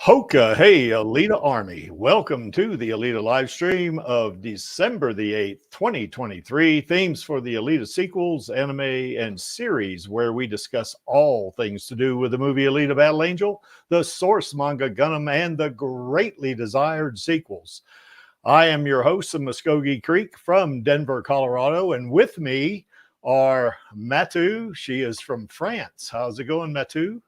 Hoka, hey, Alita Army. Welcome to the Alita Livestream of December the 8th, 2023. Themes for the Alita sequels, anime, and series, where we discuss all things to do with the movie Alita Battle Angel, the source manga Gundam, and the greatly desired sequels. I am your host of Muskogee Creek from Denver, Colorado, and with me are Matu. She is from France. How's it going, Matu?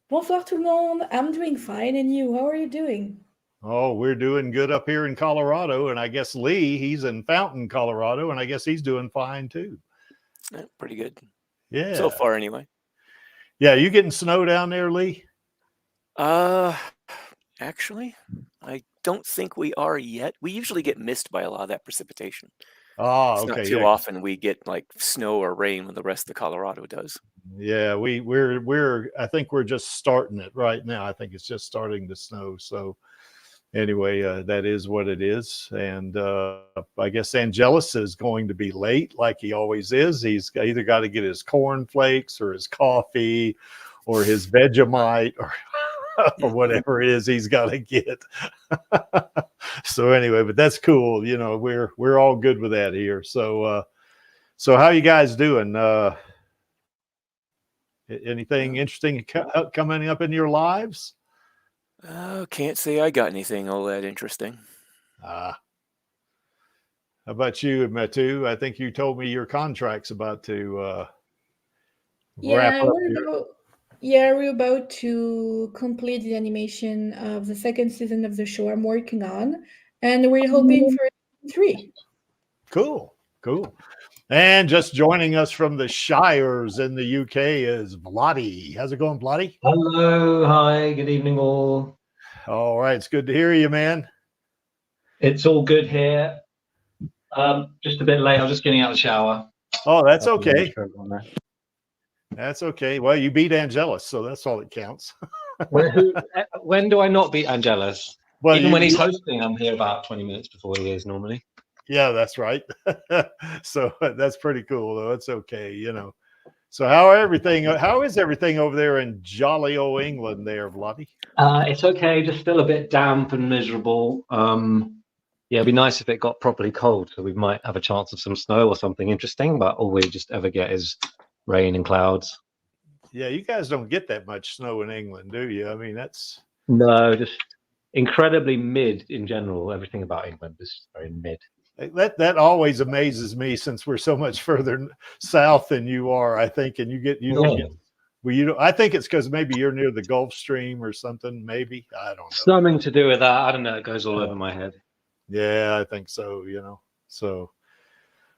Bonsoir tout le monde. I'm doing fine, and you? How are you doing? Oh, we're doing good up here in Colorado, and I guess Lee, he's in Fountain, Colorado, and I guess he's doing fine too. Yeah, pretty good. Yeah. So far, anyway. Yeah, you getting snow down there, Lee? Actually, I don't think we are yet. We usually get missed by a lot of that precipitation. Oh, It's okay. not too often we get like snow or rain when the rest of Colorado does. Yeah, we're I think we're just starting it right now. I think it's just starting to snow. So anyway, that is what it is. And I guess Angelus is going to be late like he always is. He's either got to get his cornflakes or his coffee or his Vegemite or whatever it is he's got to get. So anyway, but that's cool. You know, we're all good with that here. So how you guys doing? Anything interesting coming up in your lives? Can't say I got anything all that interesting. How about you, Matu? I think you told me your contract's about to wrap up. We're about to complete the animation of the second season of the show I'm working on, and we're hoping for 3. Cool. And just joining us from the Shires in the UK is Vladi. How's it going, Vladi? Hello, hi, good evening all. All right, it's good to hear you, man. It's all good here. Just a bit late. I was just getting out of the shower. Oh, that's okay. That's okay. Well, you beat Angelus, so that's all that counts. When do I not beat Angelus? Well, even when he's hosting, I'm here about 20 minutes before he is normally. Yeah, that's right. So that's pretty cool, though. It's okay, you know. So how is everything over there in jolly old England there, Vladi? It's okay, just still a bit damp and miserable. Yeah, it'd be nice if it got properly cold, so we might have a chance of some snow or something interesting, but all we just ever get is rain and clouds. Yeah, you guys don't get that much snow in England, do you? I mean, that's... No, just incredibly mid in general. Everything about England is very mid. That always amazes me, since we're so much further south than you are, I think, and I think it's because maybe you're near the Gulf Stream or something. Maybe, I don't know. Something to do with that. I don't know. It goes all over my head. Yeah, I think so. You know. So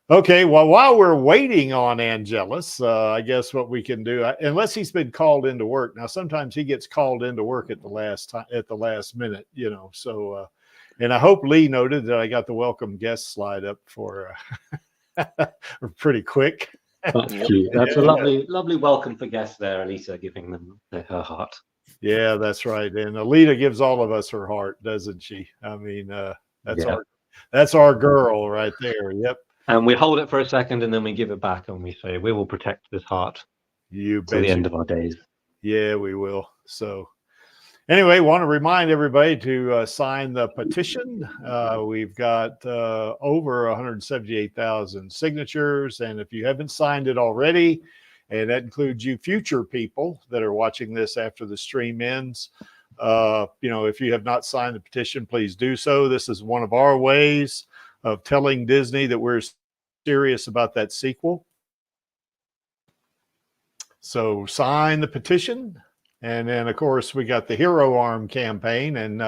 okay. Well, while we're waiting on Angelus, I guess what we can do, unless he's been called into work. Now, sometimes he gets called into work at the last minute. You know. So. And I hope Lee noted that I got the welcome guest slide up for pretty quick. That's cute. That's a lovely welcome for guests there, Alita, giving them her heart. Yeah, that's right. And Alita gives all of us her heart, doesn't she? I mean, that's our girl right there. Yep. And we hold it for a second, and then we give it back, and we say, "We will protect this heart to the end of our days." Yeah, we will. So. Anyway, want to remind everybody to sign the petition. We've got over 178,000 signatures. And if you haven't signed it already, and that includes you future people that are watching this after the stream ends, if you have not signed the petition, please do so. This is one of our ways of telling Disney that we're serious about that sequel. So sign the petition. And then, of course, we got the Hero Arm campaign, and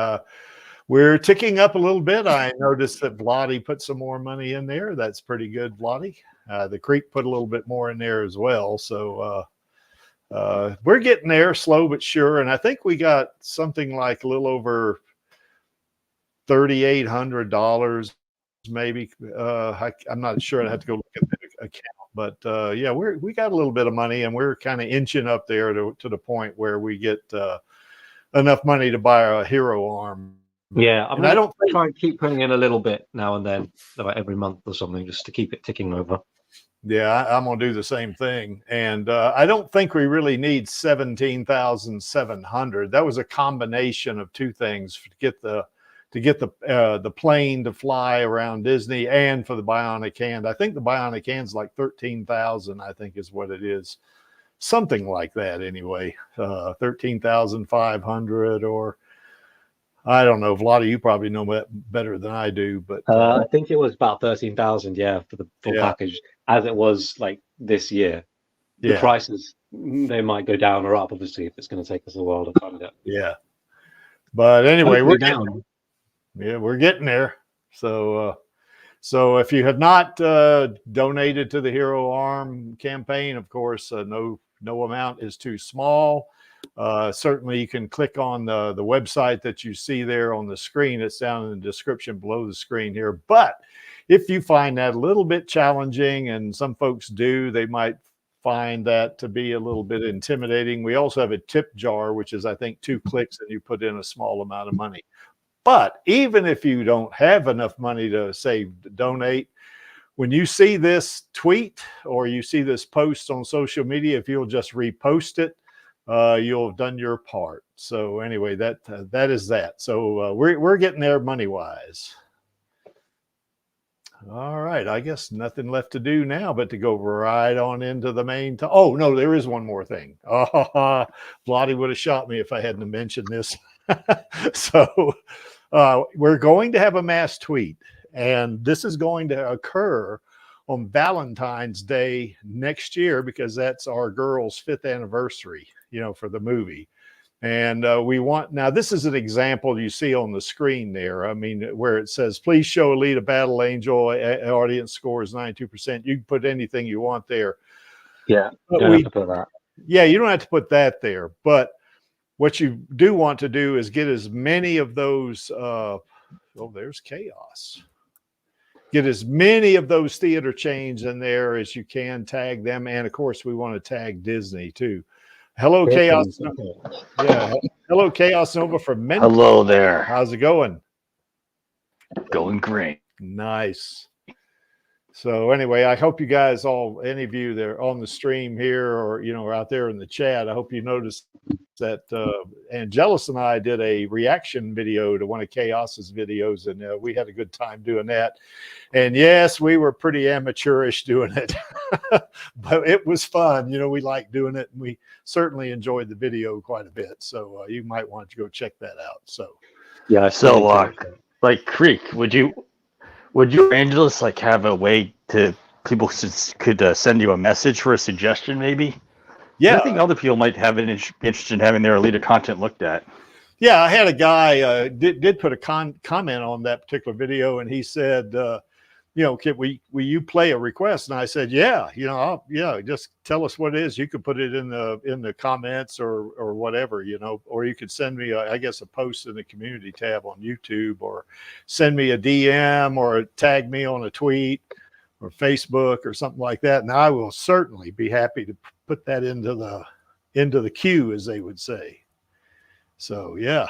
we're ticking up a little bit. I noticed that Vladi put some more money in there. That's pretty good, Vladi. The Creek put a little bit more in there as well. So we're getting there, slow but sure. And I think we got something like a little over $3,800, maybe. I'm not sure. I have to go look at the account. But yeah, we got a little bit of money, and we're kind of inching up there to the point where we get enough money to buy a Hero Arm. Yeah, I don't try and keep putting in a little bit now and then, like every month or something, just to keep it ticking over. Yeah, I'm gonna do the same thing, and I don't think we really need 17,700. That was a combination of two things to get the plane to fly around Disney and for the bionic hand. I think the bionic hand's like 13,000. I think is what it is, something like that. Anyway, 13,500 or. I don't know. Vlada, you probably know that better than I do, but I think it was about 13,000, yeah, for the full package, as it was like this year. The prices, they might go down or up, obviously, if it's going to take us a while to fund it. Yeah. But anyway, Hopefully we're getting there. So if you have not donated to the Hero Arm campaign, of course, no amount is too small. Certainly you can click on the website that you see there on the screen. It's down in the description below the screen here. But if you find that a little bit challenging, and some folks do, they might find that to be a little bit intimidating. We also have a tip jar, which is, I think, 2 clicks and you put in a small amount of money. But even if you don't have enough money to say donate, when you see this tweet or you see this post on social media, if you'll just repost it, you'll have done your part. So anyway, that is that. So we're getting there money wise. All right, I guess nothing left to do now but to go right on into the main. Oh no, there is one more thing. Oh, Vladi would have shot me if I hadn't mentioned this. So we're going to have a mass tweet, and this is going to occur on Valentine's Day next year, because that's our girl's 5th anniversary, for the movie. And we want, now this is an example you see on the screen there. I mean, where it says, please show Alita Battle Angel, audience score is 92%. You can put anything you want there. Yeah, you don't have to put that. Yeah, you don't have to put that there. But what you do want to do is get as many of those, there's Chaos. Get as many of those theater chains in there as you can, tag them. And of course, we want to tag Disney too. Hello, Chaos. Yeah. Hello, Chaos Nova from Mentor. Hello there. How's it going? Going great. Nice. So anyway, I hope you guys any of you that are on the stream here or out there in the chat, I hope you noticed that Angelus and I did a reaction video to one of Chaos's videos, and we had a good time doing that. And yes, we were pretty amateurish doing it, but it was fun. We like doing it, and we certainly enjoyed the video quite a bit. So you might want to go check that out. So yeah. So like Creek, would you Angelus have a way to people could send you a message for a suggestion maybe? Yeah, I think other people might have an interest in having their Alita content looked at. Yeah, I had a guy did put a comment on that particular video, and he said, will you play a request? And I said, yeah, just tell us what it is. You could put it in the comments or whatever, or you could send me a post in the community tab on YouTube, or send me a DM or tag me on a tweet or Facebook or something like that. And I will certainly be happy to put that into the queue, as they would say. So yeah.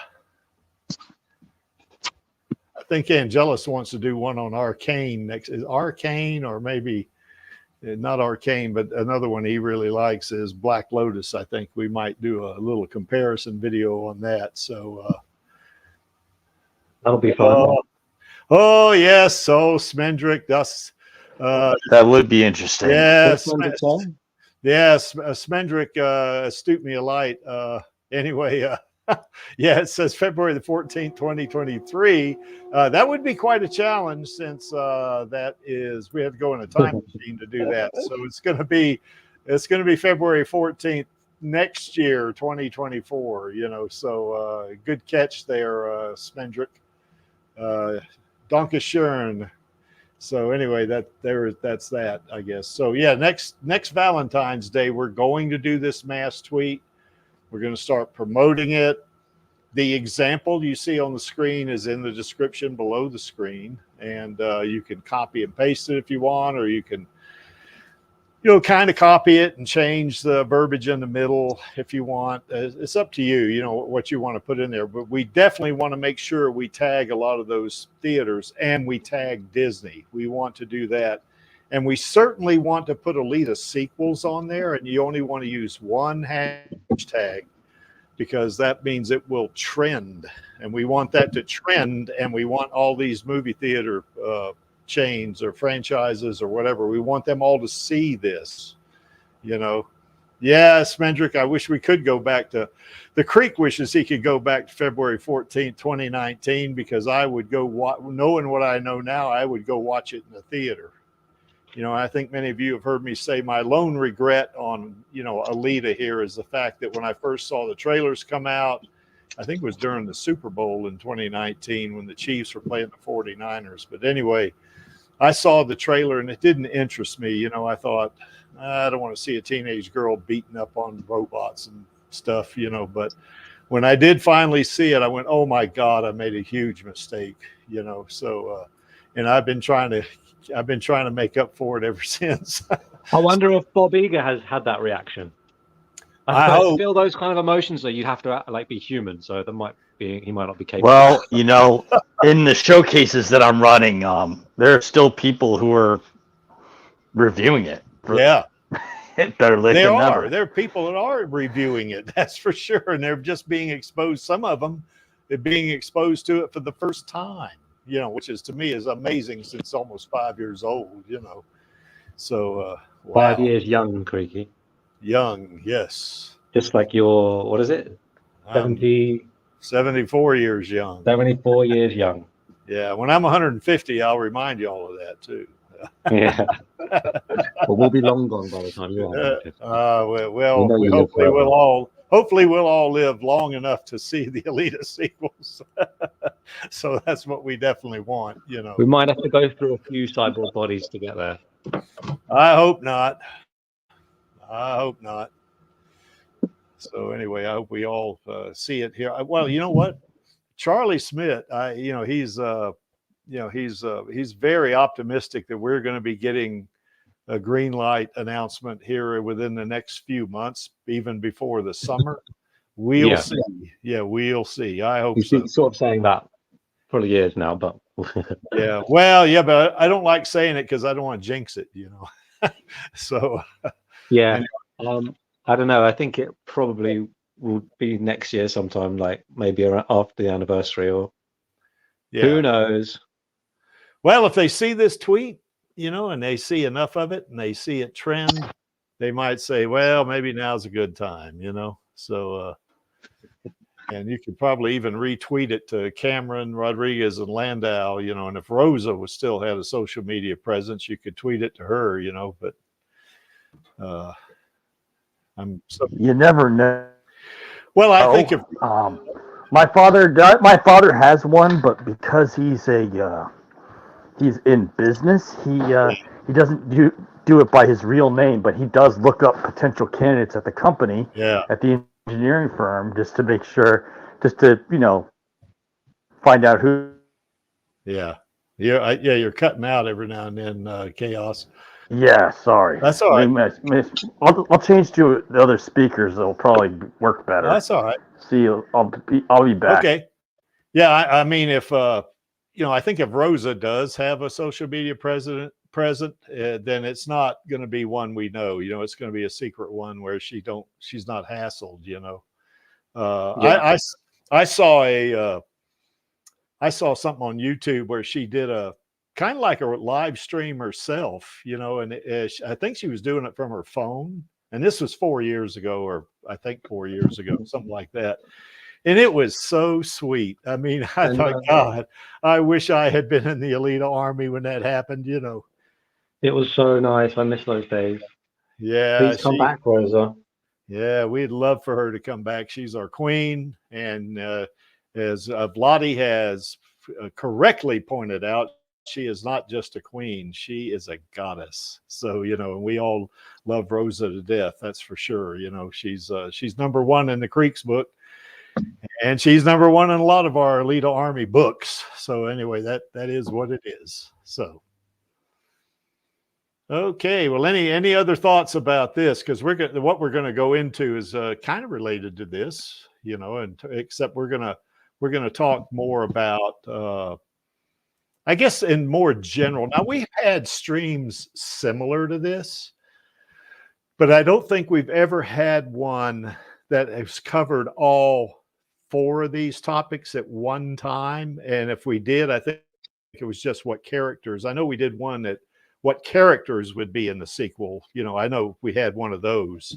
I think Angelus wants to do one on Arcane next. Is Arcane, or maybe not Arcane, but another one he really likes is Black Lotus. I think we might do a little comparison video on that. So that'll be fun. Oh yes, so Smendrick, that would be interesting. Yes, yes, Smendrick, astute me a light. Anyway. Yeah, it says February the 14th, 2023. That would be quite a challenge, since we have to go in a time machine to do that. So it's going to be February 14th next year, 2024. So good catch there, Smendrick. Dankeschön. So anyway, that's that, I guess. So yeah, next Valentine's Day, we're going to do this mass tweet. We're going to start promoting it. The example you see on the screen is in the description below the screen, and you can copy and paste it if you want, or you can, kind of copy it and change the verbiage in the middle if you want. It's up to you, what you want to put in there. But we definitely want to make sure we tag a lot of those theaters, and we tag Disney. We want to do that. And we certainly want to put Alita sequels on there, and you only want to use one hashtag because that means it will trend. And we want that to trend, and we want all these movie theater chains or franchises or whatever, we want them all to see this, you know. Yes, Mendrick, I wish we could go back to, the Creek wishes he could go back to February 14th, 2019, because I would go, knowing what I know now, I would go watch it in the theater. You know, I think many of you have heard me say my lone regret on, you know, Alita here is the fact that when I first saw the trailers come out, I think it was during the Super Bowl in 2019 when the Chiefs were playing the 49ers. But anyway, I saw the trailer and it didn't interest me. You know, I thought, I don't want to see a teenage girl beating up on robots and stuff, you know. But when I did finally see it, I went, oh my God, I made a huge mistake, you know. So, and I've been trying to make up for it ever since. I wonder if Bob Eager has had that reaction. I suppose hope. to feel those kind of emotions, though, you'd have to like be human. So there might be, he might not be capable. Well, you know, in the showcases that I'm running, there are still people who are reviewing it. Yeah, They're lit there than are. ever. There are people that are reviewing it. That's for sure, and they're just being exposed. Some of them are being exposed to it for the first time. You know, which is to me is amazing since almost 5 years old. You know, so wow. 5 years young, Creaky. Young, yes. Just like your, what is it? 74 years young. 74 years young. Yeah, when I'm 150, I'll remind you all of that too. Yeah. But we'll be long gone by the time you are. Hopefully we'll all live long enough to see the Alita sequels. So that's what we definitely want, you know. We might have to go through a few cyborg bodies to get there. I hope not. So anyway, I hope we all see it here. Well, you know what, Charlie Smith, he's very optimistic that we're going to be getting a green light announcement here within the next few months, even before the summer. We'll see. Yeah, we'll see. I hope so. He's sort of saying that for years now, but yeah. Well, yeah, but I don't like saying it because I don't want to jinx it, you know. So yeah. I don't know. I think it probably will be next year sometime, like maybe around after the anniversary, or who knows. Well, if they see this tweet, you know, and they see enough of it and they see it trend, they might say, well, maybe now's a good time, you know. So and you could probably even retweet it to Cameron, Rodriguez, and Landau, you know, and if Rosa was still had a social media presence, you could tweet it to her, you know, but you never know. Well, I think if my father has one, but because he's he's in business, he doesn't do it by his real name, but he does look up potential candidates at the company, at the engineering firm, just to make sure, just to, you know, find out who. You're cutting out every now and then, Chaos. Yeah, sorry. That's all right. I'll change to the other speakers. It'll probably work better. That's all right. See you. I'll be back. Okay. Yeah, I mean, if you know, I think if Rosa does have a social media present, then it's not going to be one we know. You know, it's going to be a secret one where she's not hassled. You know, I saw something on YouTube where she did a kind of like a live stream herself, you know, and I think she was doing it from her phone. And this was 4 years ago, or I think 4 years ago, something like that. And it was so sweet. I mean, I thought, God, I wish I had been in the Alita Army when that happened, you know. It was so nice. I miss those days. Yeah. Please come back, Rosa. Yeah, we'd love for her to come back. She's our queen. And as Vladi has correctly pointed out, she is not just a queen, she is a goddess. So, you know, and we all love Rosa to death, that's for sure. You know, she's number one in the Creeks book, and she's number one in a lot of our Alita Army books. So anyway, that is what it is. So okay, well, any other thoughts about this? Because what we're going to go into is kind of related to this, you know, and except we're gonna talk more about I guess in more general. Now we've had streams similar to this, but I don't think we've ever had one that has covered all 4 of these topics at one time. And if we did, I think it was just what characters. I know we did one that what characters would be in the sequel. You know, I know we had one of those,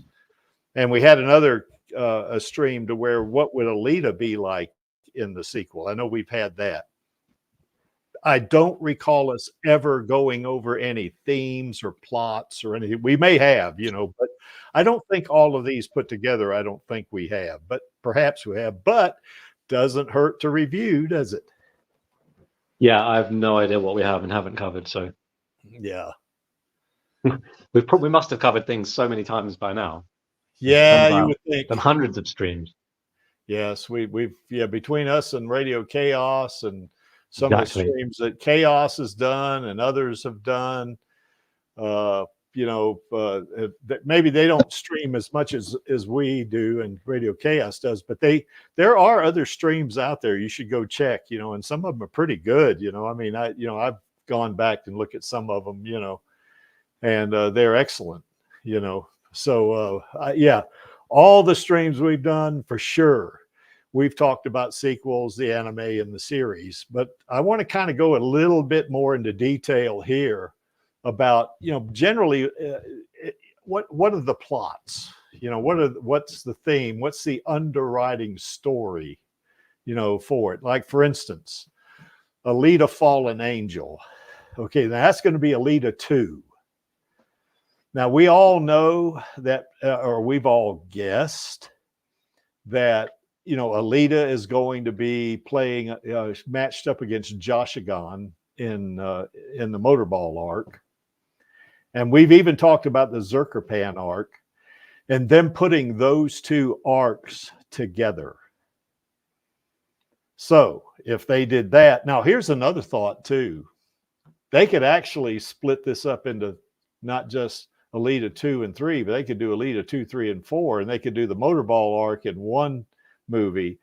and we had another a stream to where what would Alita be like in the sequel. I know we've had that. I don't recall us ever going over any themes or plots or anything. We may have, you know, but I don't think all of these put together, I don't think we have, but perhaps we have. But doesn't hurt to review, does it? Yeah, I have no idea what we have and haven't covered. So yeah, we probably must have covered things so many times by now. Yeah, you would think. Done hundreds of streams. Yes, we've between us and Radio Chaos and some Exactly. of the streams that Chaos has done and others have done, maybe they don't stream as much as we do and Radio Chaos does, but there are other streams out there you should go check, you know, and some of them are pretty good, you know. I mean, I've gone back and looked at some of them, you know, and they're excellent, you know. So all the streams we've done for sure. We've talked about sequels, the anime, and the series, but I want to kind of go a little bit more into detail here about, you know, generally what are the plots, you know, what's the theme, what's the underwriting story, you know, for it. Like, for instance, Alita Fallen Angel. Okay, now that's going to be Alita 2. Now, we all know that, or we've all guessed that, you know, Alita is going to be playing, matched up against Joshigan in the Motorball arc. And we've even talked about the Zerkerpan arc and them putting those 2 arcs together. So if they did that, now here's another thought too. They could actually split this up into not just Alita 2 and 3, but they could do Alita 2, 3, and 4, and they could do the Motorball arc in one movie,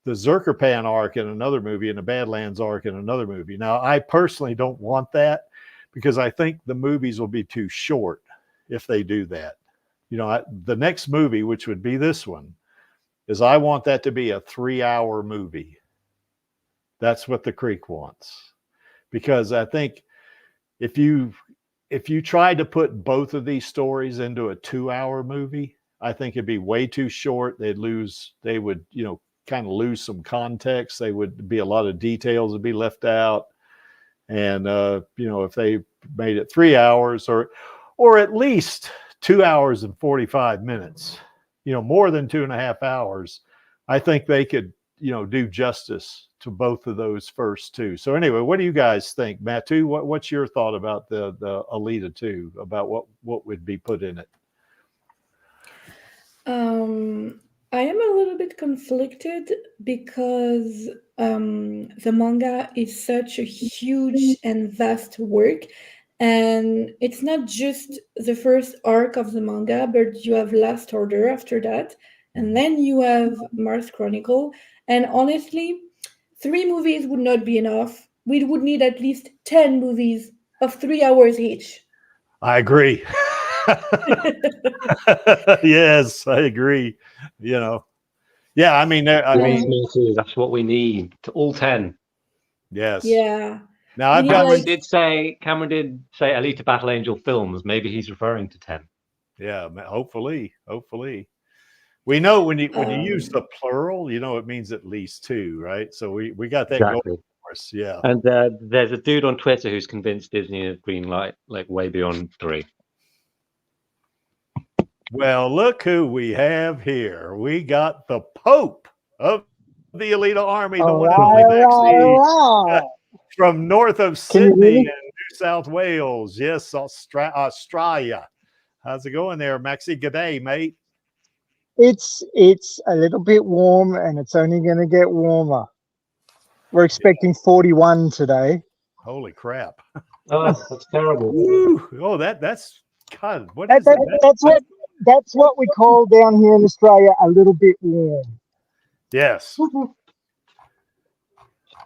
the Zerkerpan arc in another movie, and the Badlands arc in another movie. Now, I personally don't want that because I think the movies will be too short if they do that. You know, the next movie, which would be this one, is I want that to be a 3-hour movie. That's what the Creek wants. Because I think if you tried to put both of these stories into a 2-hour movie, I think it'd be way too short. They would, you know, kind of lose some context. They would be a lot of details would be left out. And, you know, if they made it 3 hours or at least 2 hours and 45 minutes, you know, more than 2.5 hours, I think they could, you know, do justice to both of those first 2. So anyway, what do you guys think, Mattu? What's your thought about the Alita 2, about what would be put in it? I am a little bit conflicted because the manga is such a huge and vast work, and it's not just the first arc of the manga, but you have Last Order after that, and then you have Mars Chronicle, and honestly, 3 movies would not be enough. We would need at least 10 movies of 3 hours each. I agree. Yes, I agree. You know, yeah. I mean, that's what we need. To all 10. Yes. Yeah. Now Cameron did say Alita Battle Angel films. Maybe he's referring to 10. Yeah, hopefully. We know when you use the plural, you know, it means at least 2, right? So we got that going for us. Yeah. And there's a dude on Twitter who's convinced Disney is green light, like way beyond 3. Well, look who we have here. We got the Pope of the Alita Army, the one and only Maxie, from north of Sydney in New South Wales. Yes, Australia. How's it going there, Maxie? Good day, mate. It's a little bit warm, and it's only going to get warmer. We're expecting 41 today. Holy crap! Oh, that's terrible. Woo. Oh, that's God. What is that? That's what we call down here in Australia a little bit warm. Yes.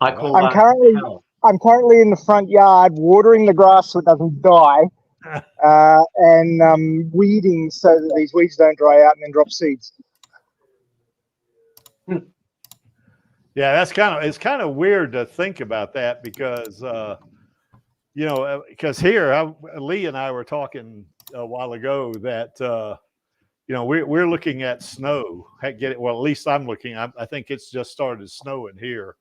I'm currently I'm currently in the front yard watering the grass so it doesn't die, and weeding so that these weeds don't dry out and then drop seeds. Yeah, it's kind of weird to think about that because because here Lee and I were talking a while ago that we're looking at snow. Well, at least I'm looking. I think it's just started snowing here,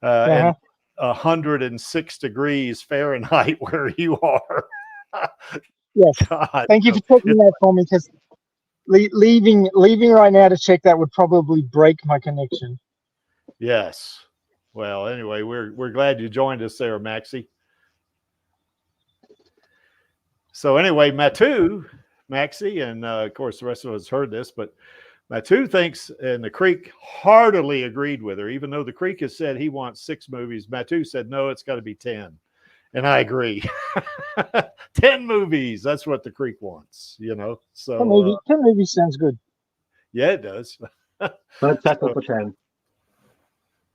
and 106 degrees Fahrenheit where you are. Yes. God, Thank you for checking that for me, because leaving right now to check that would probably break my connection. Yes. Well, anyway, we're glad you joined us there, Maxie. So anyway, Maxie, and of course the rest of us heard this, but Matu thinks, and the Creek heartily agreed with her, even though the Creek has said he wants 6 movies. Matu said, no, it's got to be 10. And I agree. 10 movies. That's what the Creek wants, So 10 movies sounds good. Yeah, it does. Let's settle for 10.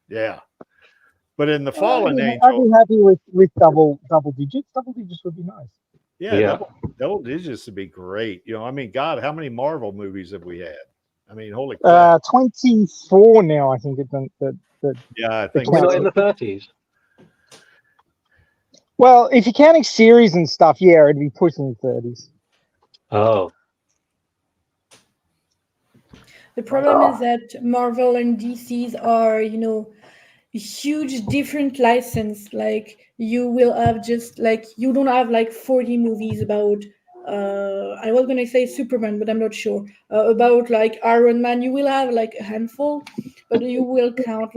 Yeah. But in the Fallen I'd Angel, be happy with double digits. Double digits would be nice. yeah. Double digits would be great. God, how many Marvel movies have we had? I mean, holy crap. 24 now, I think. Yeah, I think We're not so. in the 30s. Well, if you're counting series and stuff, yeah, it'd be pushing the 30s. Oh. The problem is that Marvel and DC's are, huge different license. Like you will have you don't have 40 movies about I was gonna say Superman, but I'm not sure. About Iron Man, you will have a handful, but you will count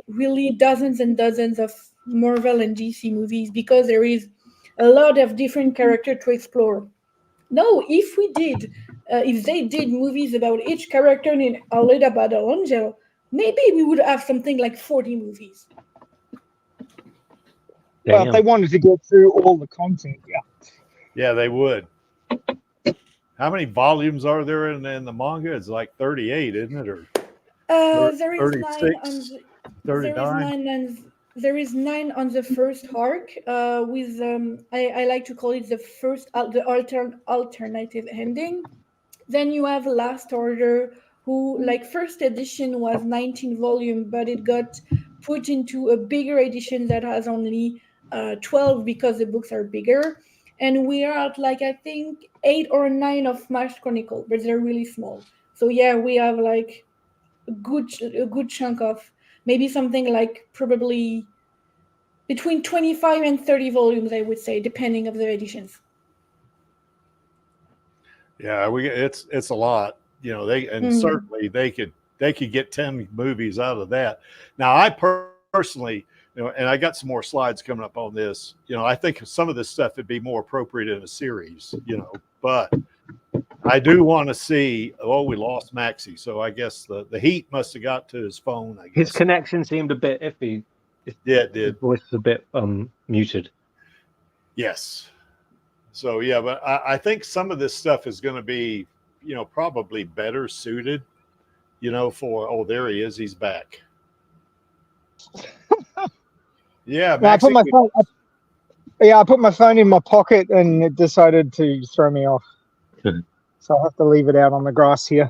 really dozens and dozens of Marvel and DC movies, because there is a lot of different characters to explore. No, if they did movies about each character in Alita Battle Angel, maybe we would have something like 40 movies. Well, if they wanted to get through all the content, yeah. Yeah, they would. How many volumes are there in the manga? It's like 38, isn't it? Or There is 36, 39? There is 9 on the first arc. With I like to call it the alternative ending. Then you have Last Order, who first edition was 19 volume, but it got put into a bigger edition that has only 12 because the books are bigger. And we are at I think 8 or 9 of Smash Chronicle, but they're really small. So yeah, we have a good chunk of maybe something probably between 25 and 30 volumes, I would say, depending of the editions. Yeah, it's a lot. Certainly they could get 10 movies out of that. Now, I personally, and I got some more slides coming up on this. I think some of this stuff would be more appropriate in a series. But I do want to see. Oh, we lost Maxie, so I guess the heat must have got to his phone. I guess His connection seemed a bit iffy. Yeah, it did. His voice was a bit muted. Yes. So yeah, but I think some of this stuff is going to be, probably better suited, for. Oh, there he is. He's back. Yeah, I put my phone in my pocket and it decided to throw me off. So I'll have to leave it out on the grass here.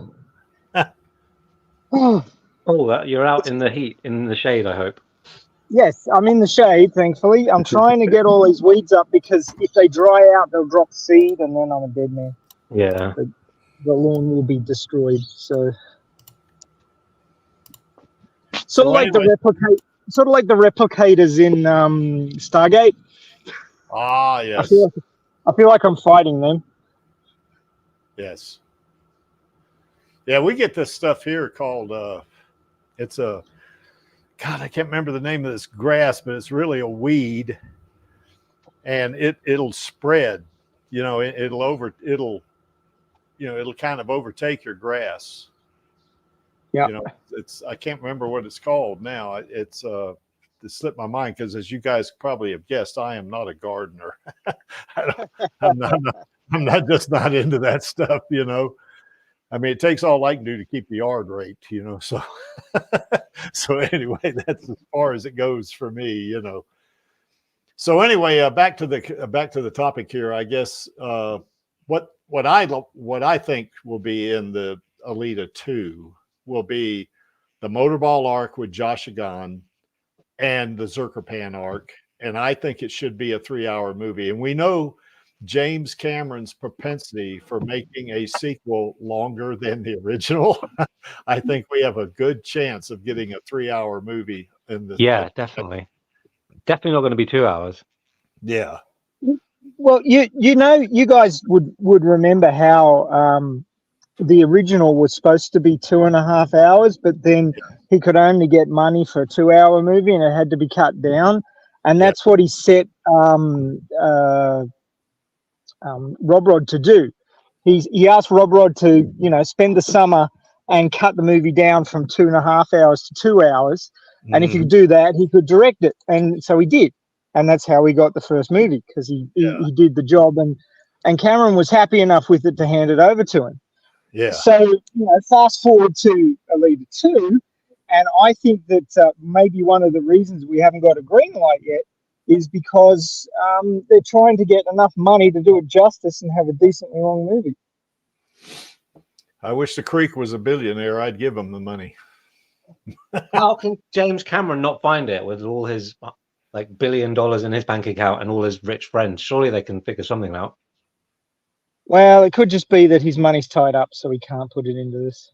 You're out in the heat, in the shade, I hope. Yes, I'm in the shade, thankfully. I'm trying to get all these weeds up, because if they dry out, they'll drop seed, and then I'm a dead man. Yeah. The lawn will be destroyed. So, sort of like the replicators in Stargate. Ah, yes. I feel like I'm fighting them. Yes. Yeah, we get this stuff here called it's a God, I can't remember the name of this grass, but it's really a weed, and it'll spread. It'll kind of overtake your grass. Yeah. I can't remember what it's called now. It slipped my mind, because as you guys probably have guessed, I am not a gardener. I'm not just not into that stuff, I mean, it takes all I can do to keep the yard raked, you know. So, so anyway, that's as far as it goes for me, you know. So anyway, back to the topic here. I guess what I think will be in the Alita 2 will be the Motorball arc with Josh Agan and the Zerkerpan arc, and I think it should be a 3-hour movie. And we know James Cameron's propensity for making a sequel longer than the original. I think we have a good chance of getting a 3-hour movie in the. Yeah, definitely. Definitely not going to be 2 hours. Yeah. Well, you know, you guys would remember how the original was supposed to be 2.5 hours, but then he could only get money for a 2-hour movie, and it had to be cut down. And that's what he set Rob Rod to do. He asked Rob Rod to, you know, spend the summer and cut the movie down from 2.5 hours to 2 hours. And if he could do that, he could direct it. And so he did. And that's how we got the first movie, because he did the job, and Cameron was happy enough with it to hand it over to him. Yeah. So, you know, fast forward to Alita 2, and I think that maybe one of the reasons we haven't got a green light yet is because they're trying to get enough money to do it justice and have a decently long movie. I wish the Creek was a billionaire. I'd give him the money. How can James Cameron not find it with all his like $1 billion in his bank account and all his rich friends? Surely they can figure something out. Well, it could just be that his money's tied up, so he can't put it into this.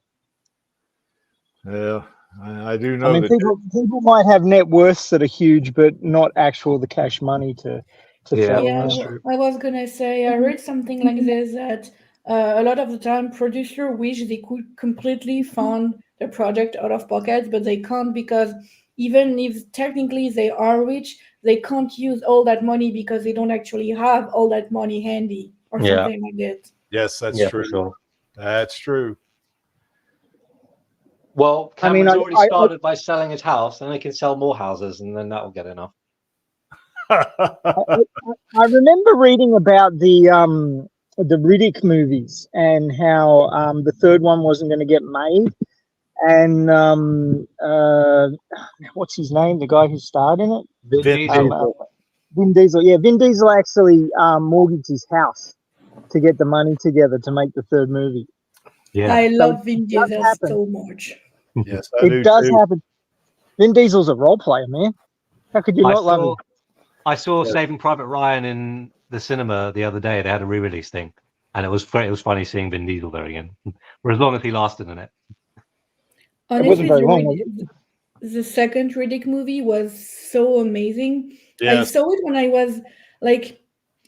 Yeah, I do know. I mean, people might have net worths that are huge, but not the cash money to Yeah, throw that's around. true. I was gonna say, I read something like this, that a lot of the time producer wish they could completely fund the project out of pocket, but they can't, because even if technically they are rich, they can't use all that money because they don't actually have all that money handy or something like that. Yes, that's For true. sure. That's true. Well, I mean, Cameron's already started by selling his house, and they can sell more houses, and then that will get enough. I remember reading about the Riddick movies and how the third one wasn't going to get made, and what's his name? The guy who starred in it, Vin Diesel. Vin Diesel. Yeah, Vin Diesel actually mortgaged his house to get the money together to make the third movie. Yeah. I love So Vin it does Diesel happen. so much. Yes, I do It does too. happen. Vin Diesel's a role player, man. How could you not love him? I saw Yeah. Saving Private Ryan in the cinema the other day. They had a re-release thing, and it was funny seeing Vin Diesel there again, for as long as he lasted in it. It wasn't very long, was the second Riddick movie was so amazing. I Yes. saw it when I was like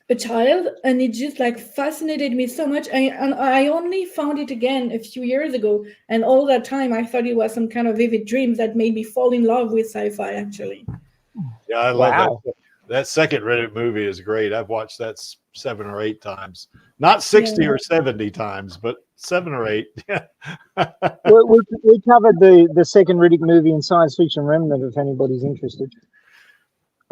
a child, and it just like fascinated me so much. And I only found it again a few years ago, and all that time I thought it was some kind of vivid dreams that made me fall in love with sci-fi, actually. Yeah, I love Wow. that. That second Reddit movie is great. I've watched that 7 or 8 times. Not 60 or 70 times, but 7 or 8. Yeah. we covered the second Riddick movie in Science Fiction Remnant, if anybody's interested.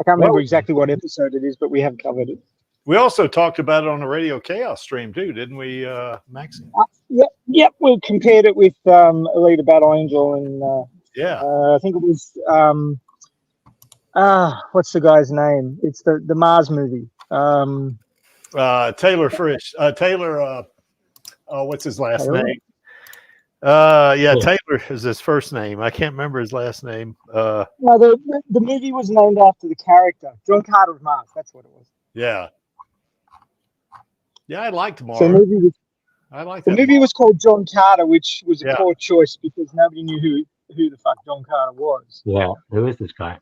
I can't remember exactly what episode it is, but we have covered it. We also talked about it on the Radio Chaos stream too, didn't we, Max? Yep. We compared it with Alita Battle Angel, and Yeah. I think it was what's the guy's name? It's the Mars movie. Taylor Frisch. Taylor. What's his last Taylor? name? Taylor is his first name. I can't remember his last name. No, the movie was named after the character, John Carter of Mars. That's what it was. Yeah. Yeah, I liked Mars. So the movie was called John Carter, which was a poor choice because nobody knew who the fuck John Carter was. Yeah, who is this guy?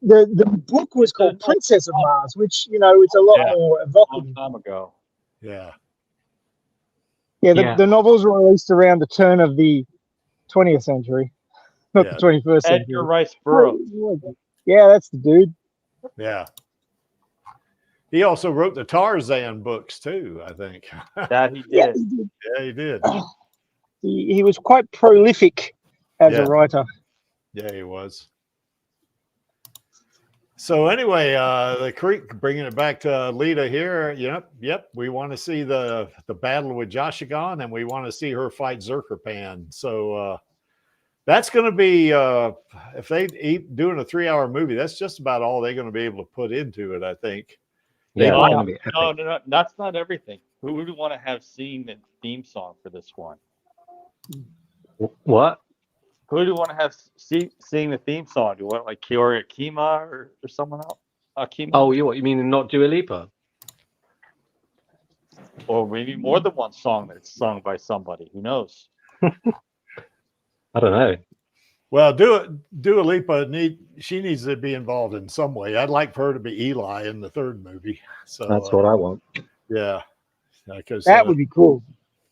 The book was called Princess of Mars, which, you know, it's a lot more evocative. Long time ago. Yeah. Yeah, the novels were released around the turn of the 20th century, not the 21st century. Edgar Rice Burroughs. Yeah, that's the dude. Yeah. He also wrote the Tarzan books too, I think. That he Yeah, did. he did. Yeah, he did. He was quite prolific as a writer. Yeah, he was. So anyway, the Creek bringing it back to Alita here. Yep. We want to see the battle with Joshigan, and we want to see her fight Zerkerpan. So that's going to be if they doing a 3-hour movie, that's just about all they're going to be able to put into it, I think. Yeah, They it's might- gonna be epic. No, that's not everything. Who would want to have seen the theme song for this one? What? Who do you want to have seeing the theme song? Do you want like Kiori Akima or someone else? Akima? Oh, you mean not Dua Lipa? Or maybe more than one song that's sung by somebody. Who knows? I don't know. Well, Dua Lipa she needs to be involved in some way. I'd like for her to be Eli in the third movie. So That's what I want. yeah, because That would be cool.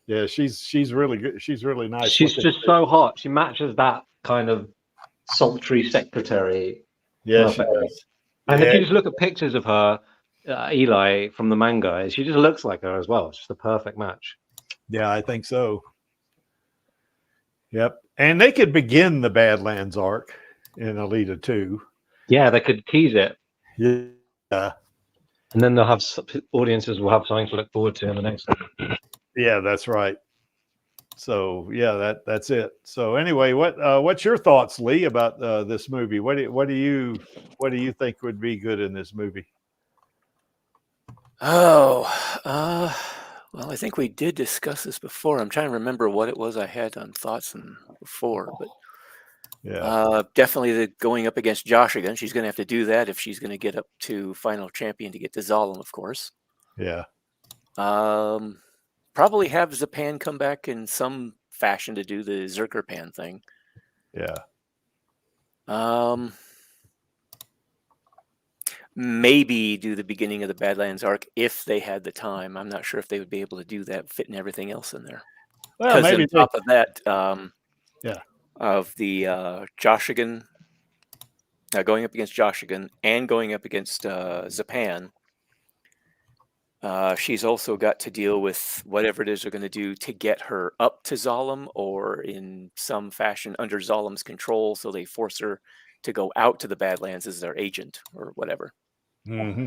yeah, she's really good. She's really nice. She's looking. just so hot. She matches that kind of sultry secretary. Yeah, she perfectly. does. And Yeah. if you just look at pictures of her, Eli from the manga, she just looks like her as well. It's just a perfect match. Yeah, I think so. Yep. And they could begin the Badlands arc in Alita 2. Yeah, they could tease it, Yeah. and then they'll have audiences will have something to look forward to in the next one. Yeah, that's right. So yeah, that's it. So anyway, what's your thoughts, Lee, about this movie? What do you think would be good in this movie? Oh, well, I think we did discuss this before. I'm trying to remember what it was I had on thoughts before, but Yeah. definitely the going up against Joshigan. She's going to have to do that if she's going to get up to final champion to get to Zalem, of course. Yeah. Probably have Zapan come back in some fashion to do the Zerkerpan thing. Yeah. Maybe do the beginning of the Badlands arc if they had the time. I'm not sure if they would be able to do that, fitting everything else in there. Well, Because maybe on top of that, yeah. of the Joshigan, going up against Joshigan and going up against Zapan, she's also got to deal with whatever it is they're going to do to get her up to Zalem or in some fashion under Zalem's control. So they force her to go out to the Badlands as their agent or whatever. Mm-hmm.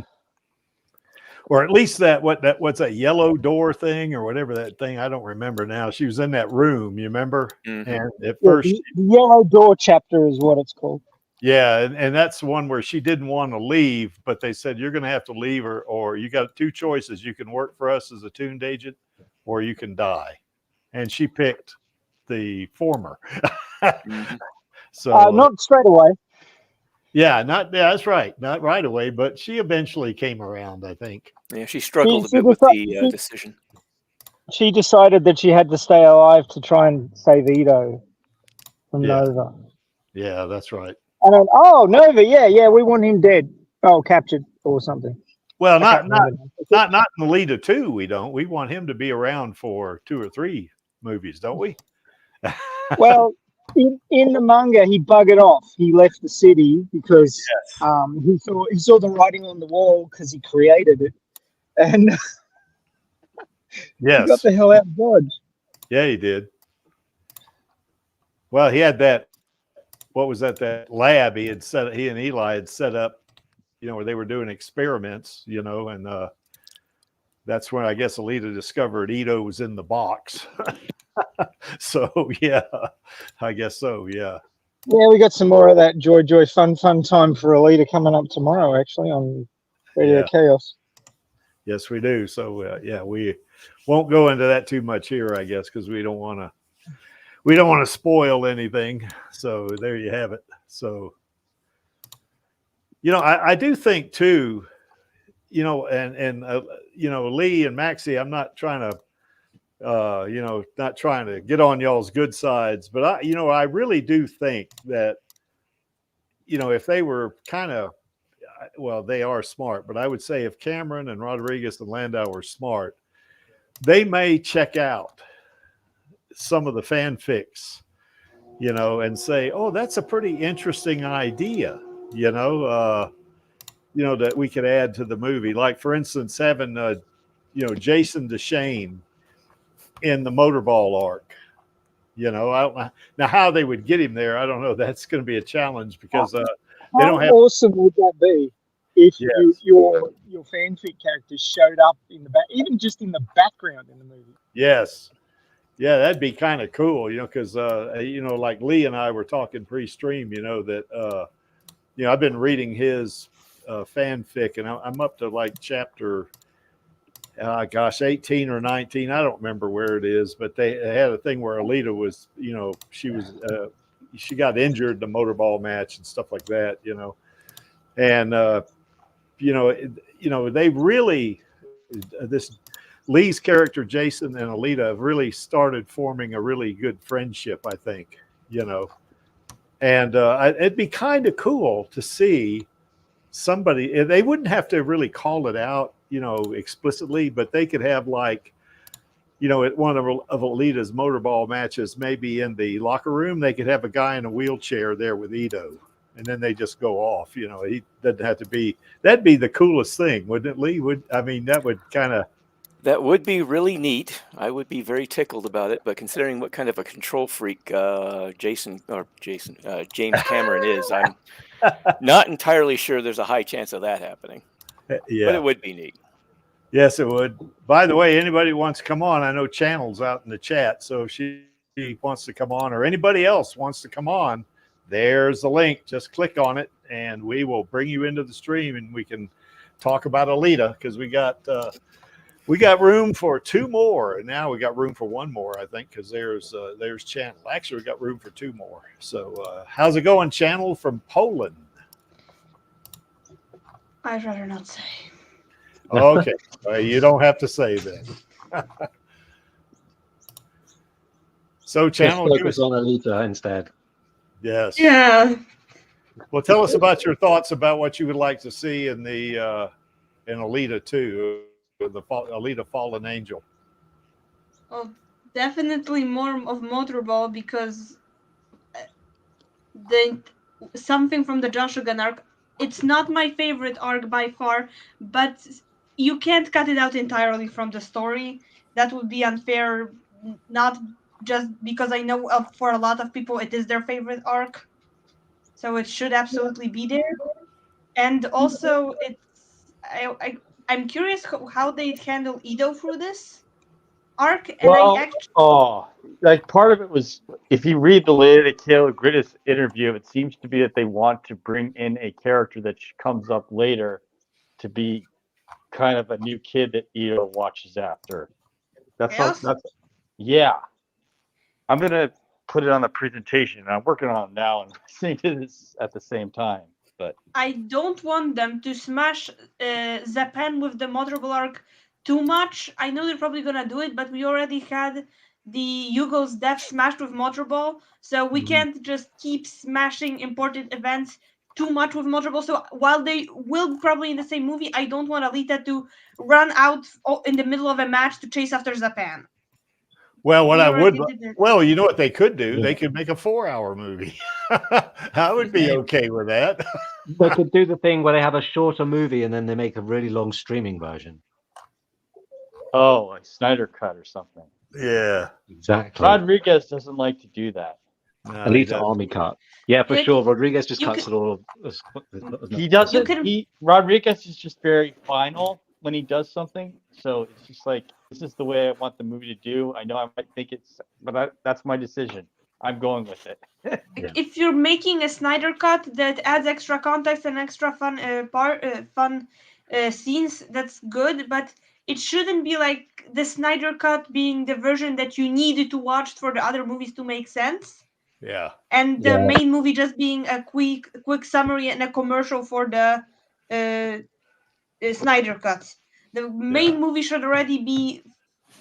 Or at least what's that yellow door thing or whatever that thing, I don't remember now. She was in that room, you remember? Mhm. And at Yeah, first, the Yellow Door chapter is what it's called. yeah, and that's one where she didn't want to leave, but they said you're going to have to leave, or you got two choices: you can work for us as a tuned agent, or you can die. And she picked the former. Mhm. So Not straight away. yeah, that's right, not right away, but she eventually came around, I think. Yeah, she struggled a She bit with decided- the decision. She decided that she had to stay alive to try and save Ito from Yeah. Nova. Yeah, that's right. And then, oh, Nova, yeah, we want him dead. Oh, captured or something. Well, I can't not remember. not in Alita 2, we don't. We want him to be around for 2 or 3 movies, don't we? Well, in the manga, he buggered off. He left the city because he saw the writing on the wall because he created it, and he got Yes. the hell out of Dodge. Yeah, he did. Well, he had that. What was that lab he and Eli had set up, where they were doing experiments, and that's when I guess Alita discovered Ito was in the box. So yeah, I guess so. Yeah. Yeah, we got some more of that joy, fun time for Alita coming up tomorrow, actually, on Radio Yeah. Chaos. Yes, we do. So yeah, we won't go into that too much here, I guess, because we don't want to spoil anything. So there you have it. So I do think too, and Lee and Maxie, I'm not trying to not trying to get on y'all's good sides, but I really do think that, if they were kind of, well, they are smart, but I would say if Cameron and Rodriguez and Landau were smart, they may check out some of the fanfics, and say, oh, that's a pretty interesting idea, that we could add to the movie. Like, for instance, having, Jason DeShane in the Motorball arc. I don't know now how they would get him there. I don't know. That's going to be a challenge because they How don't have. awesome would that be if Yes. your fanfic characters showed up in the back, even just in the background in the movie? Yes. Yeah, that'd be kind of cool, because like Lee and I were talking pre-stream, that I've been reading his fanfic, and I'm up to like chapter, 18 or 19. I don't remember where it is, but they had a thing where Alita was, she got injured in the motorball match and stuff like that, and they really this Lee's character Jason and Alita have really started forming a really good friendship, I think, and it'd be kind of cool to see somebody. They wouldn't have to really call it out, explicitly, but they could have like, at one of Alita's motorball matches, maybe in the locker room, they could have a guy in a wheelchair there with Ito, and then they just go off. He doesn't have to be. That'd be the coolest thing, wouldn't it, Lee? That would kind of. That would be really neat. I would be very tickled about it, but considering what kind of a control freak James Cameron is, I'm not entirely sure there's a high chance of that happening. Yeah. But it would be neat. Yes, it would. By the way, anybody who wants to come on, I know Channel's out in the chat, so if she wants to come on, or anybody else wants to come on, there's the link. Just click on it, and we will bring you into the stream, and we can talk about Alita, because we got room for 2 more, and now we got room for 1 more, I think, because there's Channel. Actually, we got room for 2 more. So how's it going, Channel from Poland? I'd rather not say. Okay, you don't have to say that. So, Channel, Just focus on Alita instead. Yes. Yeah. Well, tell us about your thoughts about what you would like to see in the in Alita 2, the Alita Fallen Angel. Well, definitely more of Motorball, because something from the Joshugan arc. It's not my favorite arc by far, but you can't cut it out entirely from the story. That would be unfair, not just because I know for a lot of people it is their favorite arc. So it should absolutely be there. And also, I'm curious how they'd handle Ido through this arc. And like part of it was, if you read the Lady Kill Gritus interview, it seems to be that they want to bring in a character that comes up later to be kind of a new kid that Ito watches after. That's yeah. I'm gonna put it on the presentation. I'm working on it now and listening to this at the same time. But I don't want them to smash Zapan with the Motorball arc too much. I know they're probably gonna do it, but we already had the Yugo's death smashed with Motorball, so we can't just keep smashing important events too much with Motorball. So while they will probably in the same movie, I don't want Alita to run out in the middle of a match to chase after Zapan. Well, you know what they could do? Yeah. They could make a 4-hour movie. I would be okay with that. They could do the thing where they have a shorter movie and then they make a really long streaming version. Oh, like Snyder Cut or something. Yeah, exactly. Rodriguez doesn't like to do that. No, Alita Army Cut. Yeah, for sure. Rodriguez just cuts it all. He doesn't. Rodriguez is just very final when he does something. So it's just like, this is the way I want the movie to do. I know I might think but that's my decision. I'm going with it. Yeah. If you're making a Snyder Cut that adds extra context and extra fun scenes, that's good. But it shouldn't be like the Snyder Cut being the version that you needed to watch for the other movies to make sense. Yeah. And the main movie just being a quick summary and a commercial for the Snyder Cut. The main movie should already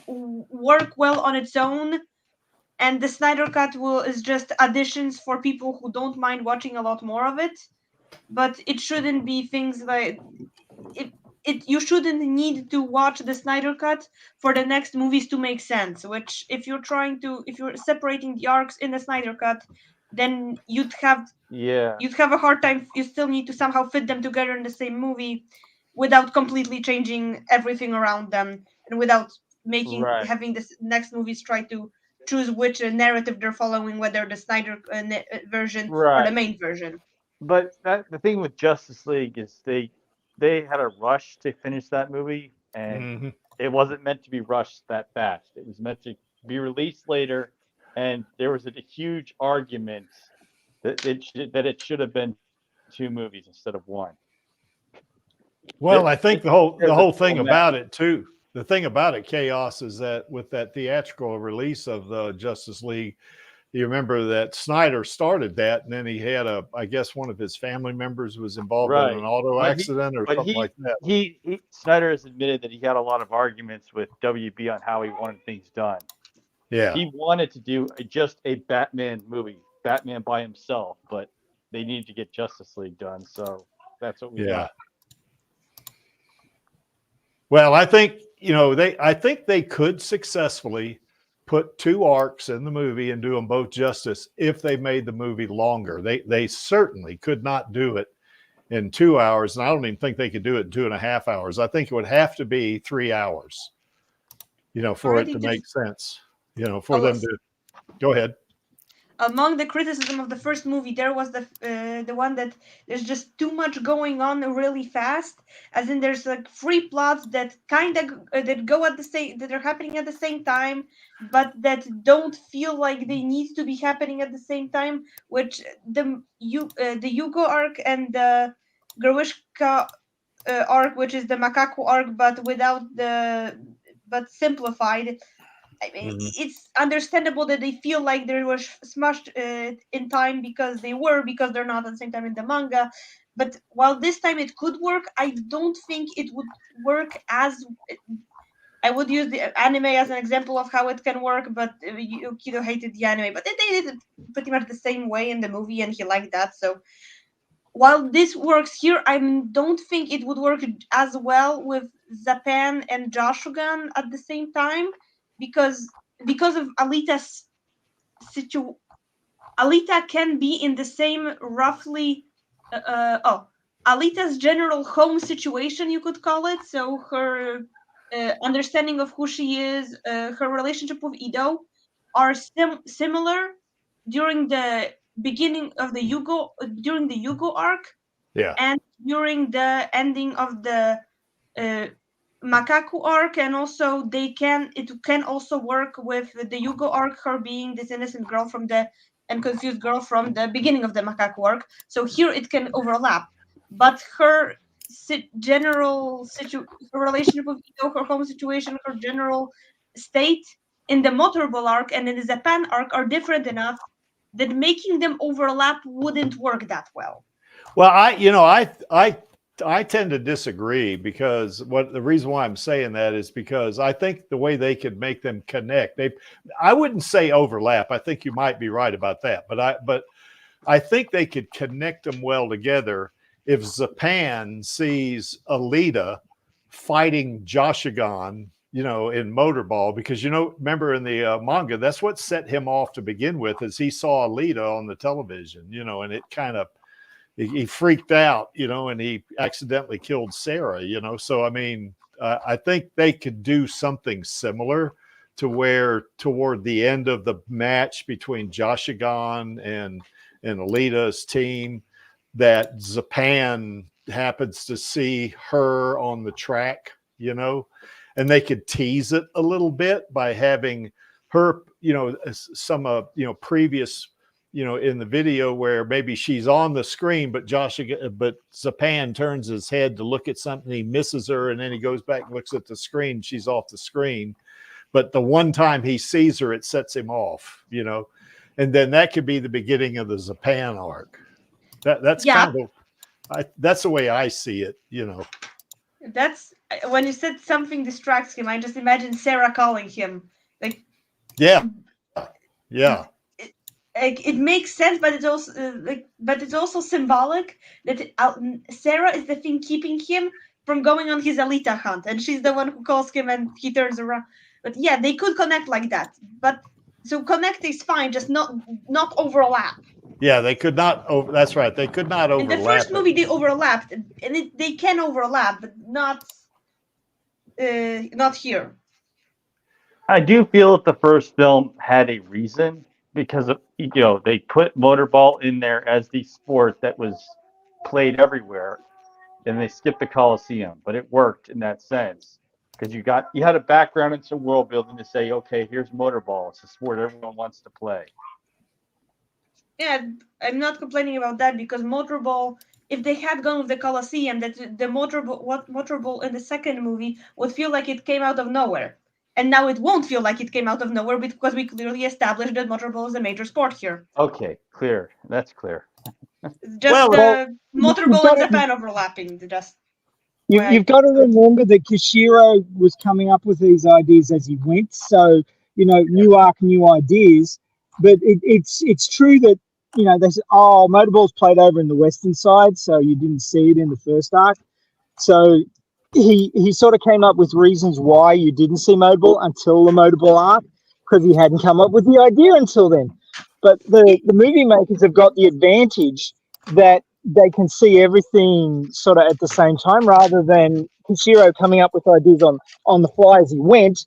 work well on its own, and the Snyder Cut is just additions for people who don't mind watching a lot more of it. But it shouldn't be things like you shouldn't need to watch the Snyder Cut for the next movies to make sense. Which, if you're separating the arcs in the Snyder Cut, then you'd have a hard time. You still need to somehow fit them together in the same movie without completely changing everything around them, and without having the next movies try to choose which narrative they're following, whether the Snyder version or the main version. But the thing with Justice League is they had a rush to finish that movie, and Mhm. it wasn't meant to be rushed that fast. It was meant to be released later, and there was a huge argument that it should have been 2 movies instead of 1. Well, I think the whole thing mess. about it too. The thing about it, Chaos, is that with that theatrical release of the Justice League, you remember that Snyder started that, and then he had I guess one of his family members was involved in an auto accident or something like that. Snyder has admitted that he had a lot of arguments with WB on how he wanted things done. Yeah. He wanted to do just a Batman movie, Batman by himself, but they needed to get Justice League done, so that's what we got. Well, I think they could successfully put 2 arcs in the movie and do them both justice if they made the movie longer. They certainly could not do it in 2 hours, and I don't even think they could do it in 2.5 hours. I think it would have to be 3 hours, for it to make sense, for them to go ahead. Among the criticism of the first movie, there was the one that there's just too much going on really fast, as in there's like 3 plots that kind of that go at the same, that are happening at the same time, but that don't feel like they need to be happening at the same time. Which the Yugo arc and the Growishka arc, which is the Macaco arc, but simplified. I mean, it's understandable that they feel like they were smushed in time because they're not at the same time in the manga. But while this time it could work, I don't think it would work as. I would use the anime as an example of how it can work, but Kido hated the anime. But they did it pretty much the same way in the movie, and he liked that. So while this works here, I don't think it would work as well with Zapan and Joshugan at the same time. Because of Alita's Alita can be in the same roughly Alita's general home situation, you could call it. So her understanding of who she is, her relationship with Ido are similar during the beginning of the Yugo arc, and during the ending of the Macaco arc, and also it can also work with the Yugo arc, her being this innocent girl and confused girl from the beginning of the Macaco arc. So here it can overlap, but her relationship with Ido, her home situation, her general state in the Motorball arc and in the Zapan arc are different enough that making them overlap wouldn't work that well. Well, I tend to disagree, because the reason why I'm saying that is because I think the way they could make them connect, I wouldn't say overlap. I think you might be right about that, but I think they could connect them well together if Zapan sees Alita fighting Joshugan, in Motorball, because remember in the manga, that's what set him off to begin with, is he saw Alita on the television, and it kind of. He freaked out, and he accidentally killed Sarah, So, I mean, I think they could do something similar to where toward the end of the match between Joshugan and Alita's team, that Zapan happens to see her on the track, and they could tease it a little bit by having her, some, previous, in the video where maybe she's on the screen, but Zapan turns his head to look at something, he misses her, and then he goes back and looks at the screen, she's off the screen. But the one time he sees her, it sets him off, and then that could be the beginning of the Zapan arc. That's kind of, that's the way I see it, That's when you said something distracts him, I just imagine Sarah calling him. Like, yeah. It makes sense, but it's also symbolic that Sarah is the thing keeping him from going on his Alita hunt, and she's the one who calls him and he turns around. But yeah, they could connect like that. But so connect is fine, just not overlap. Yeah, they could not. That's right. They could not overlap. In the first movie, they overlapped, and they can overlap, but not here. I do feel that the first film had a reason because of, they put motorball in there as the sport that was played everywhere, and they skipped the Coliseum, but it worked in that sense because you had a background and some world building to say, okay, here's motorball. It's a sport everyone wants to play. Yeah, I'm not complaining about that because motorball. If they had gone with the Coliseum, that the motorball in the second movie would feel like it came out of nowhere, and now it won't feel like it came out of nowhere because we clearly established that motorball is a major sport here. Okay, clear. That's clear. Just you've motorball got and to- Japan overlapping. Just You've got to remember that Kishiro was coming up with these ideas as he went. So, new arc, new ideas. But it's true that, they said, motorball's played over in the western side, so you didn't see it in the first arc. So he sort of came up with reasons why you didn't see motorball until the motorball arc, because he hadn't come up with the idea until then. But the movie makers have got the advantage that they can see everything sort of at the same time rather than Kishiro coming up with ideas on the fly as he went.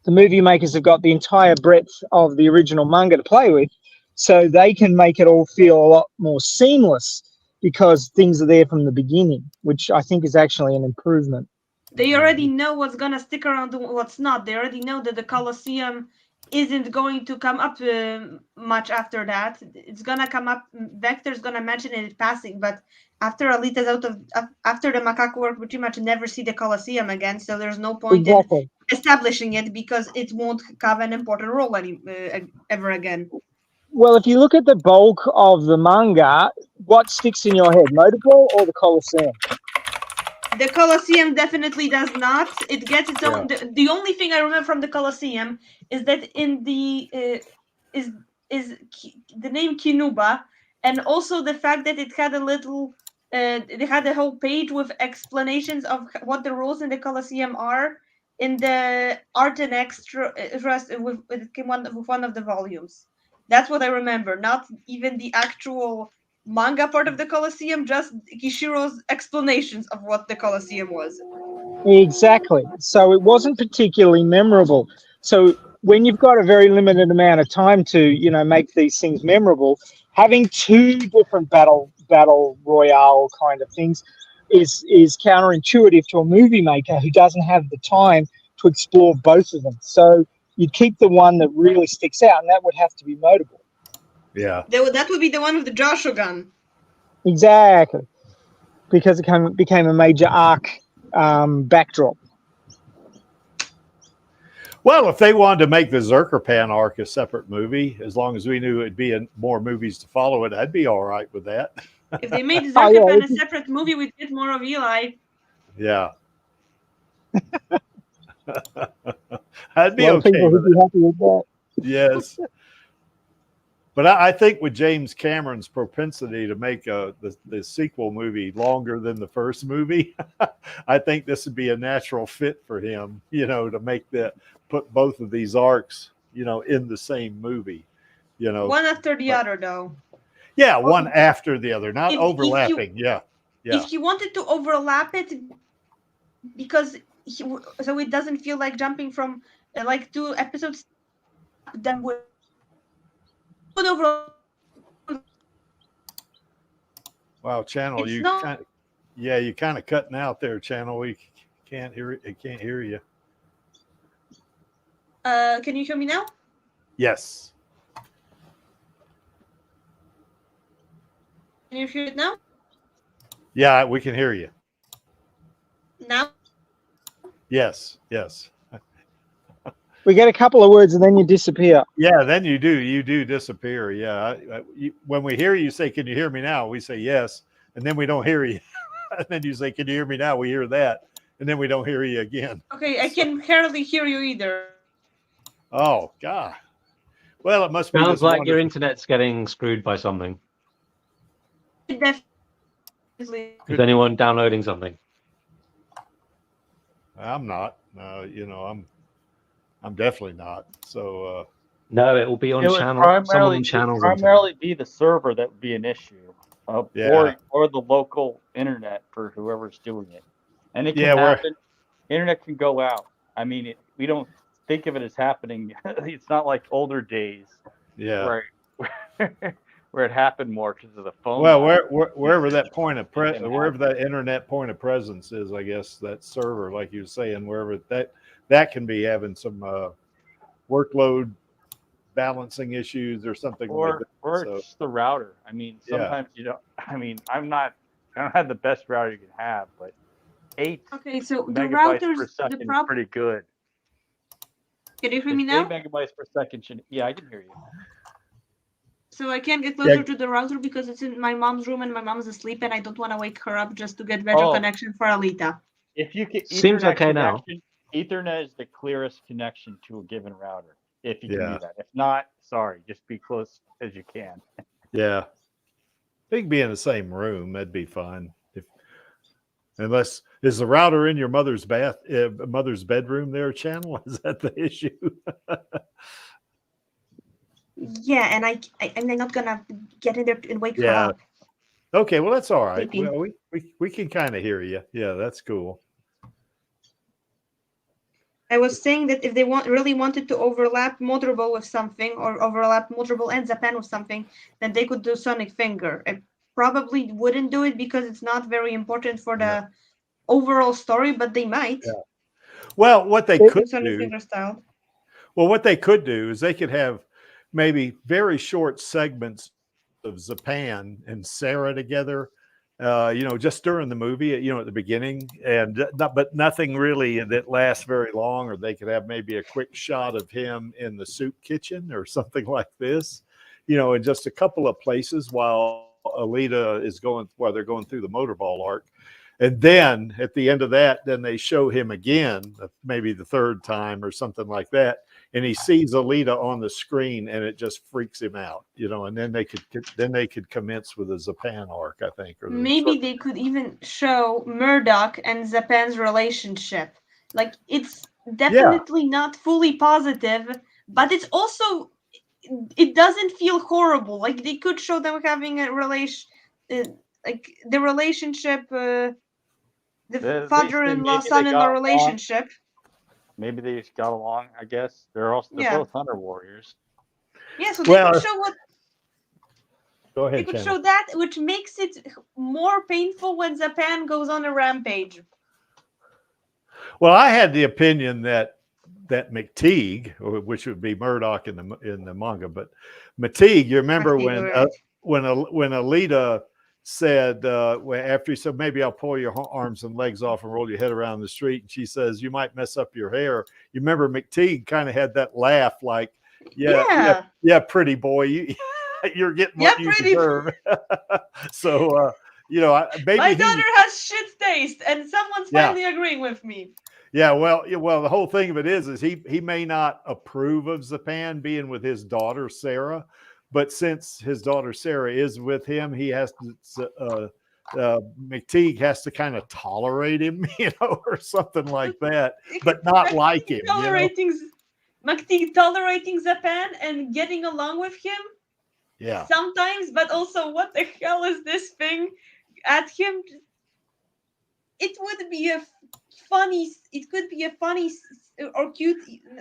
The movie makers have got the entire breadth of the original manga to play with, so they can make it all feel a lot more seamless because things are there from the beginning, which I think is actually an improvement. They already know what's gonna stick around and what's not. They already know that the Colosseum isn't going to come up much after that. It's gonna come up. Vector's gonna mention it in passing, but after Alita's after the Macaco work, we pretty much never see the Colosseum again. So there's no point in establishing it because it won't have an important role ever again. Well, if you look at the bulk of the manga, what sticks in your head, motorball or the Colosseum? The Colosseum definitely does not. It gets its own. The only thing I remember from the Colosseum is that in the is the name Kinuba, and also the fact that it had a little. They had a whole page with explanations of what the rules in the Colosseum are in the art and extra with it came with one of the volumes. That's what I remember. Not even the actual manga part of the Colosseum, just Kishiro's explanations of what the Colosseum was. Exactly. So it wasn't particularly memorable. So when you've got a very limited amount of time to, make these things memorable, having two different battle royale kind of things is counterintuitive to a movie maker who doesn't have the time to explore both of them. So you'd keep the one that really sticks out, and that would have to be motorball. Yeah. That would be the one with the Joshogun. Exactly. Because it became a major arc backdrop. Well, if they wanted to make the Zerkerpan arc a separate movie, as long as we knew it'd be more movies to follow it, I'd be all right with that. If they made Zerkerpan a separate movie, we'd get more of Eli. Yeah. I'd be okay people with would be happy with that. Yes. But I think with James Cameron's propensity to make the sequel movie longer than the first movie, I think this would be a natural fit for him, to put both of these arcs, in the same movie, One after the other, though. Yeah, one after the other, not overlapping. Yeah. If he wanted to overlap it, because so it doesn't feel like jumping from like 2 episodes, then would overlap. Wow, Channel, you kind of cutting out there, Channel. We can't hear it. I can't hear you. Can you hear me now? Yes. Can you hear it now? Yeah, we can hear you. Now? Yes. We get a couple of words and then you disappear. Yeah, then you do disappear. Yeah. When we hear you say, "Can you hear me now?" we say yes, and then we don't hear you. And then you say, "Can you hear me now?" we hear that, and then we don't hear you again. Okay, I can hardly hear you either. Oh God. Well, it must be. Sounds like your internet's getting screwed by something. Definitely. Is anyone downloading something? I'm not. I'm definitely not. So. No, it will be on channel. Someone on channels. Primarily be the server that would be an issue, or the local internet for whoever's doing it, and it can happen. Internet can go out. I mean, we don't think of it as happening. It's not like older days Yeah. where it happened more because of the phone. Well, line. wherever that point of Didn't wherever that internet point of presence is, I guess that server, like you were saying, wherever that can be having some workload balancing issues or something like that. Or So, it's the router. I mean, Yeah. sometimes you don't. I mean, I don't have the best router you can have, but 8 Okay, so the megabytes routers, per the second is problem. pretty good. Can you hear If me 8 now? megabytes per second should. Yeah, I can hear you. So I can't get closer to the router because it's in my mom's room and my mom's asleep and I don't want to wake her up just to get better Oh. connection for Alita. If you can, Seems Ethernet okay now. connection, Ethernet is the clearest connection to a given router. If you can Yeah. do that. If not, sorry, just be close as you can. yeah, they can be in the same room. That'd be fine. Unless is the router in your mother's bedroom there, Channel? Is that the issue? Yeah, and I'm not gonna get in there and wake her Yeah. up. Okay, well that's all right. Sleeping. Well, we can kind of hear you. Yeah, that's cool. I was saying that if they really wanted to overlap Motorball with something or overlap Motorball and Zapan with something, then they could do Sonic Finger. I probably wouldn't do it because it's not very important for the overall story, but they might. Yeah. Well, what they Do could Sonic do. Finger style. Well, what they could do is they could have maybe very short segments of Zapan and Sarah together, just during the movie, at the beginning, and but nothing really that lasts very long. Or they could have maybe a quick shot of him in the soup kitchen or something like this, in just a couple of places while they're going through the motorball arc. And then at the end of that, then they show him again, maybe the third time or something like that. And he sees Alita on the screen and it just freaks him out, and then they could commence with a Zapan arc, I think. Or Maybe they could even show Murdoch and Zapan's relationship. Like, it's definitely not fully positive, but it's also, it doesn't feel horrible. Like, they could show them having a like the relationship, the father-in-law, son-in-law relationship. Maybe they just got along, I guess. They're both hunter warriors. Yeah, so they could show Go ahead, they could show that, which makes it more painful when Zapan goes on a rampage. Well, I had the opinion that McTeague, which would be Murdoch in the manga, but McTeague, you remember when Alita said, after he said, maybe I'll pull your arms and legs off and roll your head around the street. And she says, you might mess up your hair. You remember McTeague kind of had that laugh like, yeah, pretty boy. You're getting what you deserve. So, maybe my daughter has shit taste and someone's finally agreeing with me. Yeah, well, the whole thing of it is he may not approve of Zapan being with his daughter, Sarah. But since his daughter Sarah is with him, he has to McTeague has to kind of tolerate him, or something like that, but not like him. McTeague tolerating Zapan and getting along with him. Yeah. Sometimes, but also, what the hell is this thing at him? It would be a funny. It could be a funny or cute,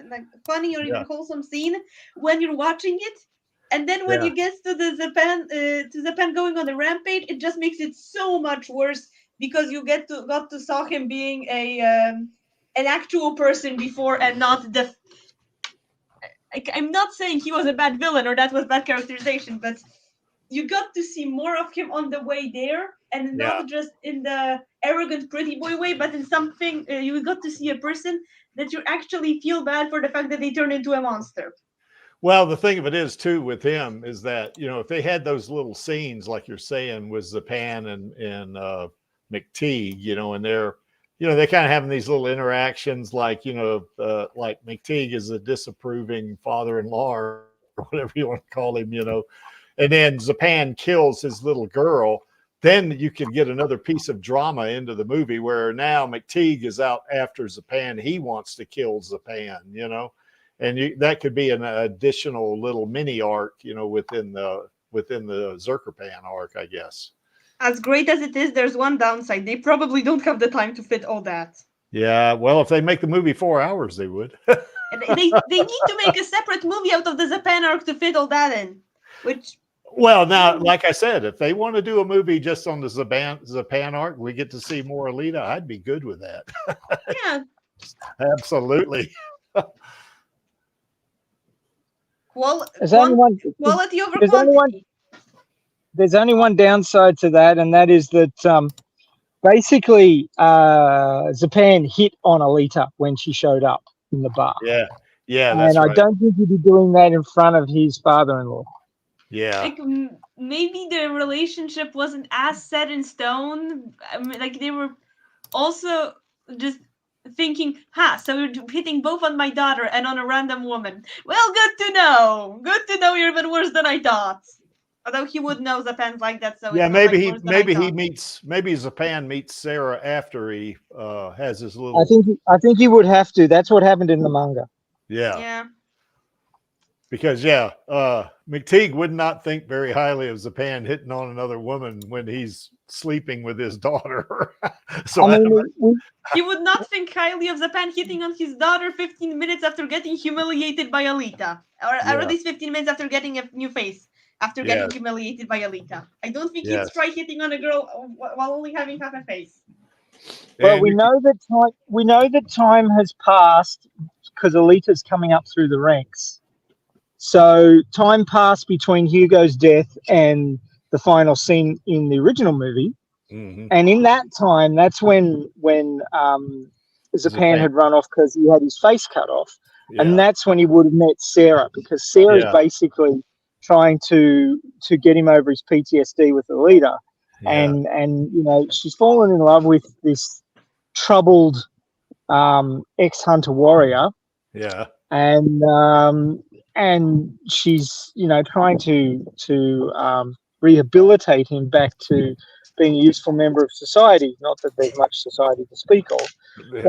like funny or even wholesome scene when you're watching it. And then when you get to the Zapan going on the rampage, it just makes it so much worse because you got to saw him being an actual person before and not the. I'm not saying he was a bad villain or that was bad characterization, but you got to see more of him on the way there, and not just in the arrogant pretty boy way, but in something you got to see a person that you actually feel bad for the fact that they turned into a monster. Well, the thing of it is too with him is that, if they had those little scenes like you're saying with Zapan and McTeague, and they're, they kind of having these little interactions like, like McTeague is a disapproving father-in-law or whatever you want to call him, and then Zapan kills his little girl. Then you can get another piece of drama into the movie where now McTeague is out after Zapan. He wants to kill Zapan, and that could be an additional little mini arc, within the Zerkerpan arc, I guess. As great as it is, there's one downside. They probably don't have the time to fit all that. Yeah, well, if they make the movie 4 hours, they would. And they need to make a separate movie out of the Japan arc to fit all that in. Which, Well, now, like I said, if they want to do a movie just on the Japan arc, we get to see more Alita. I'd be good with that. yeah. Absolutely. Quality over there's only quantity. There's only one downside to that, and that is that basically Japan hit on Alita when she showed up in the bar. Yeah, that's and I right. don't think he'd be doing that in front of his father-in-law. Yeah, Like maybe the relationship wasn't as set in stone. I mean, like they were also just thinking, so you're hitting both on my daughter and on a random woman. Well, good to know. Good to know you're even worse than I thought. Although he would know Japan's like that, so yeah. it's Maybe not like he maybe Japan meets Sarah after he has his little. I think he would have to. That's what happened in the manga. Yeah. Because McTeague would not think very highly of Japan hitting on another woman when he's sleeping with his daughter. So he would not think highly of Japan hitting on his daughter 15 minutes after getting humiliated by Alita, or at least 15 minutes after getting a new face. After getting humiliated by Alita, I don't think he'd try hitting on a girl while only having half a face. Well, we know that time has passed because Alita's coming up through the ranks. So time passed between Hugo's death and the final scene in the original movie, and in that time, that's when Japan had run off because he had his face cut off, and that's when he would have met Sarah, because Sarah's basically trying to get him over his PTSD with Alita, and she's fallen in love with this troubled ex-hunter warrior, and she's trying to rehabilitate him back to being a useful member of society. Not that there's much society to speak of, but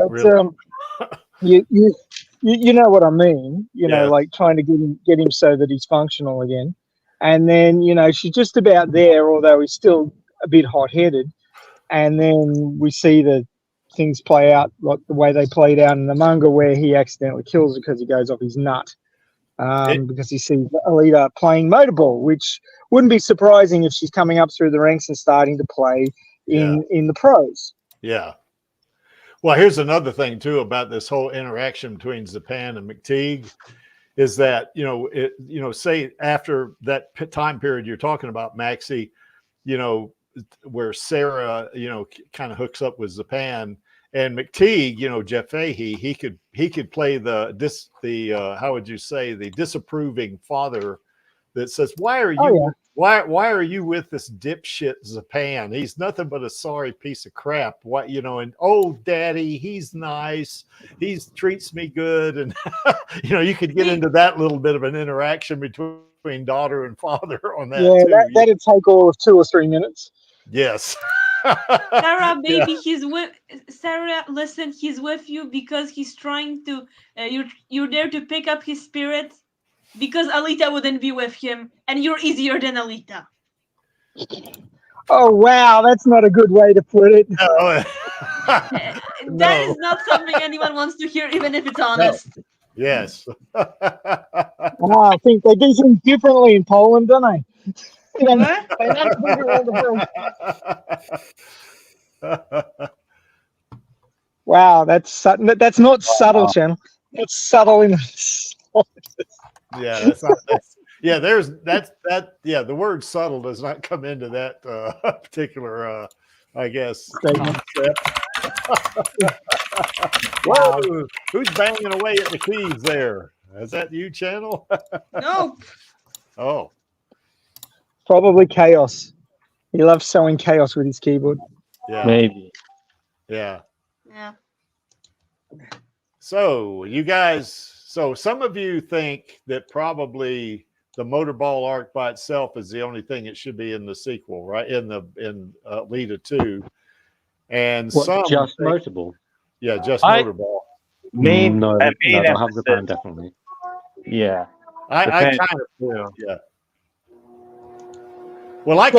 you know what I mean. Like trying to get him so that he's functional again. And then she's just about there, although he's still a bit hot-headed. And then we see the things play out like the way they played out in the manga, where he accidentally kills her because he goes off his nut. Because he sees Alita playing motorball, which wouldn't be surprising if she's coming up through the ranks and starting to play in the pros. Yeah. Well, here's another thing too about this whole interaction between Japan and McTeague, is that say after that time period you're talking about, Maxie, where Sarah kind of hooks up with Japan. And McTeague, Jeff Fahey, he could play the how would you say, the disapproving father that says, why are you with this dipshit Japan? He's nothing but a sorry piece of crap. What and daddy, he's nice, he treats me good, and you could get into that little bit of an interaction between daughter and father on that. Yeah, that'd take all of 2 or 3 minutes. Yes. Sarah, baby, he's with Sarah. Listen, he's with you because he's trying to. You're there to pick up his spirit, because Alita wouldn't be with him, and you're easier than Alita. Oh wow, that's not a good way to put it. No. That is not something anyone wants to hear, even if it's honest. No. Yes. I think they do things differently in Poland, don't they? Wow, that's not subtle, channel. It's subtle in. Yeah, the word subtle does not come into that particular I guess concept. Whoa, who's banging away at the keys there? Is that you, channel? Nope. Oh. Probably Chaos. He loves sowing chaos with his keyboard. Yeah. Maybe. Yeah. Yeah. So you guys, some of you think that probably the motorball arc by itself is the only thing it should be in the sequel, right? In Alita 2. And some just motorball. Yeah, just motorball. No, they'll have the band definitely. Yeah. I kind of yeah. Well, as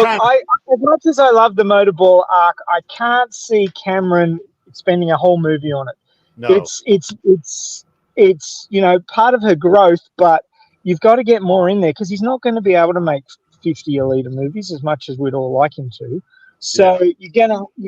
much as I love the motorball arc, I can't see Cameron spending a whole movie on it. No. It's part of her growth, but you've got to get more in there because he's not going to be able to make 50 Alita movies as much as we'd all like him to. So you're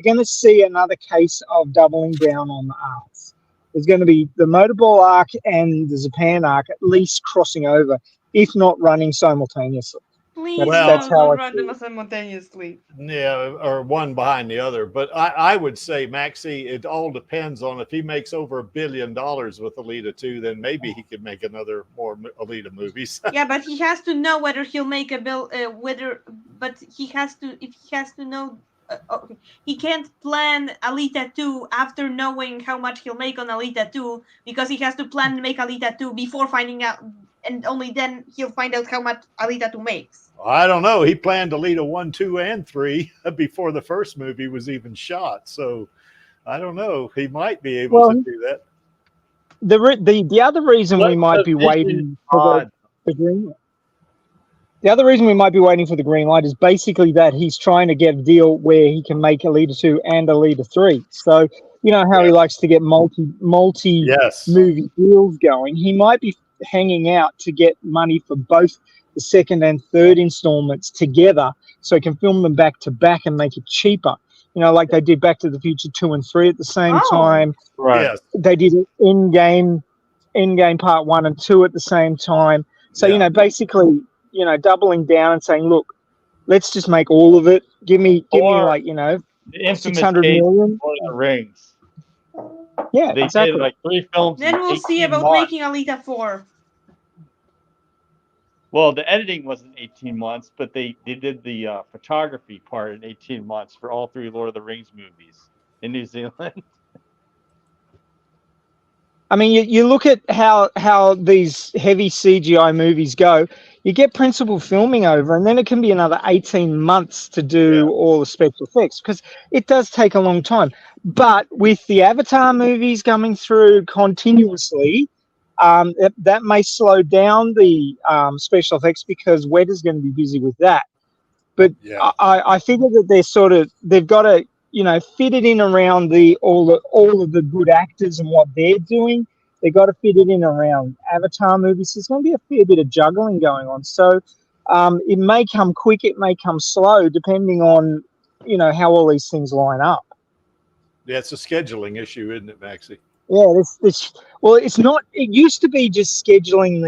gonna see another case of doubling down on the arcs. There's going to be the Motorball arc and the Japan arc at least crossing over, if not running simultaneously. Please That's how don't I run feel. them simultaneously. Yeah, or one behind the other. But I would say, Maxie, it all depends on if he makes over $1 billion with Alita 2, then maybe he could make more Alita movies. Yeah, but he has to know whether he'll make a bill. But he has to. If he has to know, he can't plan Alita 2 after knowing how much he'll make on Alita 2 because he has to plan to make Alita 2 before finding out, and only then he'll find out how much Alita 2 makes. I don't know. He planned Alita 1, 2, and 3 before the first movie was even shot. So I don't know. He might be able to do that. The other reason we might be waiting for the green light. The other reason we might be waiting for the green light is basically that he's trying to get a deal where he can make Alita 2 and Alita 3. So you know how he likes to get multi movie deals going. He might be hanging out to get money for both the second and third installments together, so he can film them back to back and make it cheaper. You know, like they did Back to the Future 2 and 3 at the same time. Right. Yes. They did Endgame Part 1 and 2 at the same time. So basically, doubling down and saying, look, let's just make all of it. Give me like, the infamous 600 million. Lord of the Rings. Yeah, They exactly. did like 3 films. Then we'll see about making Alita 4. Well, the editing wasn't 18 months, but they did the photography part in 18 months for all 3 Lord of the Rings movies in New Zealand. I mean, you look at how these heavy CGI movies go. You get principal filming over, and then it can be another 18 months to do all the special effects because it does take a long time. But with the Avatar movies coming through continuously, that may slow down the special effects because Weta's going to be busy with that. But I figure that they've got to fit it in around all of the good actors and what they're doing. They've got to fit it in around Avatar movies. There's going to be a fair bit of juggling going on. So it may come quick, it may come slow, depending on how all these things line up. Yeah, it's a scheduling issue, isn't it, Maxie? Yeah, it's not. It used to be just scheduling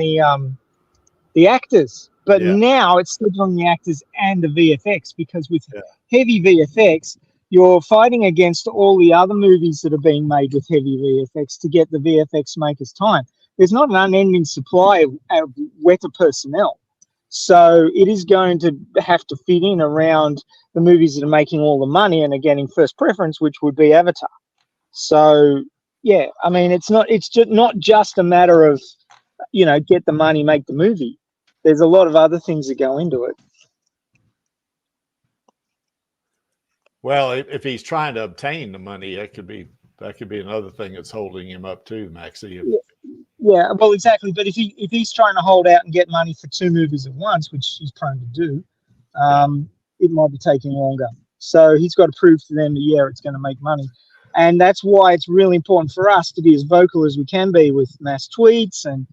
the actors, but now it's scheduling the actors and the VFX because with heavy VFX, you're fighting against all the other movies that are being made with heavy VFX to get the VFX makers time. There's not an unending supply of Weta personnel, so it is going to have to fit in around the movies that are making all the money and are getting first preference, which would be Avatar. So. Yeah, I mean, it's just not just a matter of, get the money, make the movie. There's a lot of other things that go into it. Well, if he's trying to obtain the money, that could be another thing that's holding him up too, Maxie. Yeah, well, exactly. But if he's trying to hold out and get money for 2 movies at once, which he's prone to do, it might be taking longer. So he's got to prove to them that it's going to make money. And that's why it's really important for us to be as vocal as we can be with mass tweets and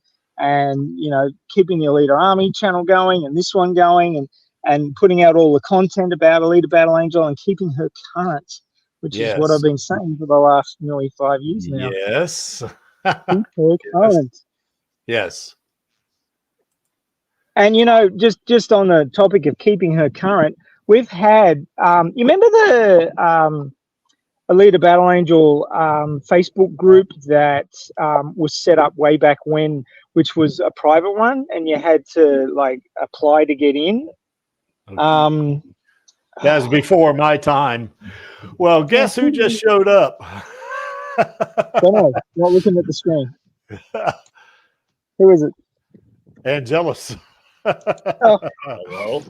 keeping the Alita Army channel going and this one going and putting out all the content about Alita Battle Angel and keeping her current, which is what I've been saying for the last nearly 5 years now. Yes. Keep her current. Yes. And, just on the topic of keeping her current, we've had, you remember the Alita Battle Angel Facebook group that was set up way back when, which was a private one, and you had to apply to get in. That was before my time. Well, guess who just showed up? Don't know. Not looking at the screen. Who is it? Angelus. Oh. Well.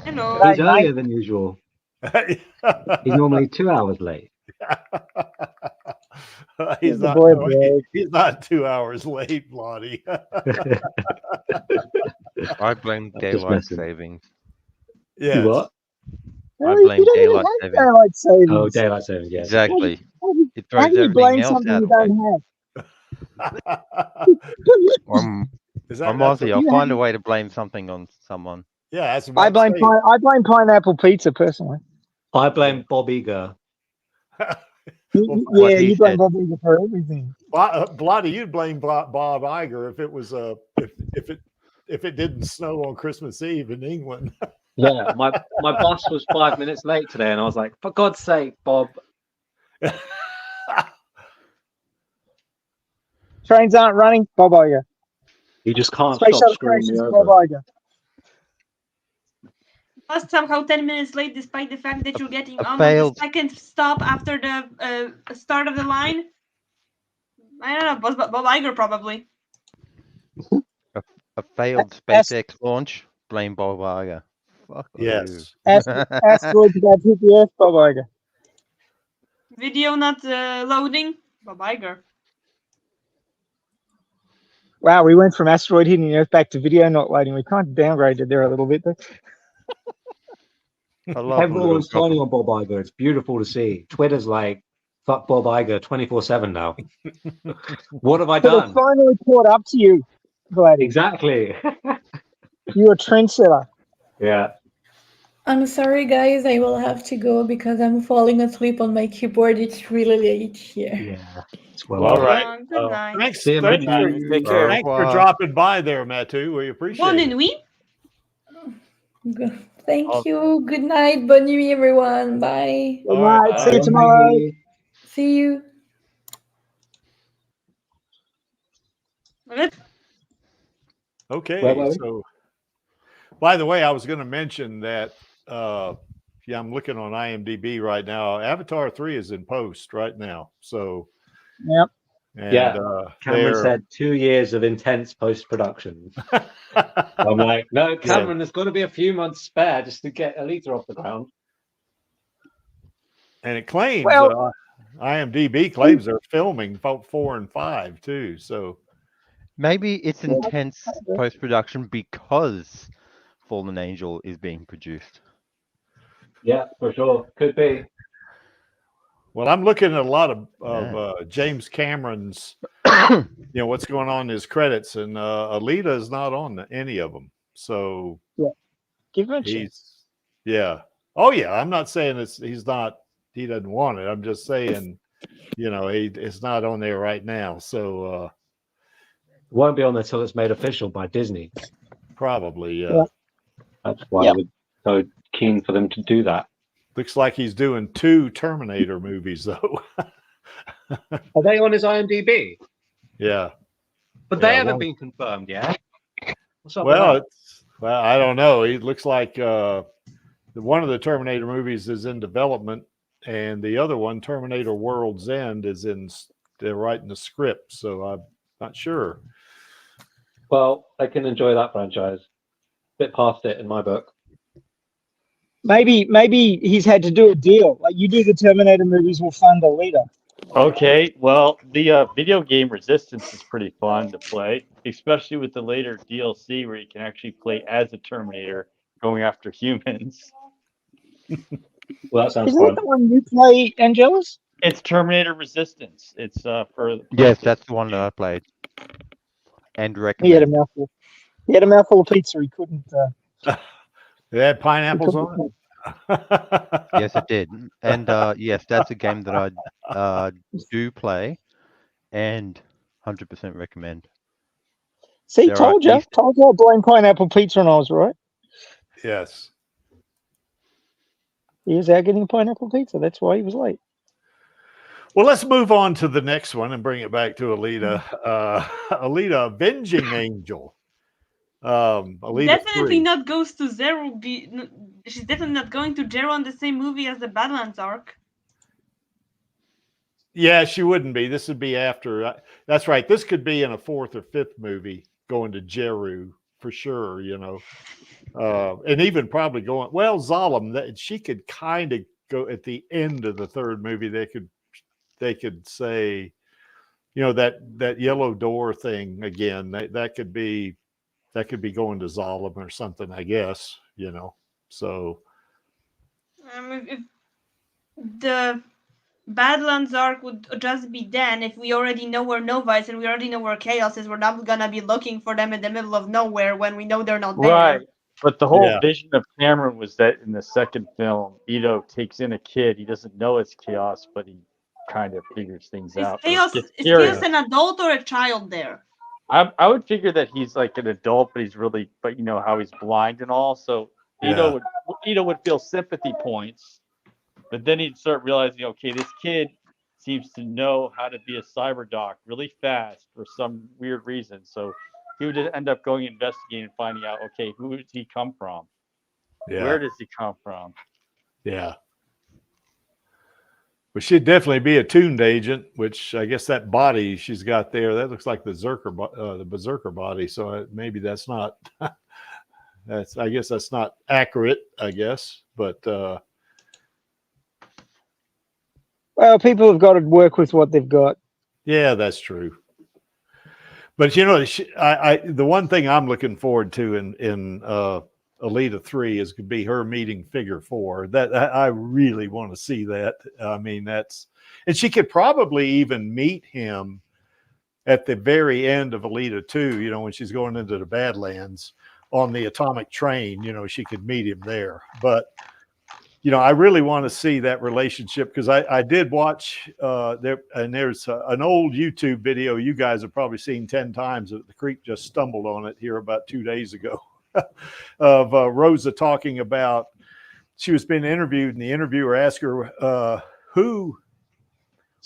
Hello. He's earlier than usual. He's normally 2 hours late. He's not 2 hours late, Lottie. I blame daylight savings. Yeah. What? Well, I you blame don't even daylight have saving. daylight savings. Oh, daylight savings, yeah. Exactly. It How throws can you everything blame else something out you of the way. don't Is have? I'm that's Aussie. I'll You find have- a way to blame something on someone. yeah, that's I what I'm saying. I blame pineapple pizza personally. I blame Bob Eager. Well, What Yeah, he you blame said. Bob Iger for everything. Bloody, you'd blame Bob Iger if it was if it didn't snow on Christmas Eve in England. Yeah, my bus was 5 minutes late today, and I was like, for God's sake, Bob. Trains aren't running, Bob Iger. You just can't Space stop shuttle screwing crashes, me Bob over. Iger. Was somehow 10 minutes late, despite the fact that you're getting a on failed- the second stop after the start of the line. I don't know, Bob Iger probably. A failed Ast- SpaceX launch. Blame Bob Iger. Fuck Yes. Asteroids about hit the Earth, Bob Iger. Video not loading, Bob Iger. Wow, we went from asteroid hitting the Earth back to video not loading. We kind of downgraded there a little bit. But I love Everyone's little turning on Bob Iger. It's beautiful to see. Twitter's like, fuck Bob Iger 24/7 now. What have I it done? finally caught up to you, Gladys. Exactly. You're a trendsetter. Yeah. I'm sorry, guys. I will have to go because I'm falling asleep on my keyboard. It's really late here. Yeah. It's well All over. right. Good night. Thanks, See you, thanks, Matthew. for, Take care. thanks for dropping by there, Matu. We appreciate Bonne it. nuit. Thank you. Good night. Bonne nuit, everyone. Bye. Good All right, night. See you bye. tomorrow. See you. Okay, Where were we? so by the way, I was going to mention that yeah, I'm looking on IMDb right now. Avatar 3 is in post right now. So Yep. and Yeah. Cameron they're said 2 years of intense post-production. I'm like, no, Cameron, there's got to be a few months spare just to get Alita off the ground. and it claims Well- IMDb claims they're filming 4 and 5 too. So Maybe it's intense post-production because Fallen Angel is being produced. Yeah, for sure. Could be. well, I'm looking at a lot of Yeah. James Cameron's, you know, what's going on in his credits, and Alita is not on any of them. So Give him a chance. he's, yeah. Oh yeah. I'm not saying he doesn't want it. I'm just saying, you know, it's not on there right now. So Won't be on there till it's made official by Disney. probably, Yeah. That's why Yeah. we're so keen for them to do that. looks like he's doing 2 Terminator movies though. Are they on his IMDb? Yeah. But they Yeah, haven't well- been confirmed yet. What's up with Well, that? I don't know. It looks like one of the Terminator movies is in development, and the other one, Terminator World's End, they're writing the script. So I'm not sure. Well, I can enjoy that franchise. Bit past it in my book. Maybe he's had to do a deal. Like, you do the Terminator movies, we'll fund Alita. Okay, well, the video game Resistance is pretty fun to play, especially with the later DLC where you can actually play as a Terminator going after humans. Well, that sounds Isn't fun. that the one you play, Angelus? It's Terminator Resistance. It's for Yes, that's the one that I played. And He had a recommend. mouthful. He had a mouthful of pizza. He couldn't. They had pineapples on it. Yes, it did. And yes, that's a game that I do play and 100% recommend. See, There are told you. East- Told you I blame pineapple pizza and I was right. Yes. He was out getting pineapple pizza. That's why he was late. Well, let's move on to the next one and bring it back to Alita. Alita Avenging Angel. Alita Definitely 3. not goes to zero. She's definitely not going to zero on the same movie as the Badlands arc. Yeah, she wouldn't be. This would be after. That's right. This could be in a 4th or 5th movie going to Jeru for sure, you know. And even probably going, well, Zalem, that she could kind of go at the end of the 3rd movie. They could say, you know, that yellow door thing again. That could be going to Zalem or something, I guess, you know. So If the Badlands arc would just be then, if we already know where Nova is and we already know where Chaos is, we're not gonna be looking for them in the middle of nowhere when we know they're not there. Right. But the whole Yeah. vision of Cameron was that in the second film, Ito takes in a kid. He doesn't know it's Chaos, but he kind of figures things Is out. Chaos an adult or a child there? I would figure that he's like an adult, but you know how he's blind and all. So Yeah. Ito would feel sympathy points, but then he'd start realizing, okay, this kid seems to know how to be a cyber doc really fast for some weird reason. So he would end up going investigating and finding out, okay, who does he come from? Yeah. Where does he come from? Yeah. But she'd definitely be a tuned agent, which I guess that body she's got there, that looks like the Berserker body. So maybe that's not, I guess that's not accurate, I guess. But Well, people have got to work with what they've got. yeah, that's true. But you know, the one thing I'm looking forward to in Alita 3 is to be her meeting Figure 4. That I really want to see that. I mean, and she could probably even meet him at the very end of Alita 2, you know, when she's going into the Badlands on the atomic train, you know, she could meet him there. But you know, I really want to see that relationship because I did watch there's an old YouTube video you guys have probably seen 10 times. The Creek just stumbled on it here about 2 days ago of Rosa talking about she was being interviewed and the interviewer asked her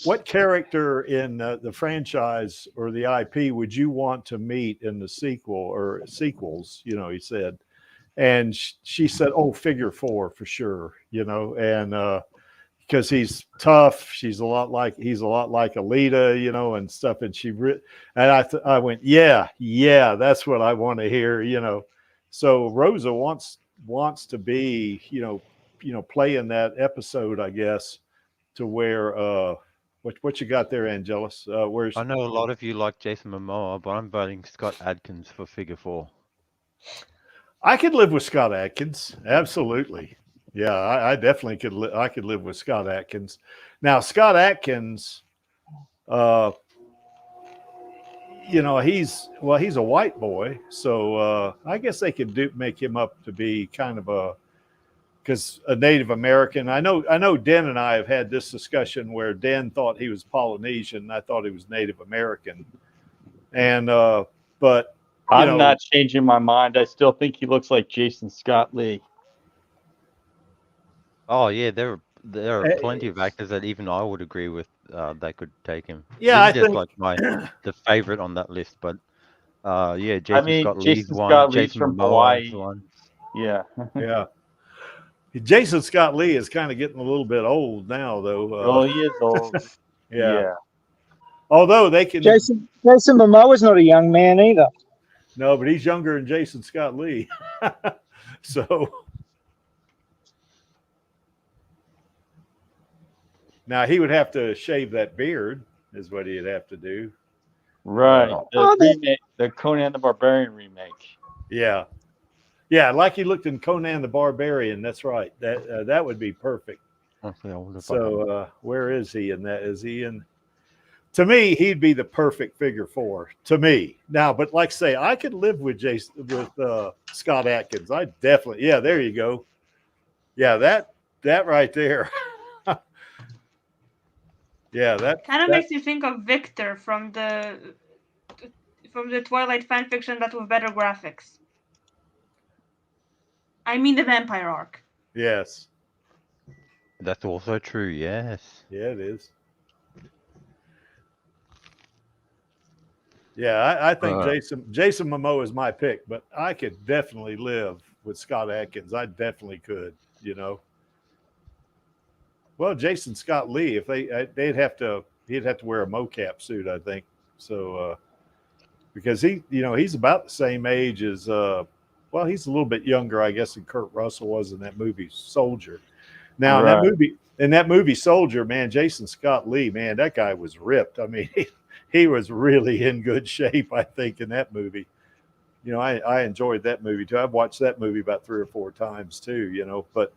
what character in the franchise or the IP would you want to meet in the sequel or sequels, you know, he said. And she said, "Oh, Figure 4 for sure," you know, and because he's tough, he's a lot like Alita, you know, and stuff. And I went, yeah, that's what I want to hear, you know. So Rosa wants to be, you know, play in that episode, I guess, to where what you got there, Angelus? Where's I know a lot of you like Jason Momoa, but I'm voting Scott Adkins for Figure 4. I could live with Scott Adkins. Absolutely. Yeah, I definitely could. I could live with Scott Adkins. Now, Scott Adkins, you know, he's a white boy, so I guess they could make him up to be kind of a Native American. I know Den and I have had this discussion where Den thought he was Polynesian, and I thought he was Native American, and but. I'm not changing my mind. I still think he looks like Jason Scott Lee. Oh yeah, there are plenty of actors that even I would agree with that could take him. Yeah, I just think like the favorite on that list, but yeah, Jason Scott Lee's from Hawaii. One. Yeah. Yeah. Jason Scott Lee is kind of getting a little bit old now, though. Oh, he is old. Yeah. Although they can. Jason Momoa's not a young man either. No, but he's younger than Jason Scott Lee. So now he would have to shave that beard, is what he'd have to do. Right. The Conan the Barbarian remake. Yeah. Yeah, like he looked in Conan the Barbarian. That's right. That would be perfect. So where is he in that? Is he in? To me, he'd be the perfect Figure 4. To me now, but like I say, I could live with Scott Adkins. I definitely, yeah. There you go. Yeah, that right there. Yeah, that kind of makes you think of Victor from the Twilight fan fiction, but with better graphics. I mean the vampire arc. Yes. That's also true. Yes. Yeah, it is. Yeah, I think Jason Momoa is my pick, but I could definitely live with Scott Adkins. I definitely could, you know. Well, Jason Scott Lee, if he'd have to wear a mocap suit, I think. So because he's about the same age as he's a little bit younger, I guess, than Kurt Russell was in that movie Soldier. Now in that movie Soldier, man, Jason Scott Lee, man, that guy was ripped. I mean, he was really in good shape, I think, in that movie. You know, I enjoyed that movie too. I've watched that movie about 3 or 4 times too, you know, but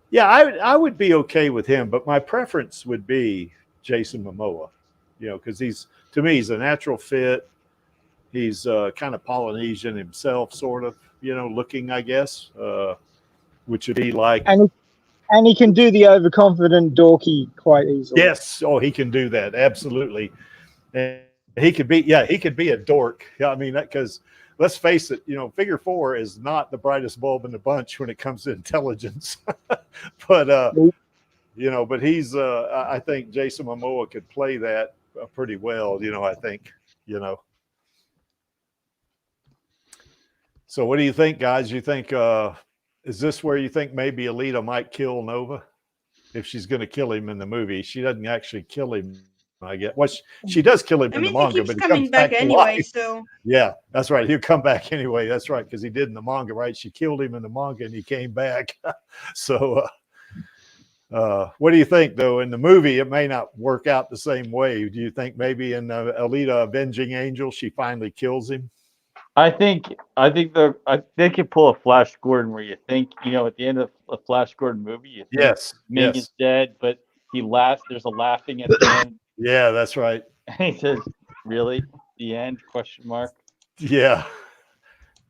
Yeah, I would be okay with him, but my preference would be Jason Momoa. You know, because to me he's a natural fit. He's kind of Polynesian himself, sort of. You know, looking, I guess, which would be like. And he can do the overconfident dorky quite easily. Yes, oh, he can do that absolutely, and he could be a dork. Yeah, I mean that because let's face it, you know, Figure 4 is not the brightest bulb in the bunch when it comes to intelligence, but you know, but he's I think Jason Momoa could play that pretty well. You know, I think, you know. So what do you think, guys? You think is this where you think maybe Alita might kill Nova? If she's going to kill him in the movie, she doesn't actually kill him. I guess. Well, she does kill him I in mean, the he manga, keeps but he coming comes back back to anyway, life. so Yeah, that's right. He'll come back anyway. That's right, because he did in the manga, right? She killed him in the manga, and he came back. So, what do you think, though? In the movie, it may not work out the same way. Do you think maybe in Alita Avenging Angel, she finally kills him? I think they could pull a Flash Gordon where you think, you know, at the end of a Flash Gordon movie, you think Ming is dead, but he laughs. There's a laughing at the end. Yeah, that's right. And he says, "Really? The end?" Question mark. Yeah,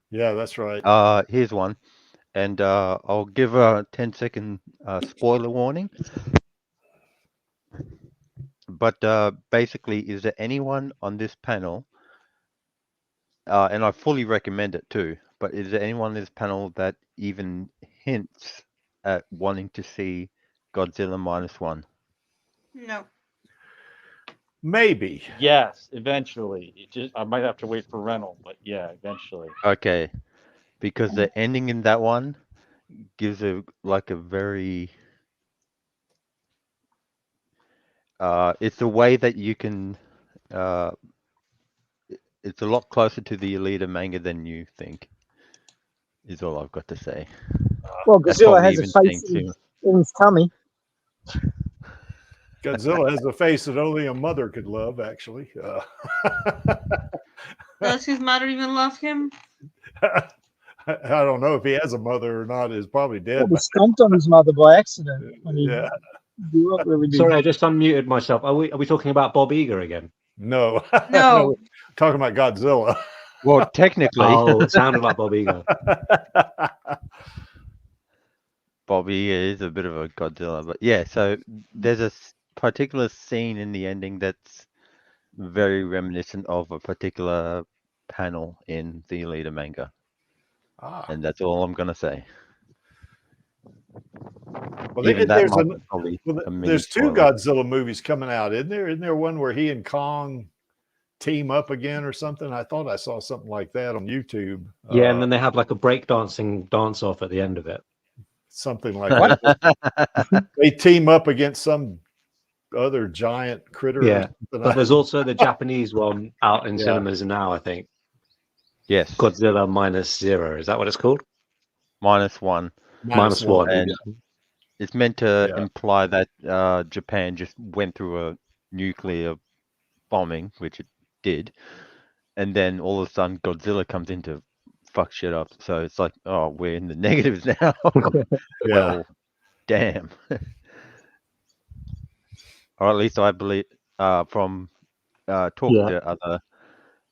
yeah, that's right. Here's one, and I'll give a 10-second spoiler warning. But basically, is there anyone on this panel? And I fully recommend it too. But is there anyone on this panel that even hints at wanting to see Godzilla -1? no. Maybe. Yes, eventually. I might have to wait for rental, but yeah, eventually. Okay, because the ending in that one gives a very. It's a way that you can. It's a lot closer to the Alita manga than you think. Is all I've got to say. Well, Godzilla has a face in his tummy. Godzilla has a face that only a mother could love, actually. Does his mother even love him? I don't know if he has a mother or not. He's probably dead. Well, he stomped on his mother by accident. I mean, Yeah. Really Sorry, I just unmuted myself. Are we talking about Bob Eager again? No. No. Talking about Godzilla. Well, technically. Oh, it sounded like Bob Eager. Bobby is a bit of a Godzilla, but yeah, so there's a particular scene in the ending that's very reminiscent of a particular panel in the Alita manga. And that's all I'm going to say. Well, Even there's there's two Godzilla movies coming out, isn't there? Isn't there one where he and Kong team up again or something? I thought I saw something like that on YouTube. Yeah, and then they have like a breakdancing dance off at the end of it. Something like that. They team up against some other giant critter. Yeah, but there's also the Japanese one out in cinemas now, I think. Yes. Godzilla -0. Is that what it's called? -1. -1. And it's meant to imply that Japan just went through a nuclear bombing, which it did. And then all of a sudden Godzilla comes in to fuck shit up. So it's like, oh, we're in the negatives now. Well, damn. Or at least I believe from talking to other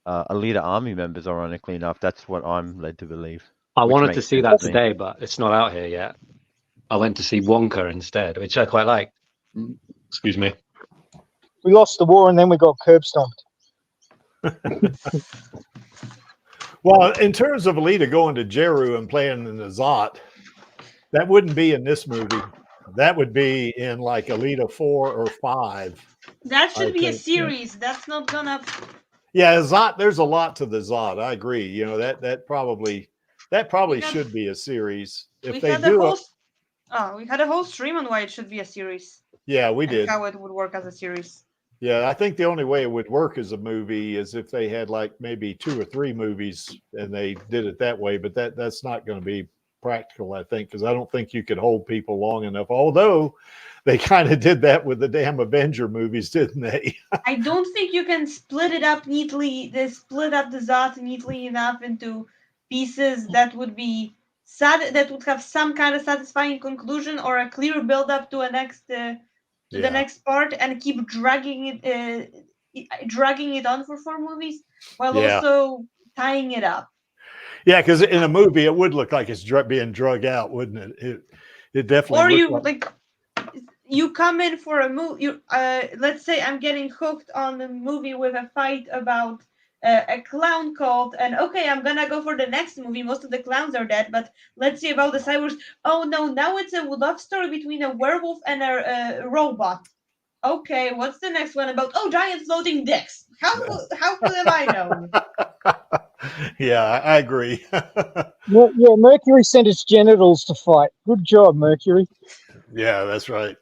Alita Army members, ironically enough, that's what I'm led to believe. I wanted to see that today, but it's not out here yet. I went to see Wonka instead, which I quite like. Excuse me. We lost the war and then we got curb stomped. Well, in terms of Alita going to Jeru and playing in the Zot, that wouldn't be in this movie. That would be in like Alita 4 or 5. That should be a series. That's not gonna. Yeah, Zot. There's a lot to the Zot. I agree. You know that probably should be a series. If they do, we had a whole stream on why it should be a series. Yeah, we did. How it would work as a series. Yeah, I think the only way it would work as a movie is if they had like maybe 2 or 3 movies and they did it that way. But that's not going to be practical, I think, because I don't think you could hold people long enough. Although they kind of did that with the damn Avenger movies, didn't they? I don't think you can split it up neatly. They split up the Zot neatly enough into pieces that would be that would have some kind of satisfying conclusion or a clear build up to a next the next part, and keep dragging it on for 4 movies while also tying it up. Yeah, because in a movie it would look like it's being drug out, wouldn't it? It definitely. Or you like you come in for a movie. Let's say I'm getting hooked on the movie with a fight about a clown cult, and okay, I'm gonna go for the next movie. Most of the clowns are dead, but let's see about the cyborgs. Oh no, now it's a love story between a werewolf and a robot. Okay, what's the next one about? Oh, giant floating dicks. How could have I known? Yeah, I agree. Yeah, Mercury sent its genitals to fight. Good job, Mercury. Yeah, that's right.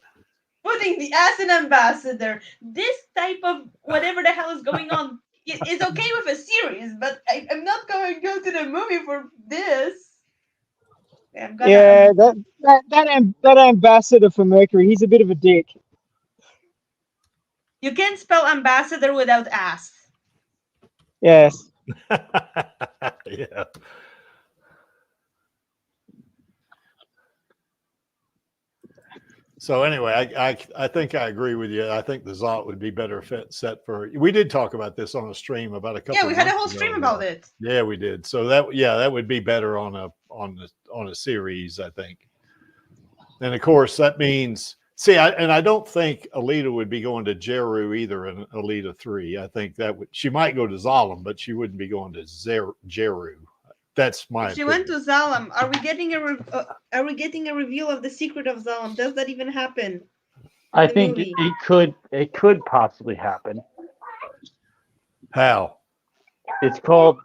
Putting the as an ambassador. This type of whatever the hell is going on is okay with a series, but I'm not going to go to the movie for this. That ambassador for Mercury, he's a bit of a dick. You can't spell ambassador without ass. Yes. Yeah. So anyway, I think I agree with you. I think the Zot would be better set for. We did talk about this on a stream about a couple. Yeah, we had a whole stream about it. Yeah, we did. So that would be better on a series, I think. And of course, that means I don't think Alita would be going to Jeru either in Alita 3. I think she might go to Zalem, but she wouldn't be going to Jeru. That's my. She went to Zalem. Are we getting a reveal of the secret of Zalem? Does that even happen? I think it could possibly happen. How? It's called.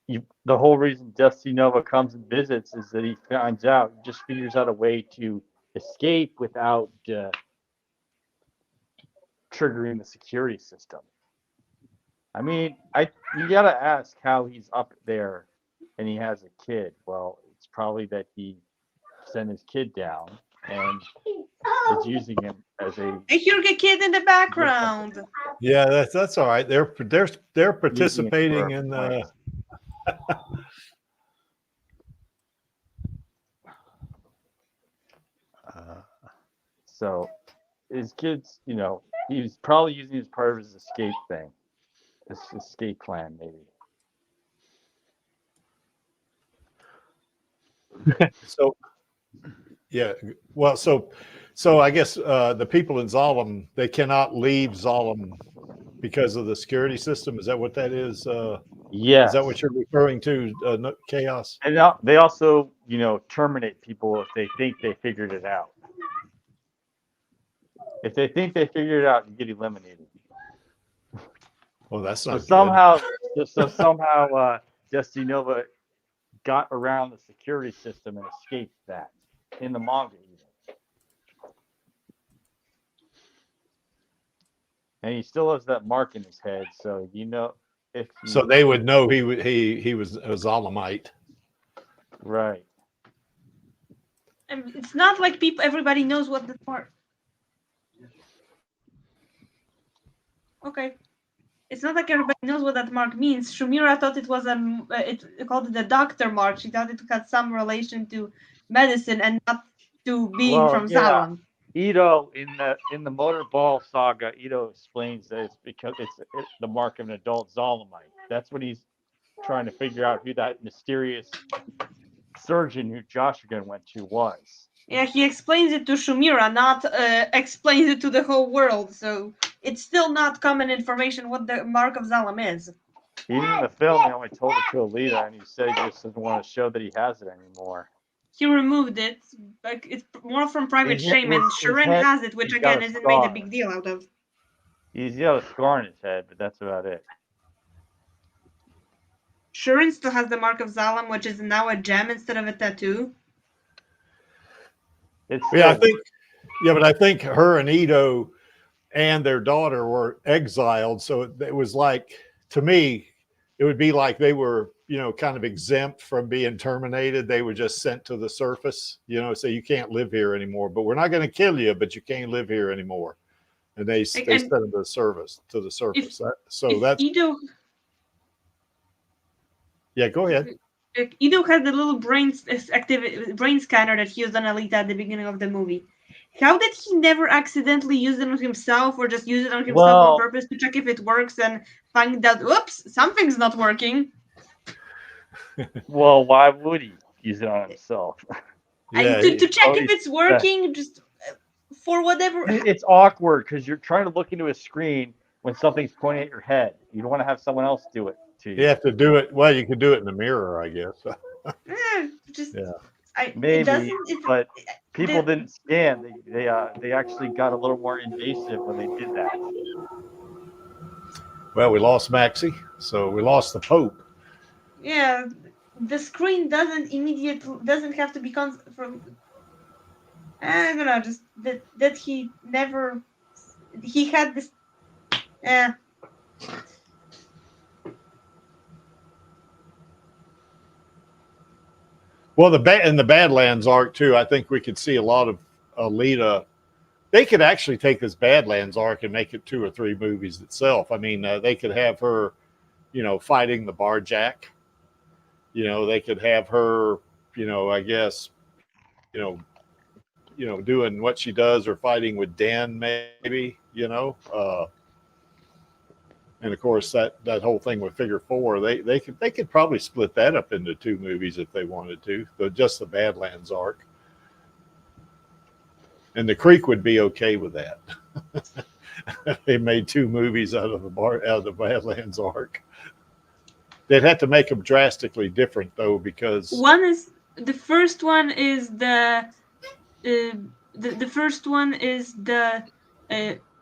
The whole reason Dusty Nova comes and visits is that he finds out, he just figures out a way to escape without triggering the security system. I mean, you gotta ask how he's up there and he has a kid. Well, it's probably that he sent his kid down and is using him as a. I hear a kid in the background. Yeah, that's all right. They're participating in the. So his kids, he's probably using it as part of his escape thing. This escape plan, maybe. So, yeah. Well, so I guess the people in Zalem, they cannot leave Zalem because of the security system. Is that what that is? Yeah. Is that what you're referring to, Chaos? And they also, terminate people if they think they figured it out. If they think they figured it out, you get eliminated. Well, that's not somehow Dusty Nova got around the security system and escaped that in the manga even. And he still has that mark in his head, so so they would know he was a Zalemite. Right. And it's not like everybody knows what the mark. Okay. It's not like everybody knows what that mark means. Shumira thought it was it called it the doctor mark. She thought it had some relation to medicine and not to being from Zalem. Ito in the Motorball saga, Ito explains that it's because it's the mark of an adult Zalemite. That's what he's trying to figure out, who that mysterious surgeon who Joshua went to was. Yeah, he explains it to Shumira, not explains it to the whole world. So it's still not common information what the mark of Zalem is. Even in the film, he only told it to Alita, and he said he just doesn't want to show that he has it anymore. He removed it. Like, it's more from private shame, and Sharon has it, which again isn't made a big deal out of. He's got a scar on his head, but that's about it. Sharon still has the mark of Zalem, which is now a gem instead of a tattoo. But I think her and Ito and their daughter were exiled. So it was like, to me, it would be like they were, kind of exempt from being terminated. They were just sent to the surface, so you can't live here anymore, but we're not going to kill you, but you can't live here anymore. And they sent them to the surface. That's Ito, yeah, go ahead. Ido had the little brain scanner that he used on Alita at the beginning of the movie. How did he never accidentally use it on himself, or just use it on himself on purpose to check if it works and find out, oops, something's not working? Well, why would he use it on himself? To check if it's working, just for whatever. It's awkward because you're trying to look into a screen when something's pointing at your head. You don't want to have someone else do it to you. You have to do it. Well, you could do it in the mirror, I guess. Maybe, but people didn't scan. They actually got a little more invasive when they did that. Well, we lost Maxie, so we lost the Pope. Yeah, the screen doesn't have to be from. I don't know, just that he had this. Well, in the Badlands arc too, I think we could see a lot of Alita. They could actually take this Badlands arc and make it 2 or 3 movies itself. I mean, they could have her, fighting the Barjack. They could have her, I guess, doing what she does or fighting with Dan, maybe, and of course that whole thing with Figure 4, they could probably split that up into 2 movies if they wanted to, just the Badlands arc. And the Creek would be okay with that. They made 2 movies out of the Badlands arc. They'd have to make them drastically different though, because the first one is the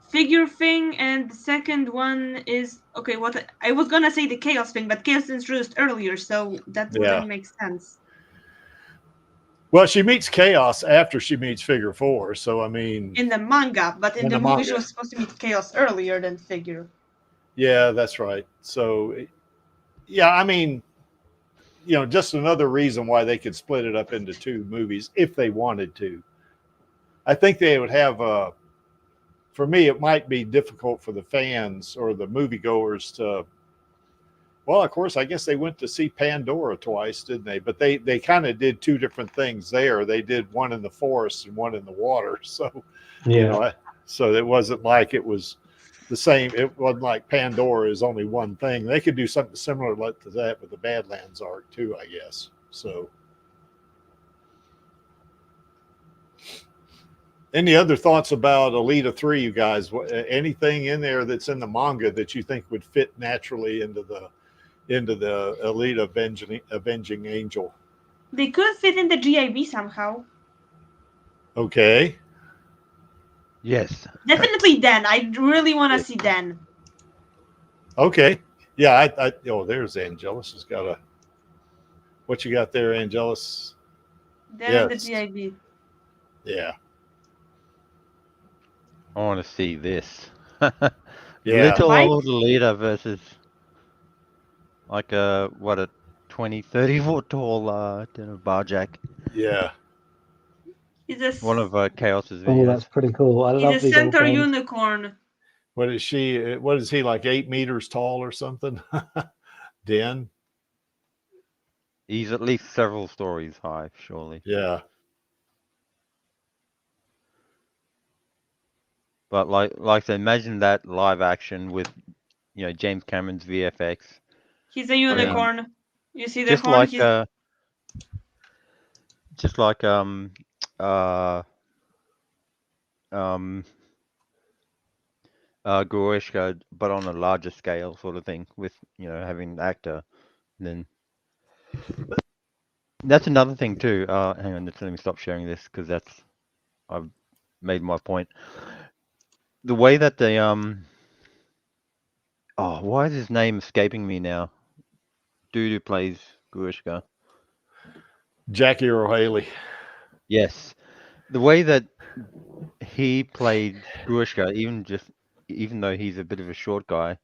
figure thing, and the second one is what I was gonna say, the chaos thing, but chaos introduced earlier, so that wouldn't make sense. Well, she meets chaos after she meets Figure 4, so I mean, in the manga, but in the movie she was supposed to meet chaos earlier than Figure. Yeah, that's right. So yeah, I mean, just another reason why they could split it up into 2 movies if they wanted to. I think they would have for me, it might be difficult for the fans or the moviegoers to. Well, of course, I guess they went to see Pandora twice, didn't they? But they kind of did 2 different things there. They did one in the forest and one in the water. So, so it wasn't like it was the same. It wasn't like Pandora is only one thing. They could do something similar to that with the Badlands arc too, I guess. So. Any other thoughts about Alita 3, you guys? Anything in there that's in the manga that you think would fit naturally into the Alita Avenging Angel? They could fit in the GIB somehow. Okay. Yes. Definitely Dan. I really want to see Dan. Okay. Yeah, there's Angelus. Has got a. What you got there, Angelus? Dan in the GIB. Yeah. I want to see this. Yeah. Little old Alita versus like a 20, 30 foot tall Barjack. Yeah. One of Chaos's videos. Oh, that's pretty cool. I love He's a center unicorn. What is she? What is he, like 8 meters tall or something? Den. He's at least several stories high, surely. Yeah. But like I said, imagine that live action with, James Cameron's VFX. He's a unicorn. You see the just horn? Like Goroshka, but on a larger scale, sort of thing, with having an actor. And then that's another thing too. Hang on, let me stop sharing this because I've made my point. The way that they why is his name escaping me now? Dude who plays Goroshka. Jackie Earle Haley. Yes. The way that he played Goroshka, even though he's a bit of a short guy,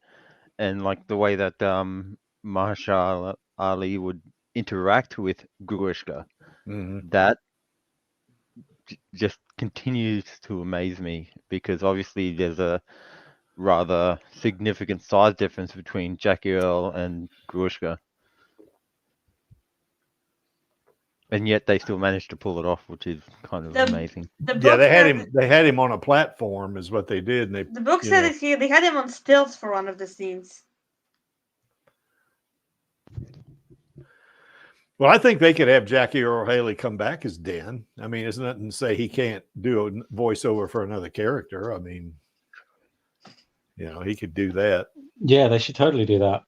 and like the way that Mahershala Ali would interact with Goroshka, that just continues to amaze me, because obviously there's a rather significant size difference between Jackie Earle and Goroshka. And yet they still managed to pull it off, which is kind of amazing. The book Yeah, they had said- him. They had him on a platform, is what they did. And they, The book you said know, that they had him on stilts for one of the scenes. well, I think they could have Jackie Earle Haley come back as Dan. I mean, there's nothing to say he can't do a voiceover for another character. I mean, you know, he could do that. Yeah, they should totally do that.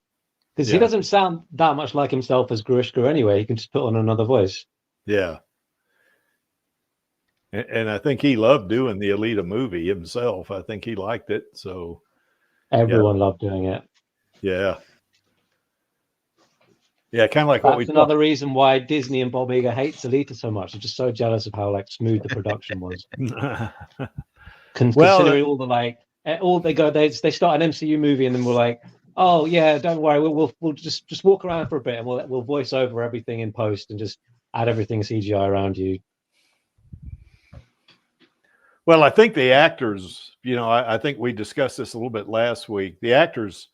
Because he Yeah. doesn't sound that much like himself as Grishka anyway. He can just put on another voice. Yeah. And I think he loved doing the Alita movie himself. I think he liked it. So Everyone loved doing it. yeah. Yeah, kind of like what we That's another reason why Disney and Bob Iger hates Alita so much. They're just so jealous of how like smooth the production was. Considering all the like, all they go, they start an MCU movie and then we're like, oh yeah, don't worry, we'll just walk around for a bit and we'll voice over everything in post and just add everything CGI around you. Well, I think the actors, you know, I think we discussed this a little bit last week. The actors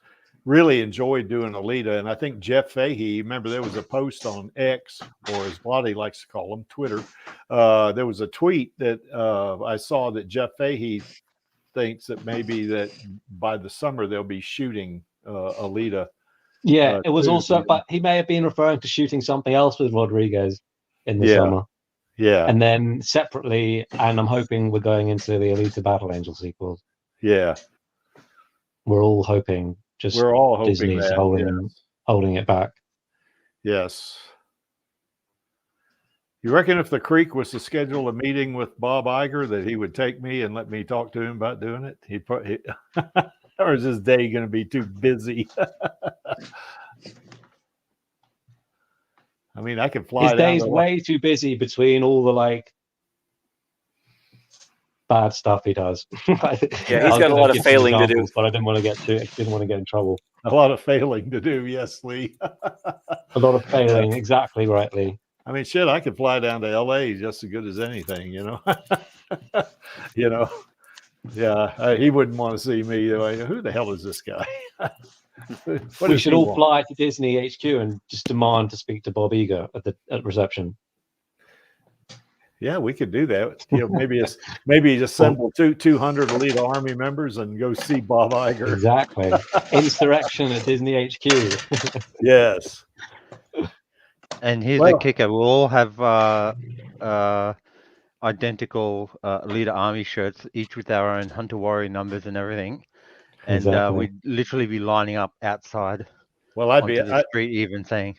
really enjoyed doing Alita. And I think Jeff Fahey, remember there was a post on X, or as Lottie likes to call them, Twitter. There was a tweet that I saw that Jeff Fahey thinks that maybe that by the summer they'll be shooting Alita. Yeah, it was also, but he may have been referring to shooting something else with Rodriguez in the summer. Yeah. And then separately, and I'm hoping we're going into the Alita Battle Angel sequel. Yeah. We're all hoping. Just we're all hoping Disney's that, holding it back. Yes. You reckon if the Creek was to schedule a meeting with Bob Iger that he would take me and let me talk to him about doing it? He'd probably, or is his day going to be too busy? I mean, I can fly. His day's way too busy between all the like bad stuff he does. Yeah, he's got a lot of failing to do. But I didn't want to get in trouble. A lot of failing to do, yes, Lee. A lot of failing, exactly right, Lee. I mean, shit, I could fly down to LA just as good as anything, you know. You know, yeah, he wouldn't want to see me. Like, who the hell is this guy? We should all fly to Disney HQ and just demand to speak to Bob Iger at reception. Yeah, we could do that. You know, maybe assemble 200 Alita Army members and go see Bob Iger. Exactly. Insurrection at Disney HQ. Yes. And here's the kicker: we'll all have identical Alita Army shirts, each with our own Hunter Warrior numbers and everything. And we'd literally be lining up outside. Well, I'd onto be the street, even saying,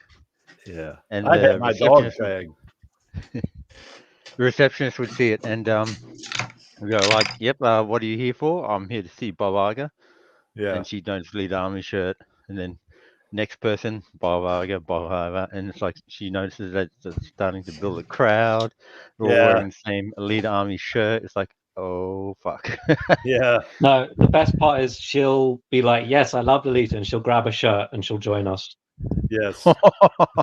yeah. And I'd have my dog tag. The receptionist would see it and we go like, "Yep, what are you here for?" "I'm here to see Bob Iger." Yeah. And she noticed Alita Army shirt, and then next person, Bob Iger, and it's like she notices that it's starting to build a crowd. They're all wearing the same Alita Army shirt. It's like, oh fuck. Yeah. No, the best part is she'll be like, "Yes, I love Alita," and she'll grab a shirt and she'll join us. Yes. And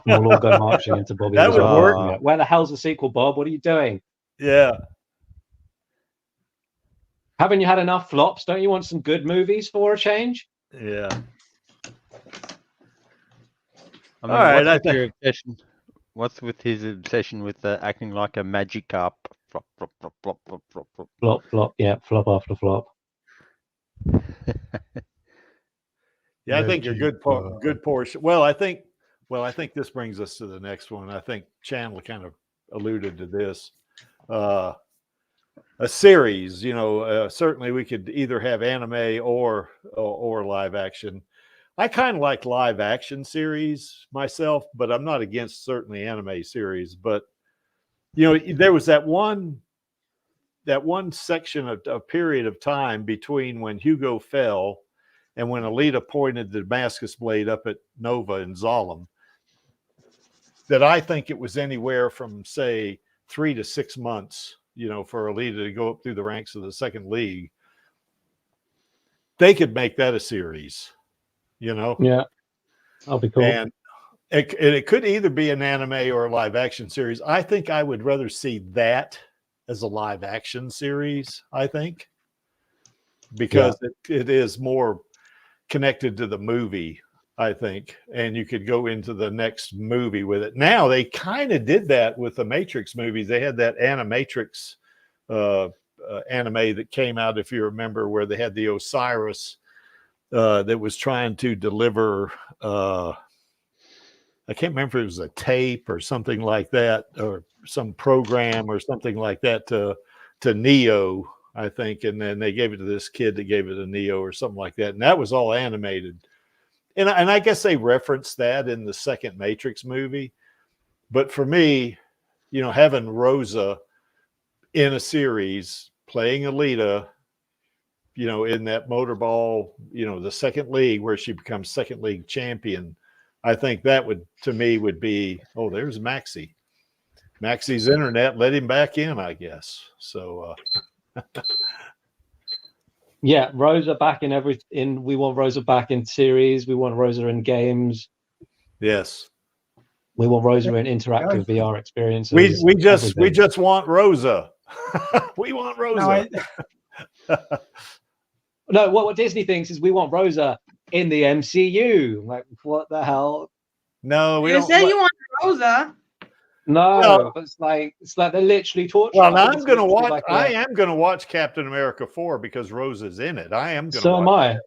we'll all go marching into Bobby. That would work. Where the hell's the sequel, Bob? What are you doing? Yeah. Haven't you had enough flops? Don't you want some good movies for a change? Yeah. I mean, all right, what's with his obsession with acting like a magic carp? Flop, flop, flop, flop, flop, flop, flop. Flop, flop, yeah, flop after flop. Yeah, I think you're good portion. Well, I think this brings us to the next one. I think Chandler kind of alluded to this. A series, you know, certainly we could either have anime or live action. I kind of like live action series myself, but I'm not against certainly anime series. But you know, there was that one section of a period of time between when Hugo fell and when Alita pointed the Damascus blade up at Nova and Zalem, that I think it was anywhere from, say, 3 to 6 months, you know, for Alita to go up through the ranks of the second league. They could make that a series, you know? Yeah, that'll be cool. And it could either be an anime or a live action series. I think I would rather see that as a live action series, I think, because it is more connected to the movie I think, and you could go into the next movie with it. Now they kind of did that with the Matrix movies. They had that Animatrix anime that came out, if you remember, where they had the Osiris that was trying to deliver. I can't remember if it was a tape or something like that, or some program or something like that to Neo, I think, and then they gave it to this kid that gave it to Neo or something like that, and that was all animated. And I guess they referenced that in the second Matrix movie. But for me, you know, having Rosa in a series playing Alita, you know, in that motorball, you know, the second league where she becomes second league champion, I think that would, to me, would be, oh, there's Maxie. Maxie's internet let him back in, I guess. So, yeah, Rosa back in we want Rosa back in series. We want Rosa in games. Yes. We want Rosa in interactive VR experiences. We just want Rosa. We want Rosa. No, what Disney thinks is we want Rosa in the MCU. Like, what the hell? No, we you don't. said you want Rosa. No, well, but it's like they're literally torturing. Well, I'm going to watch. Like I am going to watch Captain America 4 because Rosa's in it. I am going to. So am I.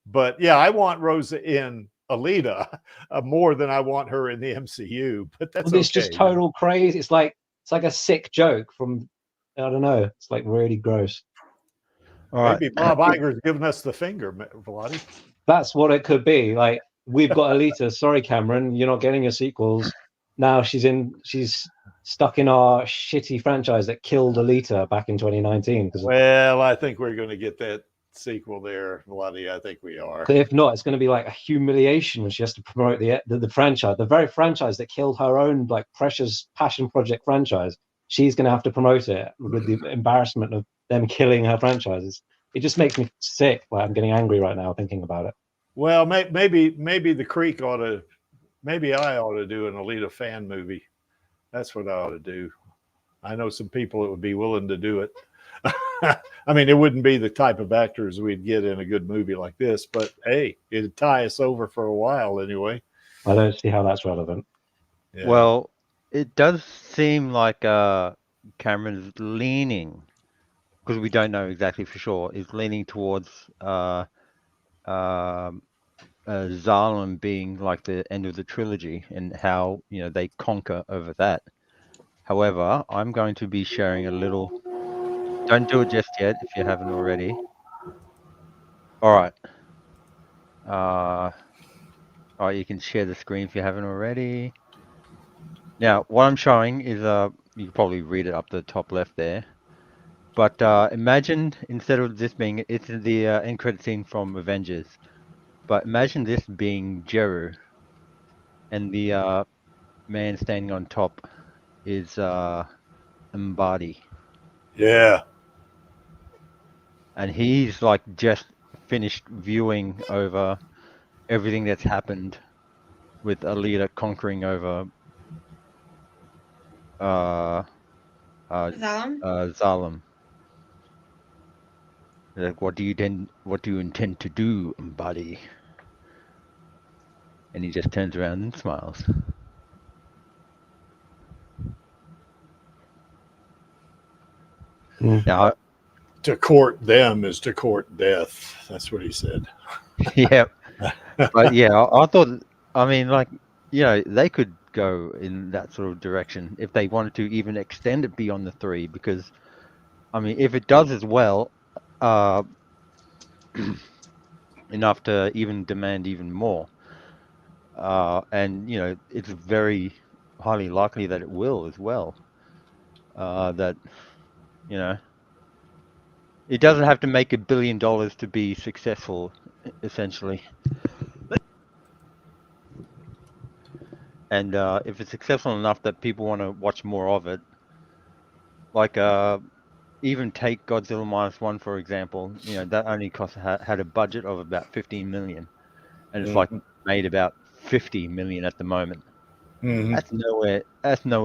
But yeah, I want Rosa in Alita more than I want her in the MCU. But that's it's just total crazy. It's like a sick joke from, I don't know. It's like really gross. All Maybe Bob Iger's giving us the finger, Vladi. That's what it could be. Like, we've got Alita. Sorry, Cameron, you're not getting your sequels. Now she's stuck in our shitty franchise that killed Alita back in 2019. Well, I think we're going to get that sequel there, Vladi. I think we are. If not, it's going to be like a humiliation when she has to promote the franchise, the very franchise that killed her own like precious passion project franchise. She's going to have to promote it with the embarrassment of them killing her franchises. It just makes me sick. Like, I'm getting angry right now thinking about it. Well, maybe the Creek ought to. Maybe I ought to do an Alita fan movie. That's what I ought to do. I know some people that would be willing to do it. I mean, it wouldn't be the type of actors we'd get in a good movie like this, but hey, it'd tie us over for a while anyway. I don't see how that's relevant. Yeah. Well, it does seem like Cameron's leaning, because we don't know exactly for sure, is leaning towards Zalem being like the end of the trilogy and how, you know, they conquer over that. However, I'm going to be sharing a little. Don't do it just yet if you haven't already. All right. All right, you can share the screen if you haven't already. Now, what I'm showing is you can probably read it up the top left there. But imagine, instead of this being, it's the end credit scene from Avengers. But imagine this being Jeru, and the man standing on top is Mbadi. Yeah. And he's like just finished viewing over everything that's happened with Alita conquering over Zalem. Like, what do you intend to do, Mbadi? And he just turns around and smiles. Now, to court them is to court death. That's what he said. Yeah. But yeah, I thought, I mean, like, you know, they could go in that sort of direction if they wanted to even extend it beyond the 3, because, I mean, if it does as well, enough to even demand even more. And, you know, it's very highly likely that it will as well. That, you know, it doesn't have to make $1 billion to be successful, essentially. And if it's successful enough that people want to watch more of it, like even take Godzilla -1, for example, you know, that only had a budget of about 15 million, and it's like made about 50 million at the moment. That's nowhere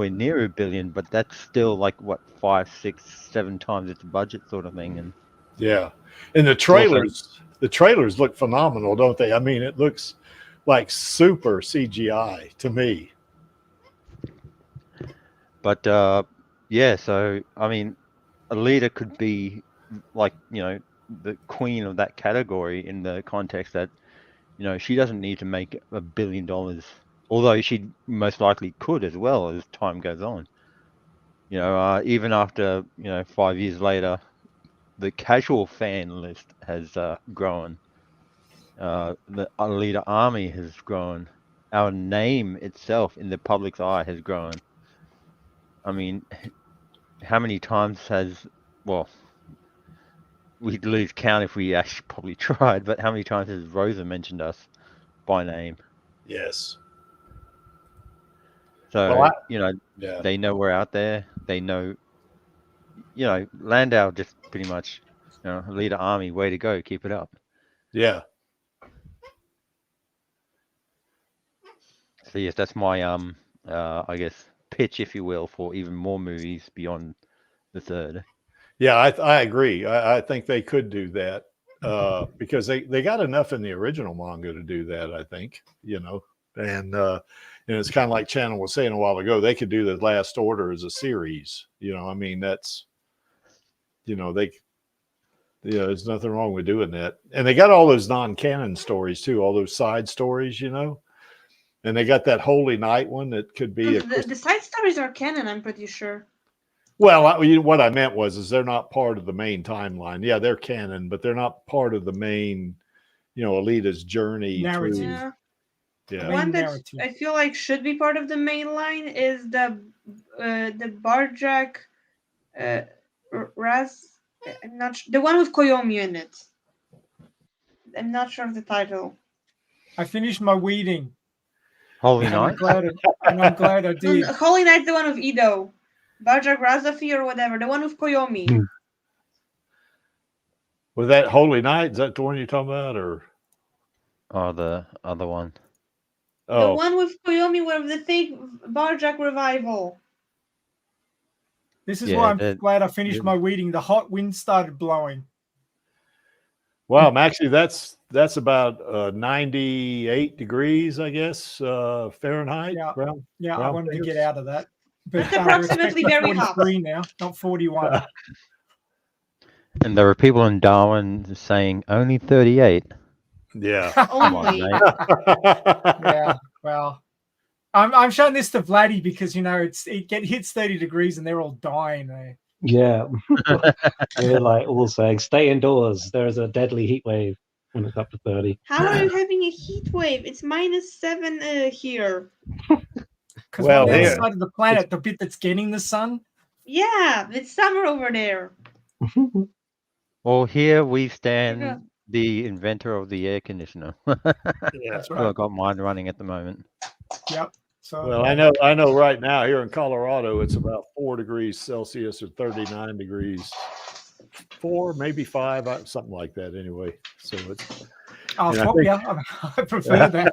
near $1 billion, but that's still like what, 5, 6, 7 times its budget sort of thing. And yeah, and the trailers look phenomenal, don't they? I mean, it looks like super CGI to me. But yeah, so I mean, Alita could be like, the queen of that category in the context that, she doesn't need to make $1 billion, although she most likely could as well as time goes on. Even after 5 years later, the casual fan list has grown. The Alita army has grown. Our name itself in the public's eye has grown. I mean, how many times we'd lose count if we actually probably tried, but how many times has Rosa mentioned us by name? Yes. So, yeah. they know we're out there. They know, Landau just pretty much, Alita army, way to go, keep it up. Yeah. So yes, that's my I guess pitch, if you will, for even more movies beyond the third. Yeah, I agree. I think they could do that because they got enough in the original manga to do that, I think, and it's kind of like Channel was saying a while ago, they could do the Last Order as a series. I mean, that's, there's nothing wrong with doing that. And they got all those non-canon stories too, all those side stories, and they got that Holy Night one that could be the side stories are canon, I'm pretty sure. Well, what I meant is they're not part of the main timeline. Yeah, they're canon, but they're not part of the main, Alita's journey narrative. through. Yeah. One that I feel like should be part of the main line is the Barjack Raz. I'm not the one with Koyomi in it. I'm not sure of the title. I finished my weeding. Holy Night. I'm glad I did. Holy Night's the one with Ido. Barjack Razafi or whatever, the one with Koyomi. Was that Holy Night? Is that the one you're talking about, or? Oh, the other one. The one with Koyomi with the fake Barjack revival. This is why I'm glad I finished my weeding. The hot wind started blowing. Wow, Maxie, that's about 98 degrees, I guess, Fahrenheit. Yeah, I wanted to get out of that. But it's approximately very hot. Now, not 41. And there were people in Darwin saying only 38. Yeah. Only. Yeah. Well, I'm showing this to Vladdy because it hits 30 degrees and they're all dying there. Yeah. We're like all saying, stay indoors. There's a deadly heat wave when it's up to 30. How are you having a heat wave? It's -7 here. Because on the other side of the planet, the bit that's getting the sun. Yeah, it's summer over there. Well, here we stand the inventor of the air conditioner. That's right. I've got mine running at the moment. Yep. So, well, I know right now here in Colorado, it's about 4 degrees Celsius or 39 degrees, 4, maybe 5, something like that anyway. So it's. I prefer that.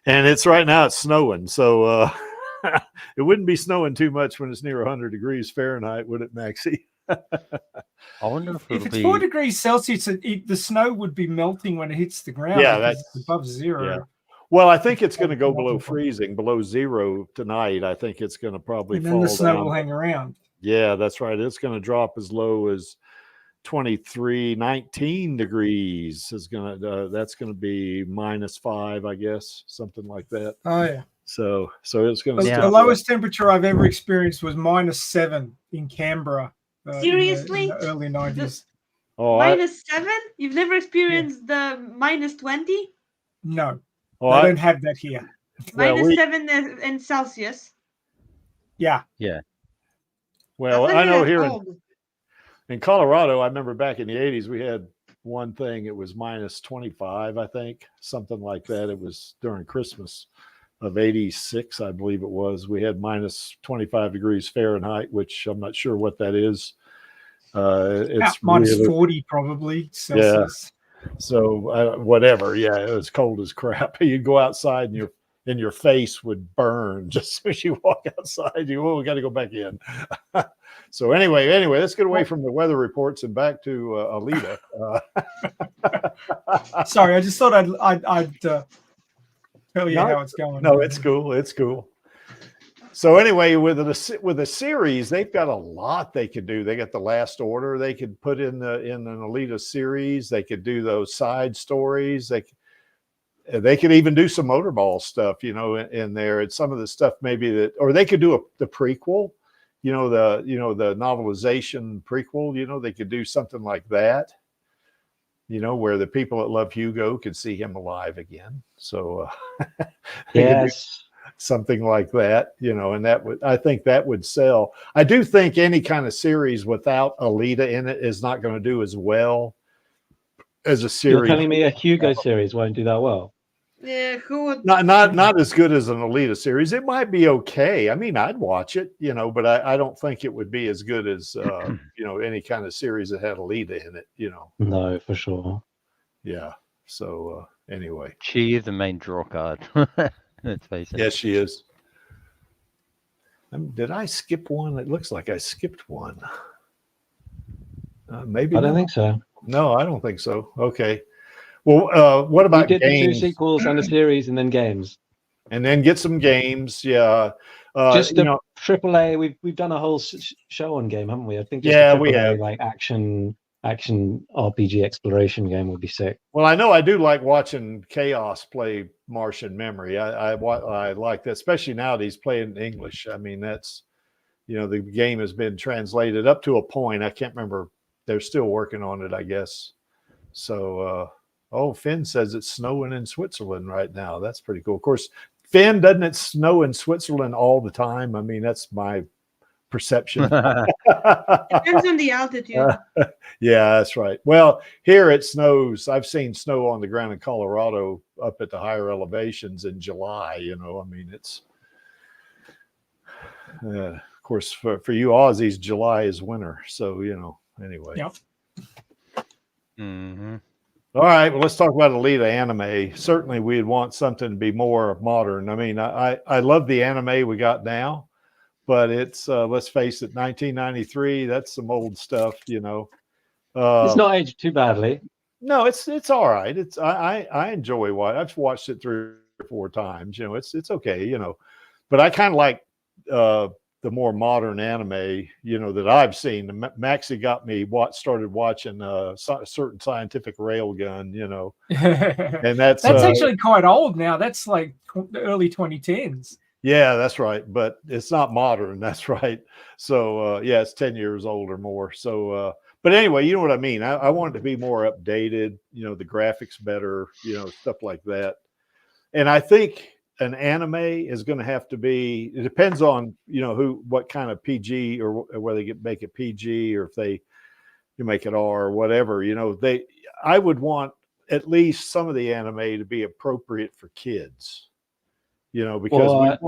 And it's right now it's snowing. So it wouldn't be snowing too much when it's near 100 degrees Fahrenheit, would it, Maxie? I wonder if it's 4 degrees Celsius, the snow would be melting when it hits the ground. Yeah, that's above zero. Yeah. Well, I think it's going to go below freezing, below zero tonight. I think it's going to probably and then fall the snow down. will hang around. Yeah, that's right. It's going to drop as low as 19 degrees. That's going to be -5, I guess, something like that. Oh yeah. So it's going to. The lowest temperature I've ever experienced was -7 in Canberra. Seriously? In the early 90s. -7? You've never experienced the -20? No. I don't have that here. -7 in Celsius. Yeah. Yeah. Well, I know here in Colorado, I remember back in the 80s, we had one thing. It was -25, I think, something like that. It was during Christmas of 86, I believe it was. We had -25 degrees Fahrenheit, which I'm not sure what that is. It's -40 probably Celsius. Yeah. So whatever. Yeah, it was cold as crap. You'd go outside and your face would burn just as soon as you walk outside. We got to go back in. So anyway, let's get away from the weather reports and back to Alita. Sorry, I just thought I'd tell you how it's going. No, it's cool. It's cool. So anyway, with the series, they've got a lot they could do. They got the Last Order. They could put in an Alita series. They could do those side stories. They could even do some Motorball stuff, in there. And some of the stuff maybe or they could do the prequel, the novelization prequel. They could do something like that. Where the people that love Hugo could see him alive again. So yes. Something like that, and I think that would sell. I do think any kind of series without Alita in it is not going to do as well as a series. You're telling me a Hugo series won't do that well? Yeah, who would not as good as an Alita series. It might be okay. I mean, I'd watch it, but I don't think it would be as good as any kind of series that had Alita in it. No, for sure. Yeah. So anyway, she is the main draw card. Let's face it. Yes, she is. Did I skip one? It looks like I skipped one. Maybe I don't think so. No, I don't think so. Okay. Well, what about games? The 2 games? sequels and a series, and then games. And then get some games. Yeah. Just AAA. We've done a whole show on game, haven't we? I think. We have. Like action RPG exploration game would be sick. Well, I know I do like watching Chaos play Martian Memory. I like that, especially now that he's playing in English. I mean, that's, the game has been translated up to a point. I can't remember. They're still working on it, I guess. So, Finn says it's snowing in Switzerland right now. That's pretty cool. Of course, Finn, doesn't it snow in Switzerland all the time? I mean, that's my perception. Depends on the altitude. Yeah, that's right. Well, here it snows. I've seen snow on the ground in Colorado up at the higher elevations in July. I mean, it's of course for you Aussies, July is winter. So anyway. Yep. Mm-hmm. All right, well, let's talk about Alita Anime. Certainly, we'd want something to be more modern. I mean, I love the anime we got now. But it's let's face it, 1993. That's some old stuff, it's not aged too badly. No, it's all right. I enjoy I've watched it 3 or 4 times. It's okay. But I kind of like the more modern anime. That I've seen. Maxie got me started watching a certain Scientific Railgun. And that's actually quite old now. That's like the early 2010s. Yeah, that's right. But it's not modern. That's right. So, it's 10 years old or more. So, but anyway, you know what I mean? I want it to be more updated, the graphics better, stuff like that. And I think an anime is going to have to be, it depends on, what kind of PG or whether they make it PG or if they make it R or whatever, I would want at least some of the anime to be appropriate for kids. Because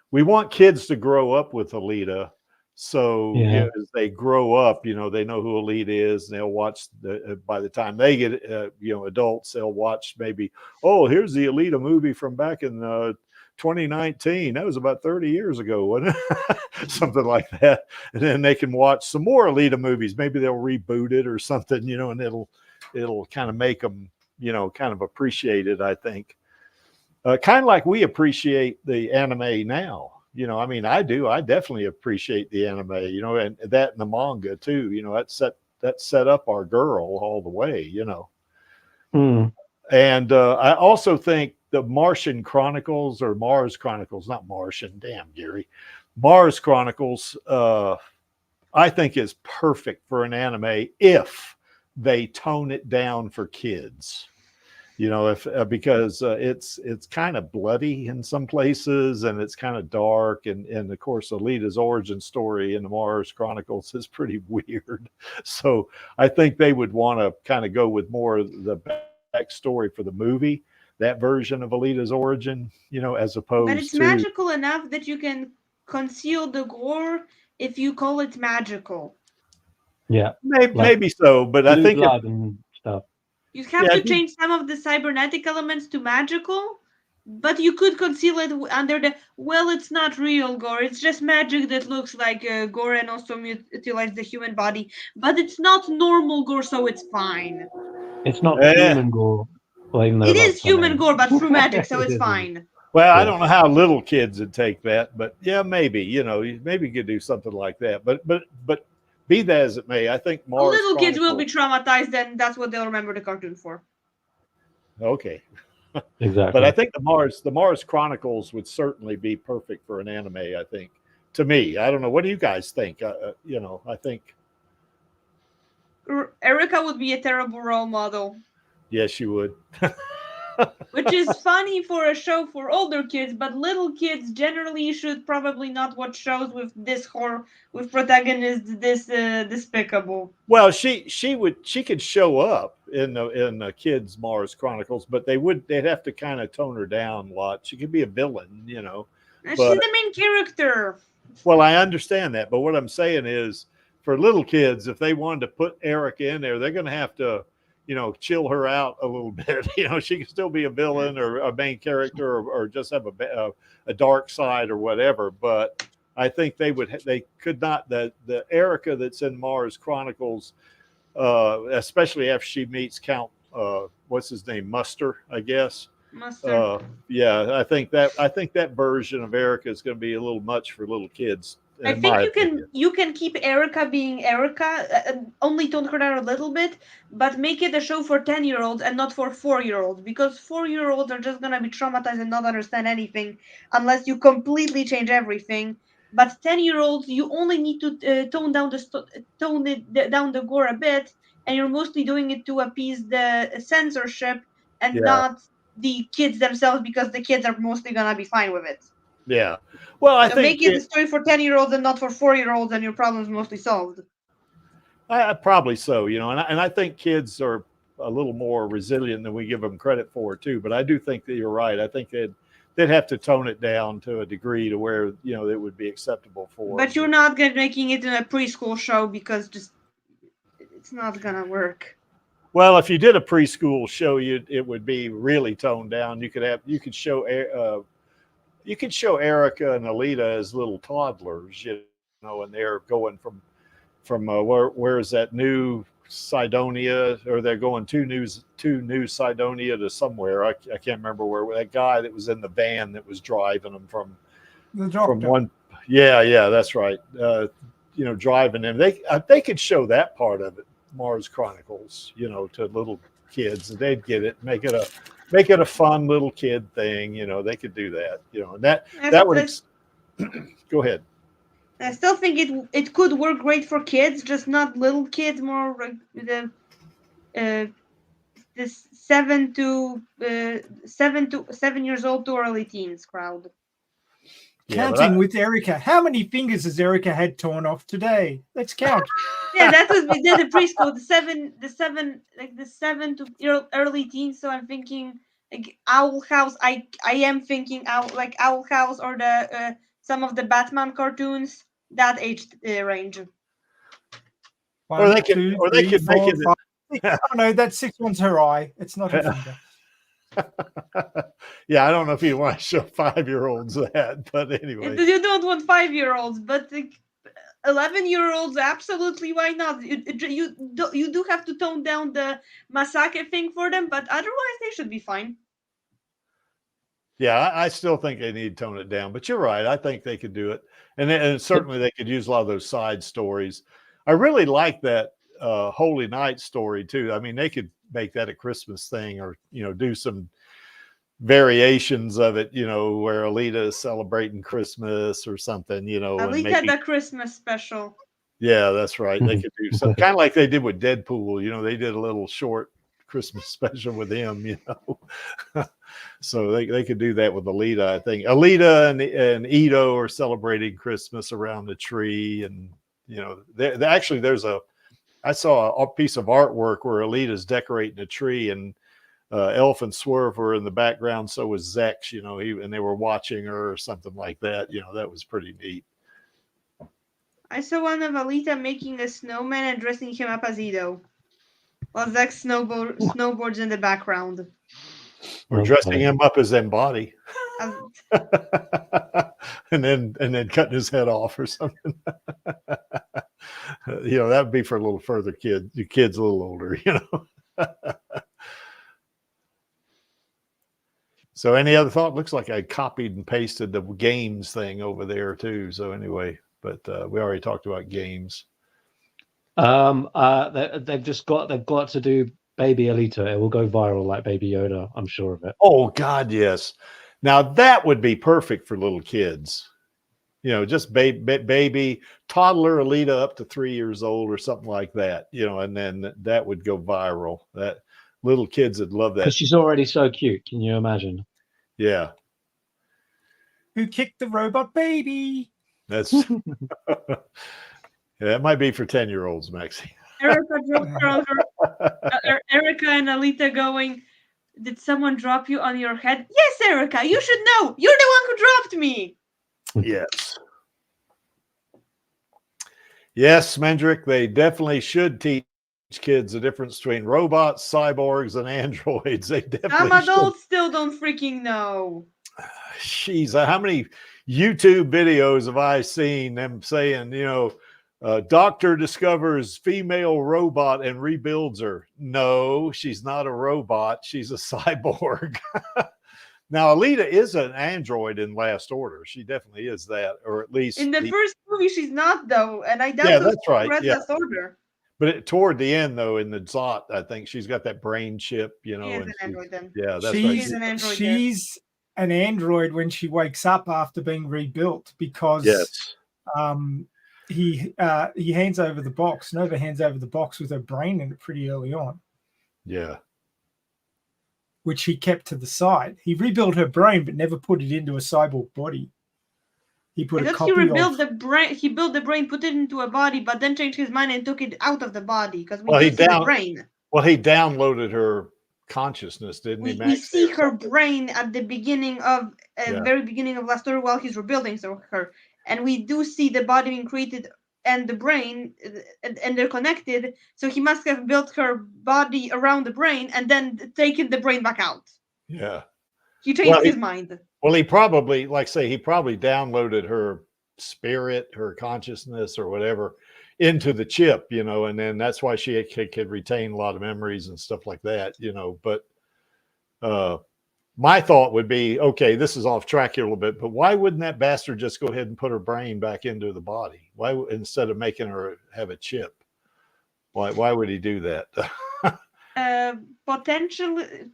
we want kids to grow up with Alita. So as they grow up, they know who Alita is, and they'll watch by the time they get, adults, they'll watch maybe, here's the Alita movie from back in 2019. That was about 30 years ago, wasn't it? Something like that. And then they can watch some more Alita movies. Maybe they'll reboot it or something, and it'll kind of make them, kind of appreciate it, I think. Kind of like we appreciate the anime now. I mean, I do. I definitely appreciate the anime, and that in the manga too. That set up our girl all the way, And I also think the Martian Chronicles or Mars Chronicles, not Martian, damn Gary, Mars Chronicles, I think is perfect for an anime if they tone it down for kids. Because it's kind of bloody in some places and it's kind of dark. And of course, Alita's origin story in the Mars Chronicles is pretty weird. So I think they would want to kind of go with more of the backstory for the movie, that version of Alita's origin, as opposed to. But it's magical enough that you can conceal the gore if you call it magical. Yeah. Maybe so, but I think. Blood and stuff. You have to change some of the cybernetic elements to magical, but you could conceal it under it's not real gore. It's just magic that looks like gore and also mutilates the human body. But it's not normal gore, so it's fine. It's not human gore. Well, even though It that's is the human name. gore, but through magic, so It it's is. fine. Well, I Yeah. don't know how little kids would take that, but yeah, maybe, you know, maybe you could do something like that. But be that as it may, I think Mars Little kids will Chronicles- be traumatized, and that's what they'll remember the cartoon for. Okay. Exactly. But I think the Mars Chronicles would certainly be perfect for an anime, I think. To me, I don't know. What do you guys think? You know, I think Erica would be a terrible role model. yes, you would. Which is funny for a show for older kids, but little kids generally should probably not watch shows with this horror, with protagonists this despicable. Well, she could show up in the kids Mars Chronicles, but they'd have to kind of tone her down a lot. She could be a villain, you know. And But- she's the main character. Well, I understand that, but what I'm saying is, for little kids, if they wanted to put Erica in there, they're going to have to, you know, chill her out a little bit. You know, she can still be a villain or a main character, or just have a dark side or whatever. But I think they could not. The Erica that's in Mars Chronicles, especially after she meets Count, what's his name, Muster, I guess. Mustard. Yeah, I think that version of Erica is going to be a little much for little kids. I in think my you opinion. can keep Erica being Erica, only tone her down a little bit, but make it a show for 10-year-olds and not for 4-year-olds, because 4-year-olds are just gonna be traumatized and not understand anything unless you completely change everything. But 10-year-olds, you only need to tone down the gore a bit, and you're mostly doing it to appease the censorship and Yeah. not the kids themselves, because the kids are mostly gonna be fine with it. Yeah. Well, I So think make it a story for 10-year-olds and not for 4-year-olds, and your problem's mostly solved. probably so, you know, and I think kids are a little more resilient than we give them credit for too. But I do think that you're right. I think they'd have to tone it down to a degree to where, you know, it would be acceptable for. But you're not making it in a preschool show, because it's not gonna work. Well, if you did a preschool show, it would be really toned down. You could show Erica and Alita as little toddlers, you know, and they're going from where is that, New Sidonia, or they're going to New Sidonia to somewhere. I can't remember where, that guy that was in the van that was driving them from one. Yeah, that's right. You know, driving them. They could show that part of it, Mars Chronicles, you know, to little kids, and they'd get it, make it a fun little kid thing, you know. They could do that, you know, and that would go ahead. I still think it could work great for kids, just not little kids, more like this 7 years old to early teens crowd. Counting with Erica. How many fingers has Erica had torn off today? Let's count. Yeah, that would be the preschool, the 7 to early teens. So I'm thinking like Owl House. I am thinking Owl House, or the some of the Batman cartoons, that age range. Or they could make it. Oh no, that 6 one's her eye. It's not her finger. Yeah, I don't know if you want to show 5-year-olds that, but anyway. You don't want 5-year-olds, but 11-year-olds, absolutely, why not? You do have to tone down the Masake thing for them, but otherwise they should be fine. Yeah, I still think they need to tone it down, but you're right. I think they could do it, and certainly they could use a lot of those side stories. I really like that Holy Night story too. I mean, they could make that a Christmas thing, or, you know, do some variations of it, you know, where Alita is celebrating Christmas or something, you know. Alita the Christmas special. Yeah, that's right. They could do something kind of like they did with Deadpool. You know, they did a little short Christmas special with him, you know. So they could do that with Alita. I think Alita and Ito are celebrating Christmas around the tree, and, you know, actually I saw a piece of artwork where Alita's decorating a tree, and Elf and Swerve were in the background. So was Zex, you know, and they were watching her or something like that. You know, that was pretty neat. I saw one of Alita making a snowman and dressing him up as Ito, while Zex snowboards in the background. Or dressing him up as Embody. and then cutting his head off or something. You know, that would be for a little further your kids a little older, you know. So any other thought? Looks like I copied and pasted the games thing over there too. So anyway, but we already talked about games. They've got to do Baby Alita. It will go viral like Baby Yoda. I'm sure of it. Oh God, yes. Now that would be perfect for little kids. You know, just baby toddler Alita up to 3 years old or something like that. You know, and then that would go viral. That little kids would love that. Because she's already so cute. Can you imagine? Yeah. Who kicked the robot baby? That's yeah, that might be for 10-year-olds, Maxie. Erica and Alita going, did someone drop you on your head? Yes, Erica, you should know. You're the one who dropped me. Yes. Yes, Mendrick, they definitely should teach kids the difference between robots, cyborgs, and androids. They definitely Some adults still don't freaking know. Jeez, how many YouTube videos have I seen them saying, you know, doctor discovers female robot and rebuilds her? No, she's not a robot. She's a cyborg. Now, Alita is an android in Last Order. She definitely is that, or at least in the first movie, she's not though, and I doubt that's right. Last Order. But toward the end, though, in the Zot, I think she's got that brain chip, you know. She is an android then. Yeah, that's she's right. an android. She's an android when she wakes up after being rebuilt because he hands over the box. Nova hands over the box with her brain in it pretty early on. Yeah. Which he kept to the side. He rebuilt her brain, but never put it into a cyborg body. He put a copy he rebuilt the brain. He built the brain, put it into a body, but then changed his mind and took it out of the body because we see the brain. Well, he downloaded her consciousness, didn't he? We see her brain at the beginning of very beginning of Last Order while he's rebuilding her, and we do see the body being created and the brain, and they're connected. So he must have built her body around the brain and then taken the brain back out. Yeah. He changed his mind. Well, he probably, like say, he probably downloaded her spirit, her consciousness or whatever into the chip, you know, and then that's why she could retain a lot of memories and stuff like that, you know. But my thought would be, okay, this is off track here a little bit, but why wouldn't that bastard just go ahead and put her brain back into the body? Why, instead of making her have a chip? Why would he do that? Potentially,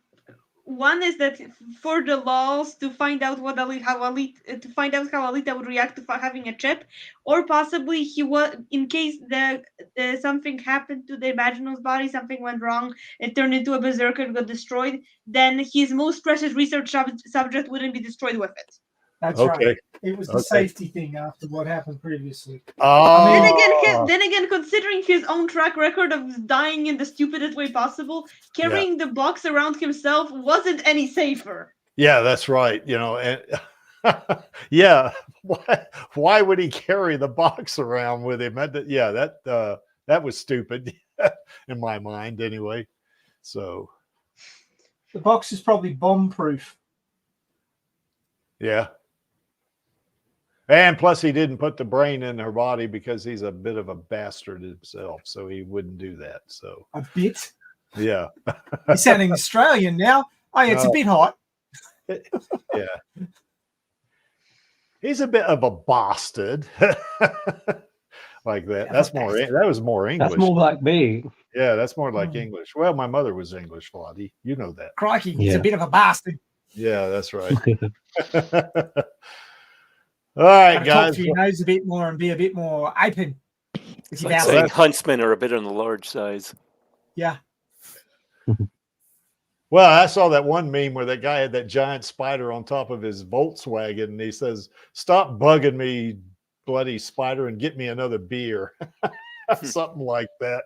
one is that for the laws to find out how Alita would react to having a chip, or possibly he was, in case something happened to the Imaginal's body, something went wrong, it turned into a berserker and got destroyed, then his most precious research subject wouldn't be destroyed with it. That's right. It was the safety thing after what happened previously. Oh. Then again, considering his own track record of dying in the stupidest way possible, carrying the box around himself wasn't any safer. Yeah, that's right. You know, and yeah, why would he carry the box around with him? That was stupid in my mind, anyway. So the box is probably bomb-proof. Yeah. And plus, he didn't put the brain in her body because he's a bit of a bastard himself, so he wouldn't do that. So a bit. Yeah. He's sounding Australian now. Oh, yeah, it's a bit hot. Yeah. He's a bit of a bastard. Like that. That was more English. That's more like me. Yeah, that's more like English. Well, my mother was English, Vladi. You know that. Crikey, he's a bit of a bastard. Yeah, that's right. All right, guys. Talk to your nose a bit more and be a bit more open. It's like saying huntsmen are a bit on the large size. Yeah. Well, I saw that one meme where that guy had that giant spider on top of his Volkswagen, and he says, "Stop bugging me, bloody spider, and get me another beer." Something like that.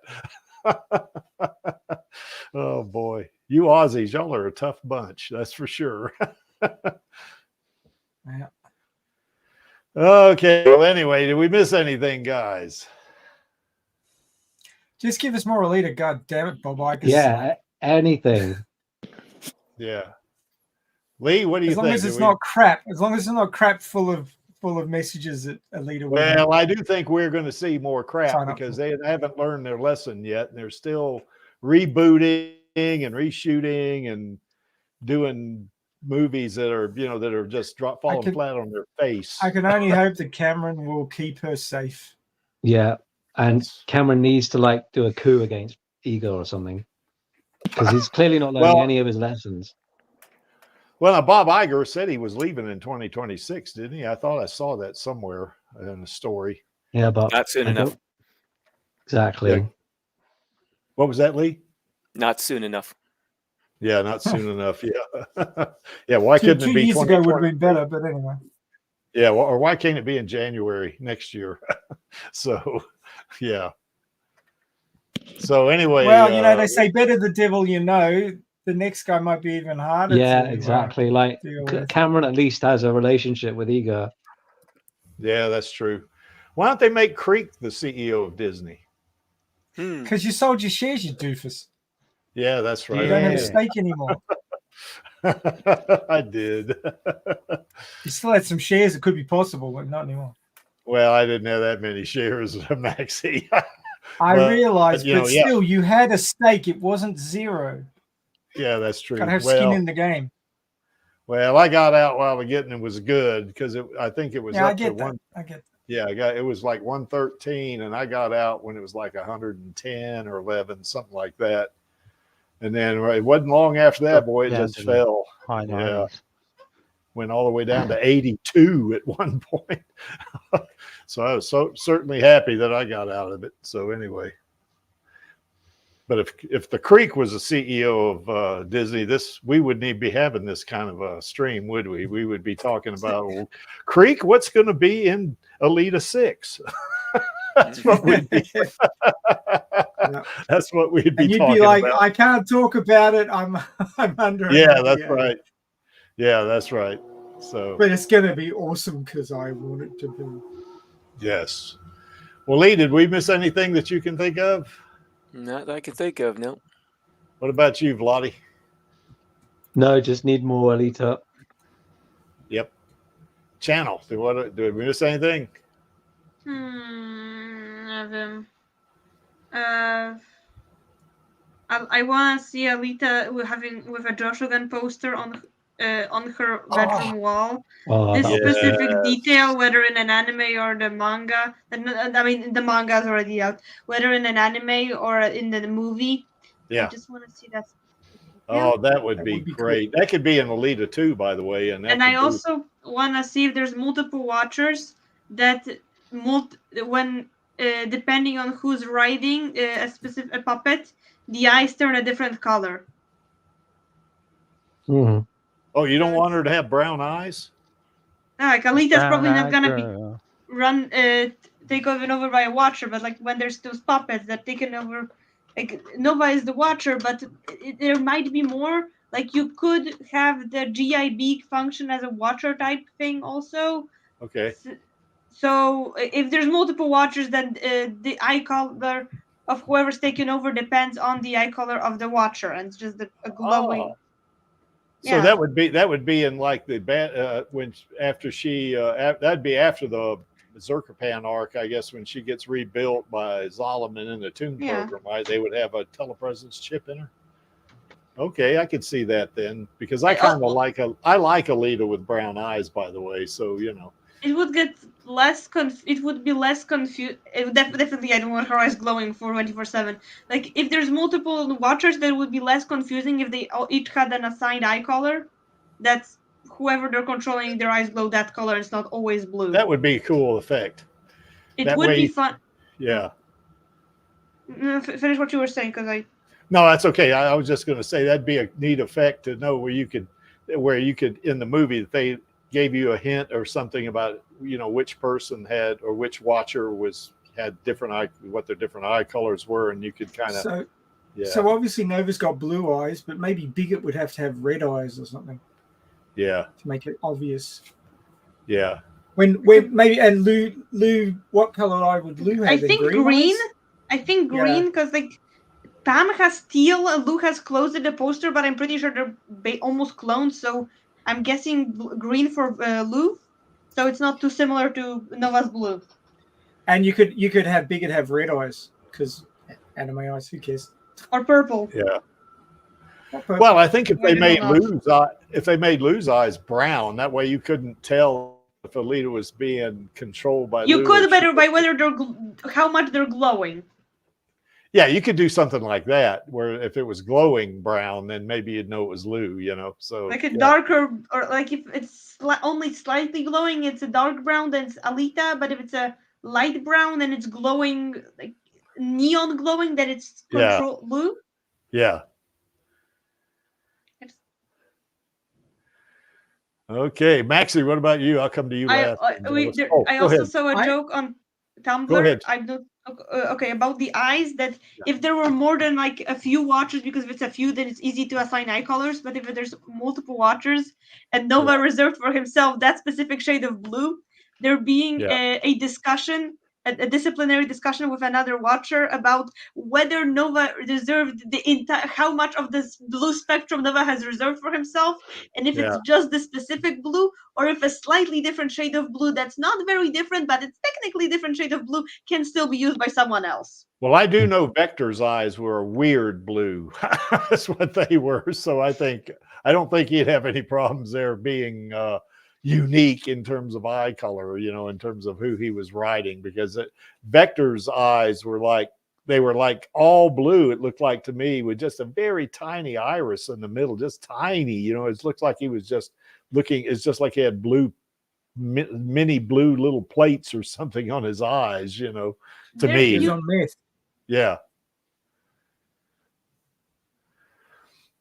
Oh boy, you Aussies, y'all are a tough bunch, that's for sure. Yeah. Okay, well anyway, did we miss anything, guys? Just give us more Alita, god damn it, Bob. Yeah, anything. Yeah. Lee, what do you think? As long as it's not crap. As long as it's not crap full of messages that Alita. Well, I do think we're going to see more crap because they haven't learned their lesson yet, and they're still rebooting and reshooting and doing movies that are that are just falling flat on their face. I can only hope that Cameron will keep her safe. Yeah, and Cameron needs to like do a coup against Igor or something, because he's clearly not learning any of his lessons. Well, now Bob Iger said he was leaving in 2026, didn't he? I thought I saw that somewhere in the story. Yeah, but not soon enough. Exactly. Yeah. What was that, Lee? Not soon enough. Yeah, not soon enough. Yeah, yeah. Why couldn't it be 2 years ago would have been better, but anyway. Yeah, or why can't it be in January next year? So, yeah. So anyway, well, they say better the devil you know. The next guy might be even harder. Yeah, to, exactly. Like Cameron at least has a relationship with Igor. Yeah, that's true. Why don't they make Creek the CEO of Disney? Because you sold your shares, you doofus. Yeah, that's right. You don't have a stake anymore. I did. You still had some shares. It could be possible, but not anymore. Well, I didn't have that many shares of Maxi. I realized, but still, you had a stake. It wasn't zero. Yeah, that's true. Got to have skin in the game. Well, I got out while the getting was good because I think it was up to one. I get that. Yeah, it was like 113, and I got out when it was like 110 or 11, something like that. And then it wasn't long after that, boy, it just fell. Yeah, went all the way down to 82 at one point. So I was certainly happy that I got out of it. So anyway. But if the Creek was the CEO of Disney, we wouldn't be having this kind of a stream, would we? We would be talking about, well, Creek, what's going to be in Alita 6? That's what we'd be. That's what we'd be. And you'd talking be like, about. I can't talk about it. I'm under. Yeah, that's right. Yeah, that's right. So, but it's going to be awesome because I want it to be. Yes. Well, Lee, did we miss anything that you can think of? Not that I can think of, no. What about you, Vladi? No, just need more Alita. Yep. Channel. Did we miss anything? I want to see Alita with a Joshua Gun poster on her bedroom wall. This specific detail, whether in an anime or the manga, I mean the manga is already out, whether in an anime or in the movie. Yeah. I just want to see that. Oh, that would be great. Cool. That could be in Alita too, by the way. And I also want to see if there's multiple watchers that when depending on who's riding a puppet, the eyes turn a different color. Mm-hmm. Oh, you don't want her to have brown eyes? No, like Alita's probably not gonna be taken over by a watcher, but like when there's those puppets that taken over, like nobody's the watcher, but there might be more. Like you could have the GIB function as a watcher type thing also. Okay. So if there's multiple watchers, then the eye color of whoever's taking over depends on the eye color of the watcher, and it's just a glowing. Oh. So that would be in like the that'd be after the Zerkapan arc, I guess, when she gets rebuilt by Zolomon in the Toon program, right? They would have a telepresence chip in her. Okay, I could see that then, because I kind of like Alita with brown eyes, by the way. So it would get less it would be less confused. Definitely, I don't want her eyes glowing for 24/7. Like if there's multiple watchers, that would be less confusing if they each had an assigned eye color. That's whoever they're controlling, their eyes glow that color. It's not always blue. That would be a cool effect. It would be fun. Yeah. Finish what you were saying, because I. No, that's okay. I was just going to say that'd be a neat effect to know where you could in the movie that they gave you a hint or something about which person had or which watcher had what their different eye colors were, and you could kind of. So obviously Nova's got blue eyes, but maybe Bigot would have to have red eyes or something. Yeah. To make it obvious. Yeah. When maybe and Lou, what color eye would Lou have? I think green. Eyes? I think green because like Pam has teal and Lou has closed the poster, but I'm pretty sure they're almost clones. So I'm guessing green for Lou. So it's not too similar to Nova's blue. And you could have Bigot have red eyes because anime eyes. Who cares? Or purple. Yeah. Well, I think if Why they did made not? Lou's eyes brown, that way you couldn't tell if Alita was being controlled by You Lou. could better by whether they're how much they're glowing. Yeah, you could do something like that, where if it was glowing brown, then maybe you'd know it was Lou. So Like a darker, or like if it's only slightly glowing, it's a dark brown, then it's Alita. But if it's a light brown and it's glowing, like neon glowing, then it's control Lou. Yeah. Okay, Maxie, what about you? I'll come to you last. I also saw a joke on Tumblr. Go ahead. I'm not okay about the eyes. That if there were more than like a few watchers, because if it's a few, then it's easy to assign eye colors. But if there's multiple watchers and Nova reserved for himself that specific shade of blue, there being a discussion. A disciplinary discussion with another watcher about whether Nova reserved the entire, how much of this blue spectrum Nova has reserved for himself, and if it's just the specific blue, or if a slightly different shade of blue that's not very different, but it's technically a different shade of blue can still be used by someone else. Well, I do know Vector's eyes were a weird blue. That's what they were. So I don't think he'd have any problems there being unique in terms of eye color, in terms of who he was writing, because Vector's eyes were like all blue. It looked like to me, with just a very tiny iris in the middle, just tiny, it looks like he was just looking, it's just like he had mini blue little plates or something on his eyes, to me. He's on meth. Yeah.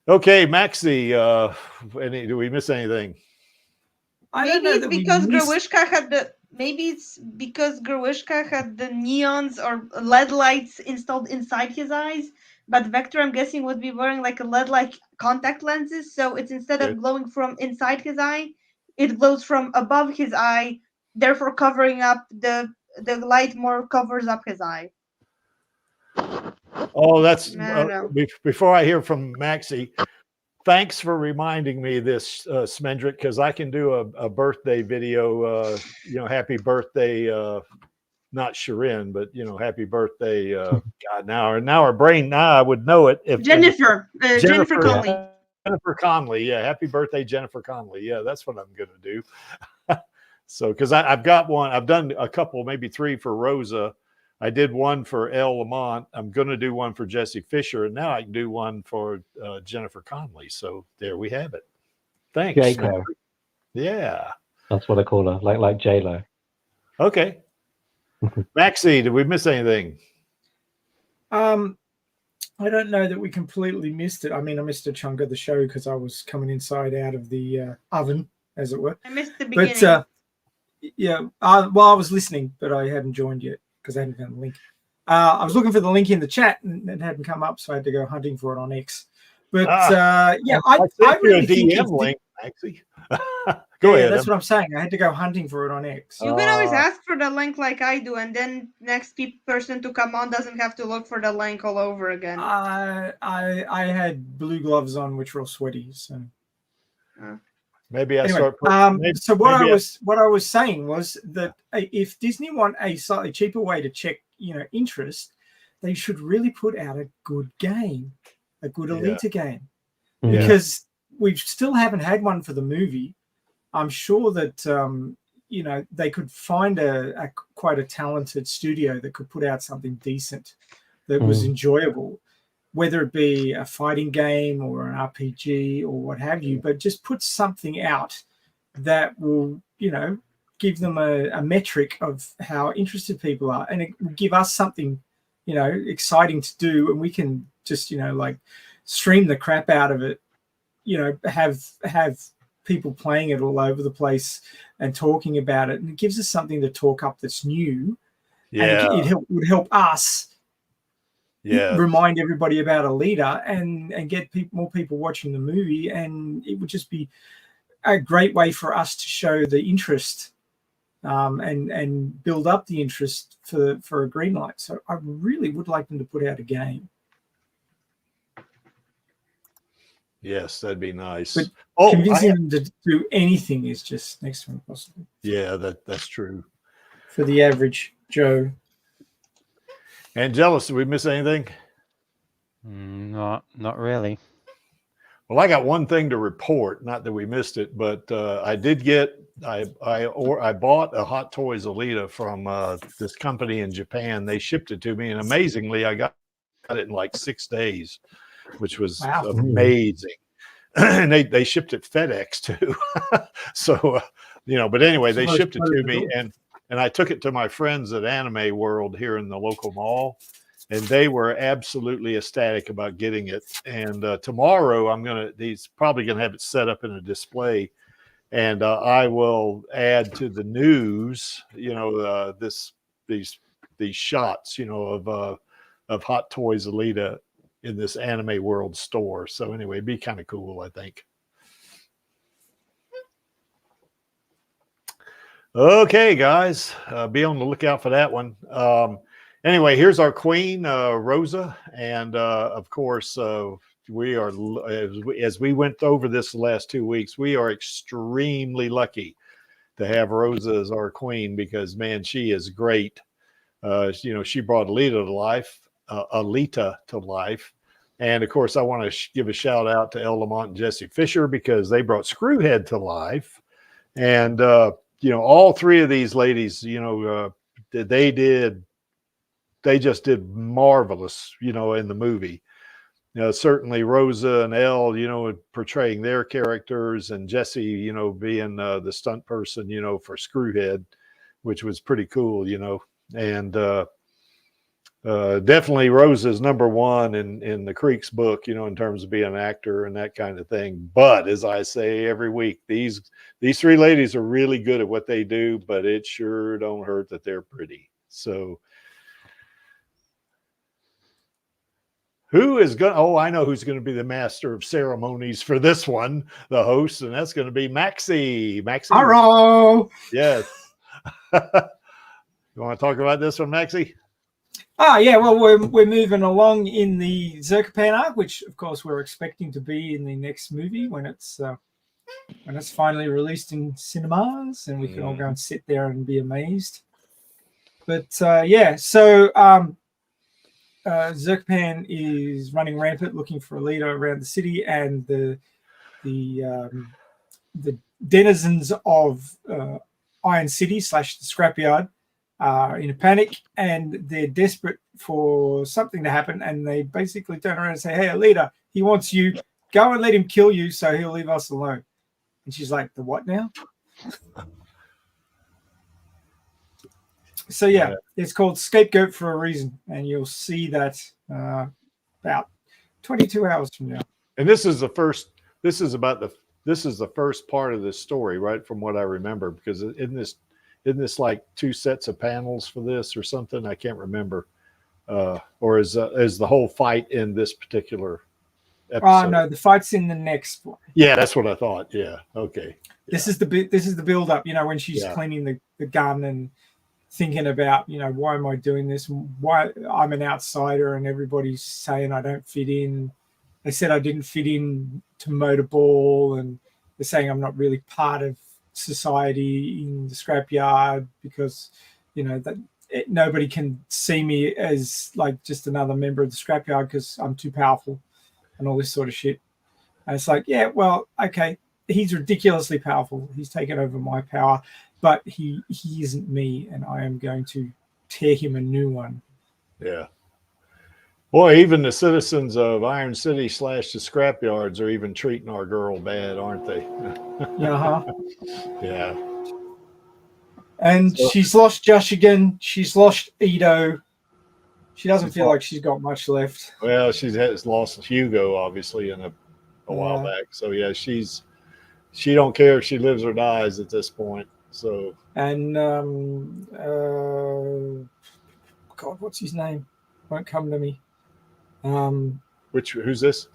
Okay, Maxie, do we miss anything? Maybe it's because Grewishka had the neons or LED lights installed inside his eyes, but Vector, I'm guessing, would be wearing like a LED-like contact lenses, so it's instead of glowing from inside his eye, it glows from above his eye, therefore covering up the light more covers up his eye. Oh, that's before I hear from Maxie. Thanks for reminding me this, Smendrick, because I can do a birthday video. Happy birthday, not Shirin, but happy birthday. God, now our brain. Now I would know it if Jennifer Conley. Jennifer Conley, yeah. Happy birthday, Jennifer Conley. Yeah, that's what I'm gonna do. So, because I've got one. I've done a couple, maybe 3 for Rosa. I did one for Elle Lamont. I'm going to do one for Jesse Fisher, and now I can do one for Jennifer Conley. So there we have it. Thanks. J-Lo. Yeah. That's what I call her, like J-Lo. Okay. Maxie, did we miss anything? I don't know that we completely missed it. I mean, I missed a chunk of the show because I was coming inside out of the oven, as it were. I missed the beginning. But I was listening, but I hadn't joined yet because I hadn't found the link. I was looking for the link in the chat and it hadn't come up, so I had to go hunting for it on X. But I really think DM link, Maxie. Go ahead. That's what I'm saying. I had to go hunting for it on X. You can always ask for the link like I do, and then next person to come on doesn't have to look for the link all over again. I had blue gloves on, which were all sweaty, so. Maybe anyway, so what I was saying was that if Disney want a slightly cheaper way to check, interest, they should really put out a good game, a good Alita game, because we still haven't had one for the movie. I'm sure that they could find a quite a talented studio that could put out something decent that was enjoyable, whether it be a fighting game or an RPG or what have you, but just put something out that will, give them a metric of how interested people are, and it will give us something, exciting to do, and we can just, stream the crap out of it, have people playing it all over the place and talking about it, and it gives us something to talk up that's new. Yeah, and it would help us. Yeah, remind everybody about Alita and get more people watching the movie, and it would just be a great way for us to show the interest and build up the interest for a green light. So I really would like them to put out a game. Yes, that'd be nice. But convincing them to do anything is just next to impossible. Yeah, that's true. For the average Joe. Angelus, did we miss anything? Not really. Well, I got one thing to report. Not that we missed it, but I did get. I bought a Hot Toys Alita from this company in Japan. They shipped it to me, and amazingly, I got it in like 6 days, which was amazing. And they shipped it FedEx too. So but anyway, they shipped it to me, and I took it to my friends at Anime World here in the local mall. And they were absolutely ecstatic about getting it. And tomorrow, he's probably gonna have it set up in a display, and I will add to the news, these shots, of Hot Toys Alita in this Anime World store. So anyway, it'd be kind of cool, I think. Okay, guys, be on the lookout for that one. Anyway, here's our queen, Rosa. And of course, we are, as we went over this the last 2 weeks, we are extremely lucky to have Rosa as our queen because, man, she is great. She brought Alita to life. And of course, I want to give a shout out to El Lamont and Jesse Fisher because they brought Screwhead to life. And, all three of these ladies, they just did marvelous, in the movie. Certainly Rosa and Elle, portraying their characters, and Jesse, being the stunt person, for Screwhead, which was pretty cool, and definitely Rosa's number one in the Creek's book, in terms of being an actor and that kind of thing. But as I say every week, these three ladies are really good at what they do, but it sure don't hurt that they're pretty. So who is going? Oh, I know who's going to be the master of ceremonies for this one, the host, and that's going to be Maxie. Maxie, hello. Yes. You want to talk about this one, Maxie? Yeah. Well, we're moving along in the Zerkapan arc, which of course we're expecting to be in the next movie when it's finally released in cinemas, and we can all go and sit there and be amazed. But yeah, so. Zerkapan is running rampant, looking for a leader around the city, and the denizens of Iron City / the scrapyard are in a panic, and they're desperate for something to happen. And they basically turn around and say, "Hey, Alita, he wants you. Go and let him kill you, so he'll leave us alone." And she's like, "The what now?" So yeah, it's called Scapegoat for a reason, and you'll see that about 22 hours from now. And this is the first. This is the first part of this story, right? From what I remember, because in this like 2 sets of panels for this or something, I can't remember. Or is the whole fight in this particular episode? Oh no, the fight's in the next one. Yeah, that's what I thought. Yeah, okay. Yeah. This is the build up. When she's cleaning the gun and thinking about, why am I doing this? Why I'm an outsider and everybody's saying I don't fit in. They said I didn't fit in to Motorball, and they're saying I'm not really part of society in the scrapyard because, nobody can see me as like just another member of the scrapyard because I'm too powerful and all this sort of shit. And it's like, yeah, well, okay, he's ridiculously powerful. He's taken over my power. But he isn't me, and I am going to tear him a new one. Yeah. Boy, even the citizens of Iron City / the scrapyards are even treating our girl bad, aren't they? Yeah. And she's lost Josh again. She's lost Edo. She doesn't feel like she's got much left. Well, she has lost Hugo, obviously, in a while back. So yeah, she don't care if she lives or dies at this point. So and God, what's his name? Won't come to me. Who's this?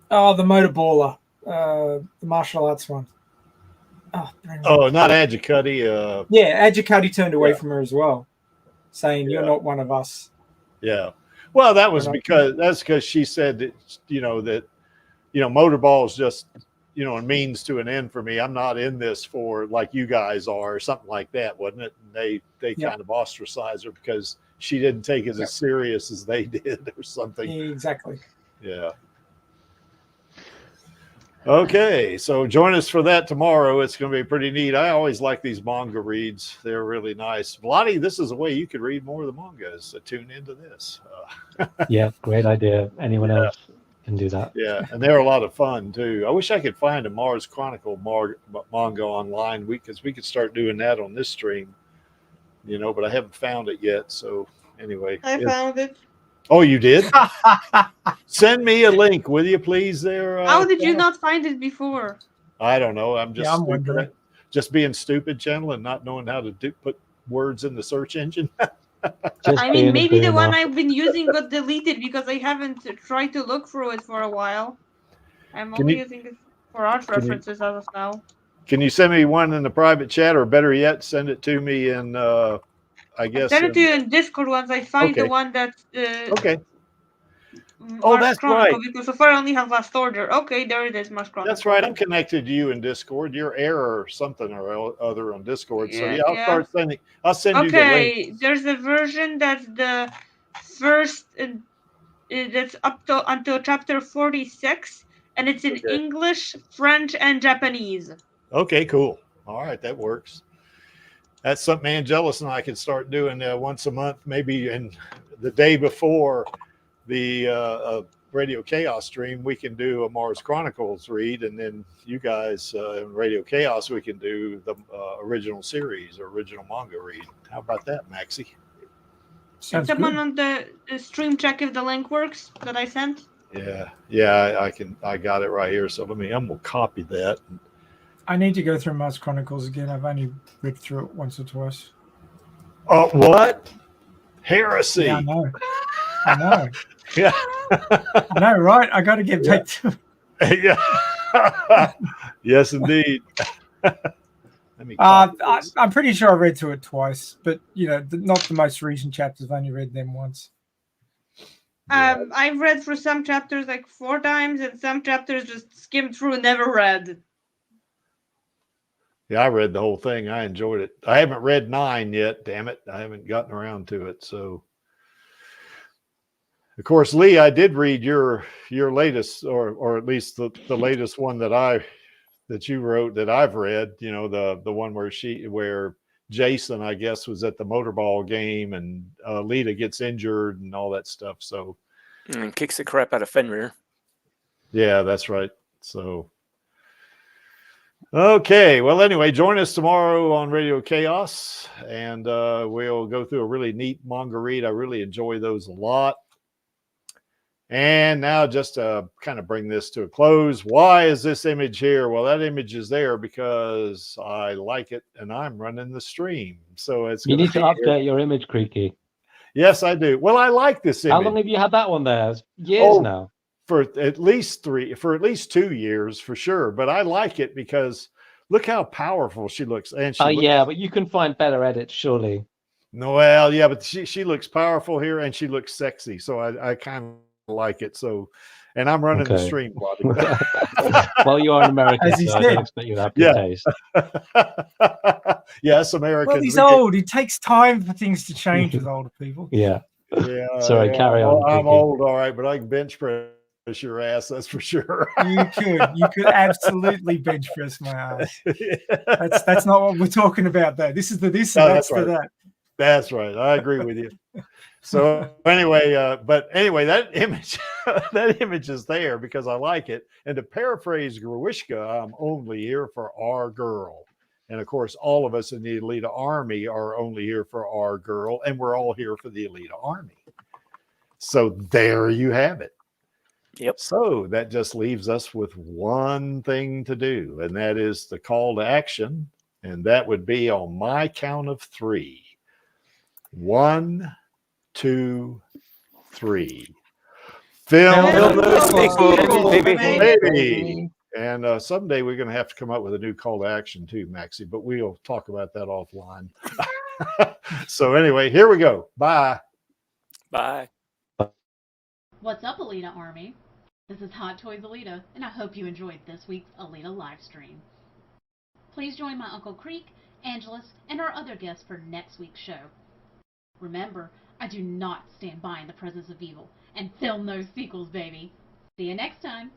Oh, the motorballer, the martial arts one. Oh, not Adjicuddy. Yeah, Adjicuddy turned away from her as well, saying you're not one of us. Yeah. Well, that was because she said that Motorball is just a means to an end for me. I'm not in this for like you guys are, or something like that, wasn't it? And they kind of ostracized her because she didn't take it as serious as they did, or something. Exactly. Yeah. Okay, so join us for that tomorrow. It's going to be pretty neat. I always like these manga reads. They're really nice. Vladi, this is a way you could read more of the mangas. So tune into this. Yeah, great idea. Anyone else can do that. Yeah, and they're a lot of fun too. I wish I could find a Mars Chronicle manga online because we could start doing that on this stream, but I haven't found it yet. So anyway. I found it. Oh, you did? Send me a link, will you please there? How did you not find it before? I don't know. I'm just I'm wondering. just being stupid, channel, and not knowing how to put words in the search engine. I mean, maybe the one I've been using got deleted because I haven't tried to look through it for a while. I'm only using it for art references as of now. Can you send me one in the private chat, or better yet, send it to me in, I guess. Send it to you in Discord once I find the one that. Okay. Oh, that's right. Because so far I only have Last Order. Okay, there it is, Mars Chronicle. That's right. I'm connected to you in Discord. You're error or something or other on Discord. So yeah, I'll start sending. I'll send you the link. Okay, there's a version that's the first. That's up to until chapter 46, and it's in English, French, and Japanese. Okay, cool. All right, that works. That's something Angelus and I could start doing once a month, maybe. And the day before the Radio Chaos stream, we can do a Mars Chronicles read, and then you guys in Radio Chaos, we can do the original series or original manga read. How about that, Maxie? Sounds Someone good. on the stream check if the link works that I sent. Yeah, I can. I got it right here. So I'm gonna copy that. I need to go through Mars Chronicles again. I've only read through it once or twice. Oh, what? Heresy. Yeah, I know. Yeah. I know, right? I got to get back to it. Yeah. Yes, indeed. Let me I'm pretty sure I read through it twice, but not the most recent chapters. I've only read them once. I've read through some chapters like 4 times, and some chapters just skimmed through and never read. Yeah, I read the whole thing. I enjoyed it. I haven't read 9 yet. Damn it, I haven't gotten around to it. So, of course, Lee, I did read your latest, or at least the latest one that you wrote that I've read. The one where Jason, I guess, was at the motorball game and Alita gets injured and all that stuff. So, and kicks the crap out of Fenrir. Yeah, that's right. So, okay. Well, anyway, join us tomorrow on Radio Chaos, and we'll go through a really neat manga read. I really enjoy those a lot. And now, just to kind of bring this to a close, why is this image here? Well, that image is there because I like it and I'm running the stream. So you need to update your image, Creaky. Yes, I do. Well, I like this image. How long have you had that one there? Years now. For at least 2 years, for sure. But I like it because look how powerful she looks. And yeah, but you can find better edits, surely. No, well, yeah, but she looks powerful here and she looks sexy. So I kind of like it. So, and I'm running the stream. Well, you are an American, so I don't expect you to have good taste. Yes, American. Well, he's old. It takes time for things to change with older people. Yeah. Yeah. Sorry, carry on. I'm old, all right, but I can bench press your ass. That's for sure. You could absolutely bench press my ass. That's not what we're talking about, though. This is the this, and that's the that. That's right. I agree with you. So anyway, that image is there because I like it. And to paraphrase Grewishka, I'm only here for our girl. And of course, all of us in the Alita Army are only here for our girl, and we're all here for the Alita Army. So there you have it. Yep. So that just leaves us with one thing to do, and that is the call to action. And that would be on my count of 3. 1, 2, 3. Film baby. And someday we're going to have to come up with a new call to action too, Maxie, but we'll talk about that offline. So anyway, here we go. Bye. Bye. What's up, Alita Army? This is Hot Toys Alita, and I hope you enjoyed this week's Alita Livestream. Please join my Uncle Creek, Angelus, and our other guests for next week's show. Remember, I do not stand by in the presence of evil, and film those sequels, baby. See you next time.